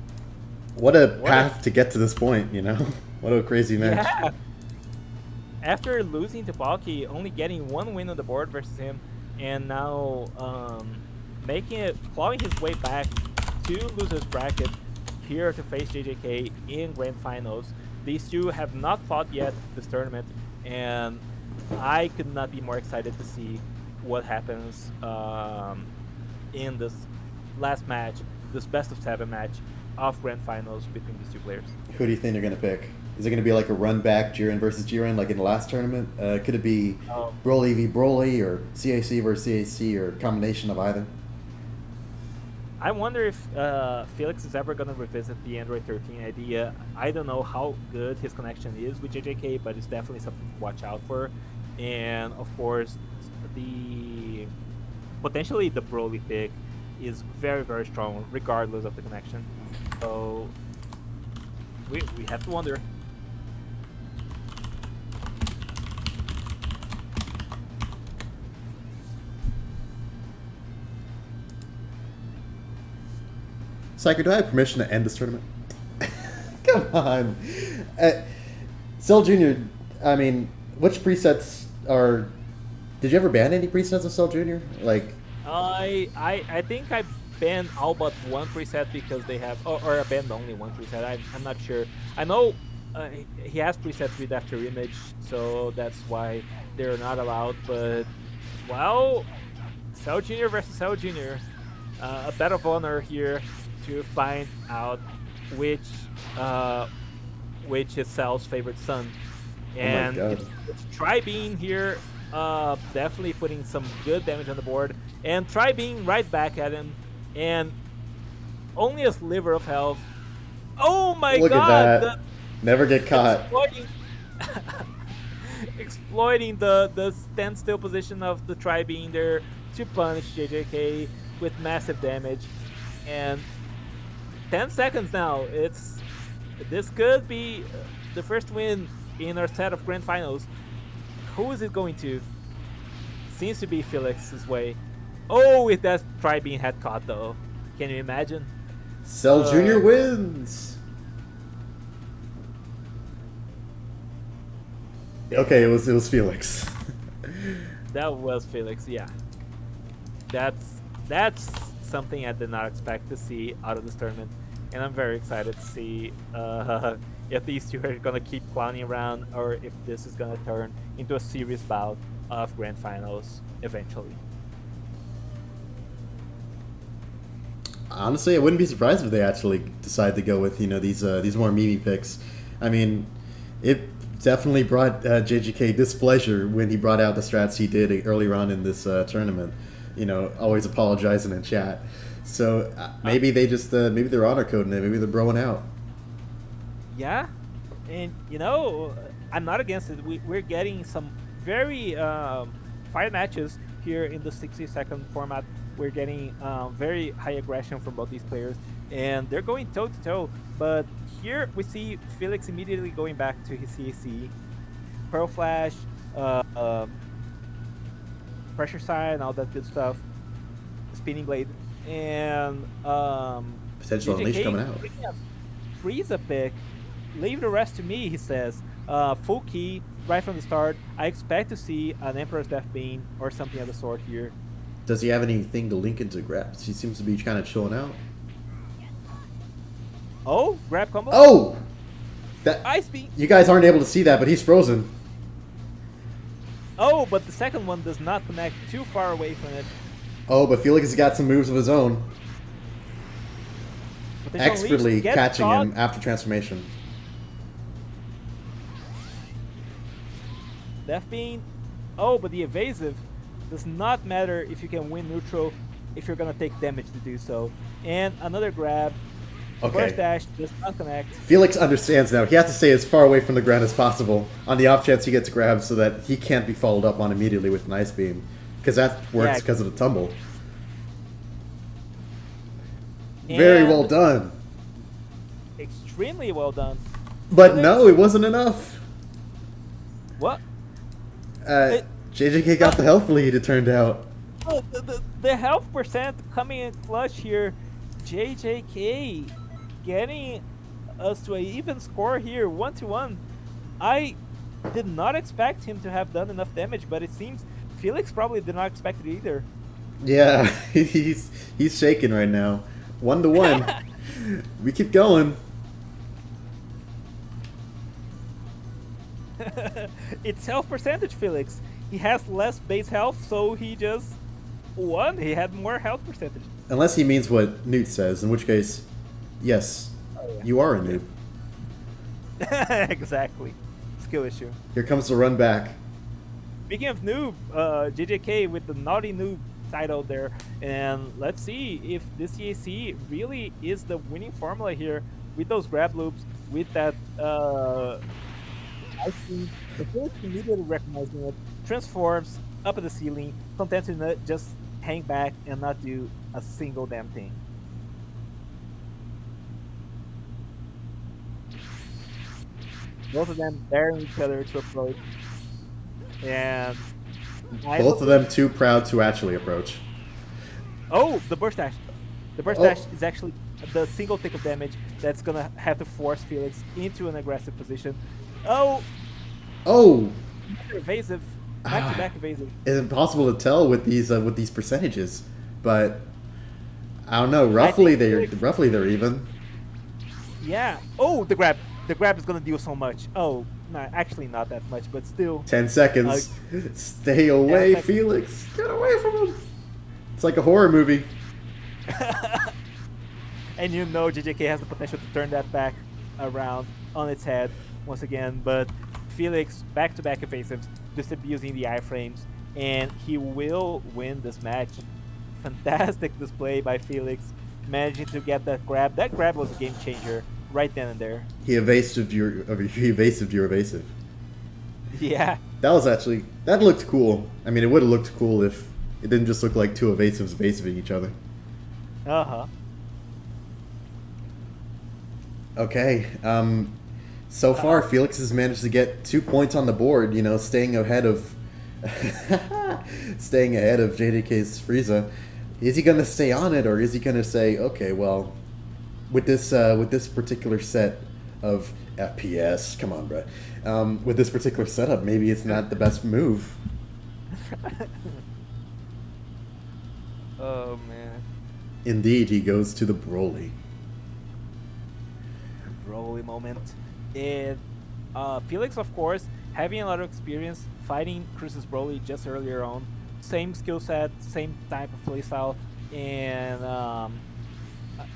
What a path to get to this point, you know? What a crazy match. Yeah. After losing to Palki, only getting one win on the board versus him, and now clawing his way back to losers bracket here to face JJK in grand finals. These two have not fought yet this tournament, and I could not be more excited to see what happens in this last match, this best of 7 match of grand finals between these two players. Who do you think they're going to pick? Is it going to be like a run back Jiren versus Jiren like in the last tournament? Could it be Broly v Broly or CAC versus CAC or a combination of either? I wonder if Felix is ever going to revisit the Android 13 idea. I don't know how good his connection is with JJK, but it's definitely something to watch out for. And of course, potentially the Broly pick is very, very strong regardless of the connection. So we have to wonder. Psycho, do I have permission to end this tournament? Come on. Cell Jr., I mean, which presets are... Did you ever ban any presets of Cell Jr.? Like... I think I banned all but one preset because they have... Or I banned only one preset. I'm not sure. I know he has presets with after image, so that's why they're not allowed. But, well, Cell Jr. versus Cell Jr. A bet of honor here to find out which is Cell's favorite son. And it's Tri-Beam here, definitely putting some good damage on the board. And Tri-Beam right back at him. And only a sliver of health. Oh my god! Look at that. Never get caught. Exploiting the standstill position of the Tri-Beam there to punish JJK with massive damage. And 10 seconds now. This could be the first win in our set of grand finals. Who is it going to? Seems to be Felix's way. Oh, if that Tri-Beam had caught though. Can you imagine? Cell Jr. wins. Okay, it was Felix. That was Felix, yeah. That's something I did not expect to see out of this tournament, and I'm very excited to see if these two are gonna keep clowning around or if this is gonna turn into a serious bout of grand finals eventually. Honestly, I wouldn't be surprised if they actually decide to go with these more Mimi picks. I mean, it definitely brought JJK displeasure when he brought out the strats he did earlier on in this tournament. Always apologizing in chat. So maybe they just maybe they're honor coding it. Maybe they're broing out. Yeah, and I'm not against it. We're getting some very fire matches here in the 60-second format. We're getting very high aggression from both these players, and they're going toe to toe. But here we see Felix immediately going back to his CAC, Pearl Flash, pressure side, all that good stuff, spinning blade, and potential unleash coming out. Frieza pick. Leave the rest to me, he says. Full key right from the start. I expect to see an Emperor's Death Beam or something of the sort here. Does he have anything to link into grabs? He seems to be kind of chilling out. Oh, grab combo. Oh, that Ice Beam. You guys aren't able to see that, but he's frozen. Oh, but the second one does not connect, too far away from it. Oh, but Felix has got some moves of his own. Potential Expertly unleashed, gets catching caught. him after transformation. Death Beam. Oh, but the evasive does not matter if you can win neutral if you're gonna take damage to do so. And another grab. Okay. Burst dash does not connect. Felix understands now. He has to stay as far away from the ground as possible on the off chance he gets grabbed so that he can't be followed up on immediately with an Ice Beam. Because that works Yeah. because of the tumble. Very And well done. Extremely well done. But Felix- no, it wasn't enough. What? It- JJK got the health lead, it turned out. Oh, the health percent coming in clutch here. JJK getting us to an even score here, 1-1. I did not expect him to have done enough damage, but it seems Felix probably did not expect it either. Yeah, he's shaking right now. 1-1. We keep going. It's health percentage, Felix. He has less base health, so he just won. He had more health percentage. Unless he means what Newt says, in which case, yes, you are a noob. Exactly. Skill issue. Here comes the run back. Speaking of noob, JJK with the naughty noob title there, and let's see if this EAC really is the winning formula here with those grab loops, with that. I think the first immediately recognizing it, transforms up at the ceiling, content to just hang back and not do a single damn thing. Both of them daring each other to approach, and Both of them too proud to actually approach. Oh, the burst dash. The burst Oh. dash is actually the single tick of damage that's gonna have to force Felix into an aggressive position. Oh, Oh, evasive, back-to-back evasive. it's impossible to tell with these percentages, but I don't know. Roughly they're even. Yeah. Oh, the grab. The grab is gonna deal so much. Oh, no, actually not that much, but still. 10 seconds. Stay away, Yeah, Felix. Get away from him. It's like a horror movie. And you know JJK has the potential to turn that back around on its head once again, but Felix back-to-back evasives, just abusing the iframes, and he will win this match. Fantastic display by Felix, managing to get that grab. That grab was a game changer right then and there. He evasive your evasive. Yeah. That looked cool. I mean, it would have looked cool if it didn't just look like two evasives evasiving each other. Uh-huh. Okay. So far, Felix has managed to get 2 points on the board. You know, staying ahead of JDK's Frieza. Is he gonna stay on it, or is he gonna say, okay, well, with this particular set of FPS, come on, bruh. With this particular setup, maybe it's not the best move. Oh, man. Indeed, he goes to the Broly. Broly moment. And Felix, of course, having a lot of experience fighting Cruz's Broly just earlier on. Same skill set, same type of playstyle, and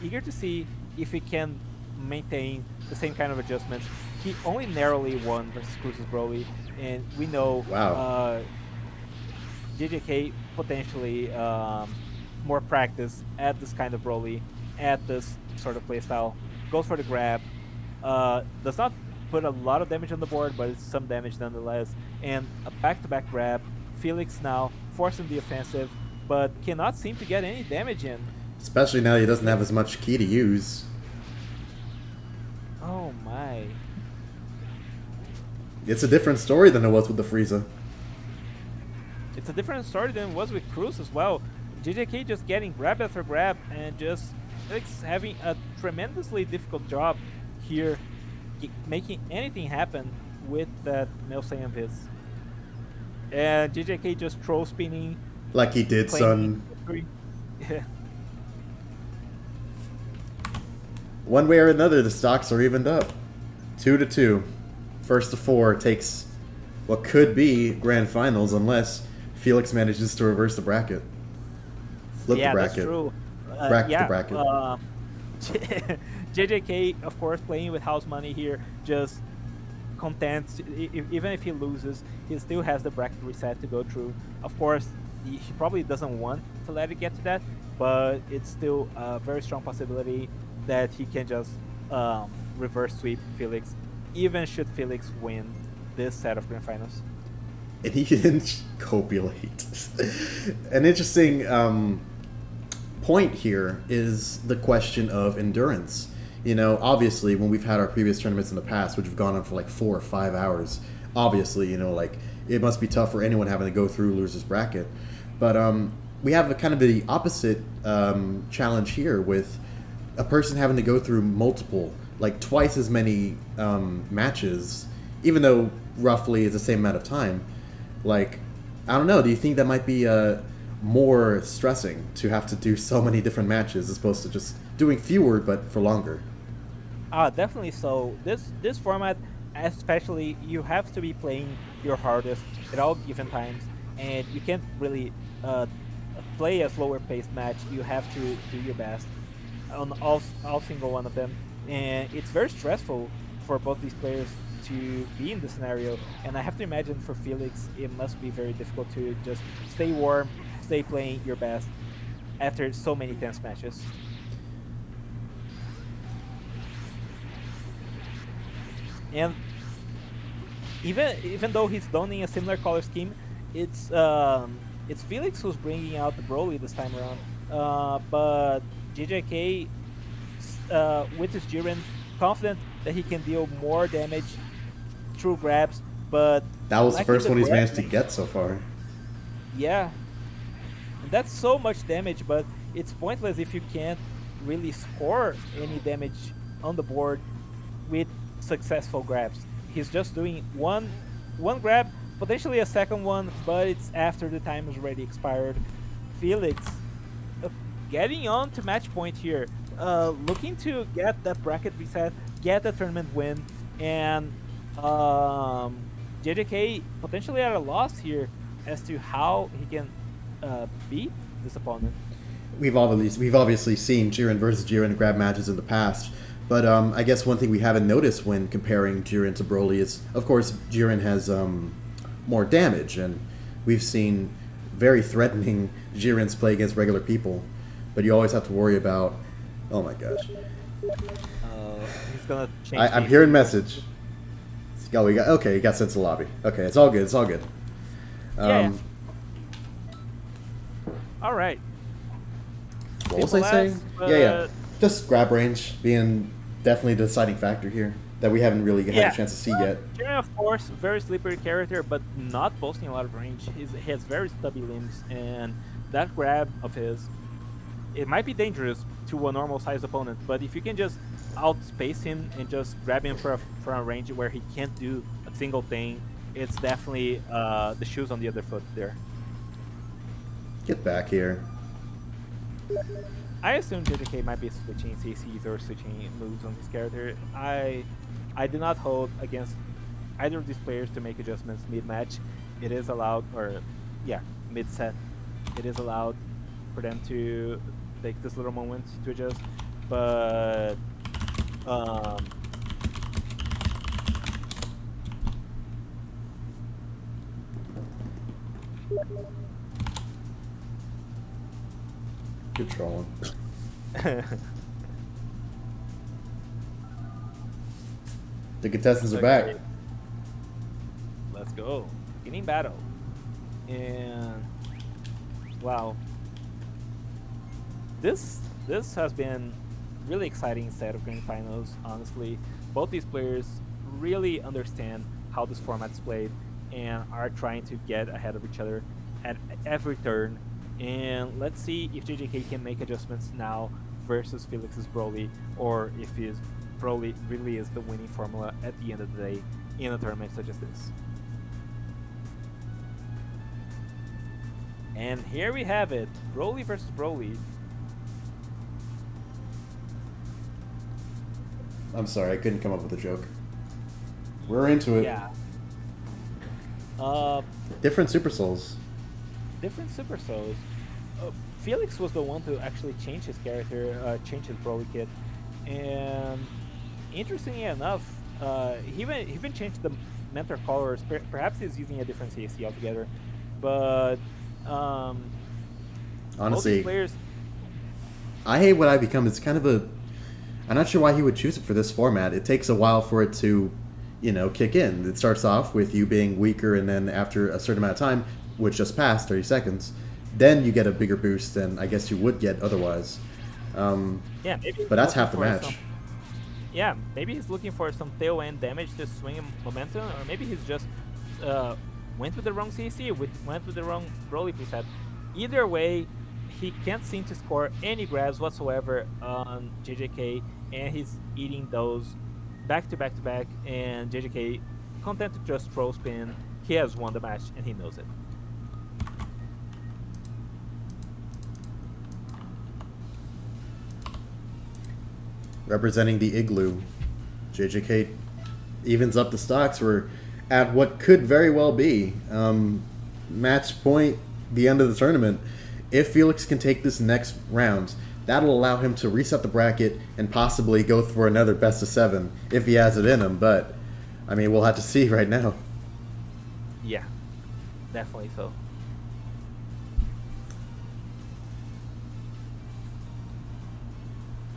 eager to see if he can maintain the same kind of adjustments. He only narrowly won versus Cruz's Broly, and we know JJK potentially more practice at this kind of Broly, at this sort of playstyle. Goes for the grab. Does not put a lot of damage on the board, but it's some damage nonetheless. And a back-to-back grab. Felix now forcing the offensive, but cannot seem to get any damage in. Especially now he doesn't have as much key to use. Oh my. It's a different story than it was with the Frieza. It's a different story than it was with Cruz as well. JJK just getting grab after grab and just Felix having a tremendously difficult job here, making anything happen with that Mel Saiyan Viz. And JJK just troll spinning. Like he did, son. Yeah. One way or another, the stocks are evened up. 2-2. First to 4 takes what could be grand finals unless Felix manages to reverse the bracket. Flip the Yeah, bracket. that's true. Bracket Yeah, the bracket. JJK, of course, playing with house money here, just content. Even if he loses, he still has the bracket reset to go through. Of course, he probably doesn't want to let it get to that, but it's still a very strong possibility that he can just reverse sweep Felix, even should Felix win this set of grand finals. And he didn't copulate. An interesting point here is the question of endurance. You know, obviously, when we've had our previous tournaments in the past, which have gone on for like 4 or 5 hours, obviously, you know, like, it must be tough for anyone having to go through losers bracket. But we have a kind of the opposite challenge here with a person having to go through multiple, like twice as many matches, even though roughly it's the same amount of time. Like, I don't know, do you think that might be more stressing to have to do so many different matches as opposed to just doing fewer but for longer? Definitely so. This format, especially, you have to be playing your hardest at all given times, and you can't really play a slower paced match. You have to do your best on all single one of them, and it's very stressful for both these players to be in this scenario. And I have to imagine for Felix, it must be very difficult to just stay warm, stay playing your best after so many tense matches. And even though he's donning a similar color scheme, it's Felix who's bringing out the Broly this time around. But JJK, with his Jiren, confident that he can deal more damage through grabs, but That was the lacking first one he's grab managed to range. get so far. Yeah, and that's so much damage, but it's pointless if you can't really score any damage on the board with successful grabs. He's just doing one grab, potentially a second one, but it's after the time has already expired. Felix getting on to match point here, looking to get that bracket reset, get the tournament win, and JJK potentially at a loss here as to how he can beat this opponent. We've obviously seen Jiren versus Jiren grab matches in the past, but I guess one thing we haven't noticed when comparing Jiren to Broly is, of course, Jiren has more damage, and we've seen very threatening Jirens play against regular people, but you always have to worry about, oh my gosh. He's gonna change. I'm these. hearing message. Oh, he got sent to the lobby. Okay, it's all good, it's all good. Yeah. All right. What was I Simple saying? as, Yeah. Just grab range being definitely the deciding factor here that we haven't really had a chance to see yet. Jiren, of course, very slippery character, but not boasting a lot of range. He has very stubby limbs, and that grab of his, it might be dangerous to a normal sized opponent, but if you can just outspace him and just grab him from a range where he can't do a single thing, it's definitely the shoes on the other foot there. Get back here. I assume JJK might be switching CCs or switching moves on his character. I do not hold against either of these players to make adjustments mid-match. It is allowed, or yeah, mid-set. It is allowed for them to take this little moment to adjust, but Good trolling. The contestants are back. Okay. Let's go. Beginning battle. And wow. This has been really exciting set of grand finals, honestly. Both these players really understand how this format's played and are trying to get ahead of each other at every turn. And let's see if JJK can make adjustments now versus Felix's Broly, or if his Broly really is the winning formula at the end of the day in a tournament such as this. And here we have it, Broly versus Broly. I'm sorry, I couldn't come up with a joke. We're into it. Yeah. Uh, Different Super Souls. different Super Souls. Felix was the one to actually change his character, change his Broly kit, and interestingly enough, he even changed the mentor colors. Perhaps he's using a different CAC altogether, but all these Honestly, players. I hate what I become. It's kind of a. I'm not sure why he would choose it for this format. It takes a while for it to, kick in. It starts off with you being weaker, and then after a certain amount of time, which just passed 30 seconds, then you get a bigger boost than I guess you would get otherwise. Yeah, maybe But that's looking half the for match. Yeah, maybe he's looking for some tail end damage to swing him momentum, or maybe he's just went with the wrong CC, went with the wrong Broly preset. Either way, he can't seem to score any grabs whatsoever on JJK, and he's eating those back to back to back, and JJK content to just throw spin. He has won the match, and he knows it. Representing the Igloo, JJK evens up the stocks. We're at what could very well be match point, the end of the tournament. If Felix can take this next round, that'll allow him to reset the bracket and possibly go for another best of 7 if he has it in him. But I mean, we'll have to see right now. Yeah, definitely so.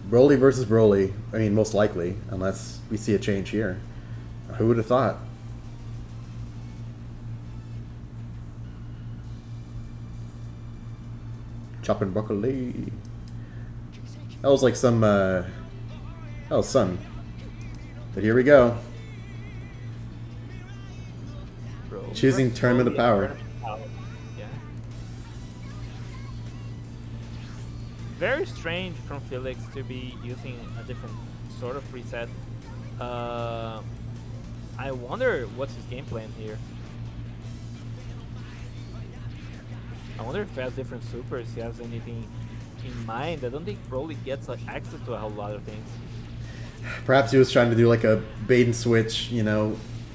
Broly versus Broly. I mean, most likely, unless we see a change here. Who would have thought? Chopping broccoli. That was like some, that was sun. But here we go. Bro, Choosing versus Tournament of Broly, Power. Tournament of Power. Yeah. Very strange from Felix to be using a different sort of preset. I wonder what's his game plan here. I wonder if he has different supers, he has anything in mind. I don't think Broly gets like access to a whole lot of things. Perhaps he was trying to do like a bait and switch,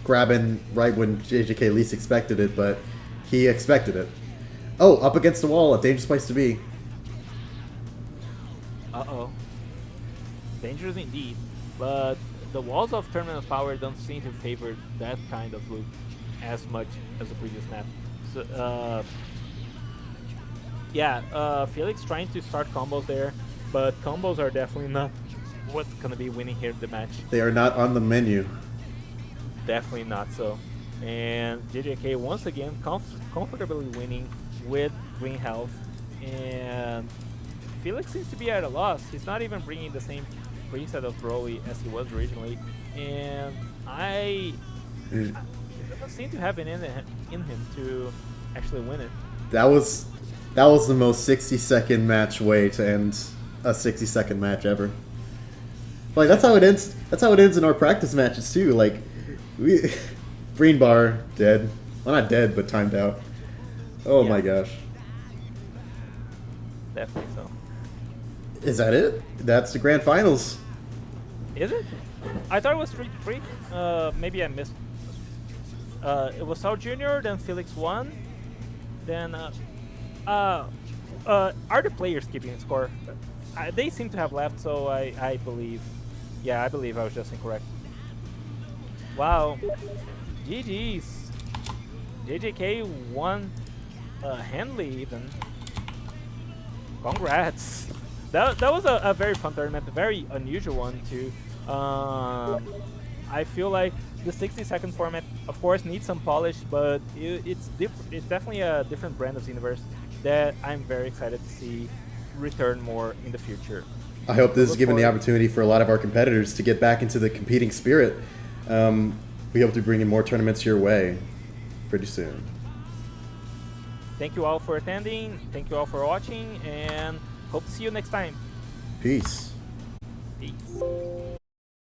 grabbing right when JJK least expected it, but he expected it. Oh, up against the wall, a dangerous place to be. Uh-oh. Dangerous indeed. But the walls of Tournament of Power don't seem to favor that kind of loop as much as the previous map. So, yeah, Felix trying to start combos there, but combos are definitely not what's gonna be winning here the match. They are not on the menu. Definitely not so. And JJK once again comfortably winning with green health, and Felix seems to be at a loss. He's not even bringing the same preset of Broly as he was originally, and he doesn't seem to have it in him to actually win it. That was the most 60-second match way to end a 60-second match ever. Like that's how it ends. That's how it ends in our practice matches too. Like green bar dead. Well, not dead, but timed out. Oh Yeah. my gosh. Definitely so. Is that it? That's the grand finals. Is it? I thought it was 3-3. Maybe I missed. It was Saul Jr., then Felix won. Then, are the players keeping score? They seem to have left, so I believe. Yeah, I believe I was just incorrect. Wow. GG's. JJK won handily even. Congrats. That was a very fun tournament, a very unusual one too. I feel like the 60-second format, of course, needs some polish, but it's definitely a different brand of Xenoverse that I'm very excited to see return more in the future. I hope this is Look giving the forward- opportunity for a lot of our competitors to get back into the competing spirit. We hope to bring in more tournaments your way pretty soon. Thank you all for attending. Thank you all for watching, and hope to see you next time. Peace. Peace.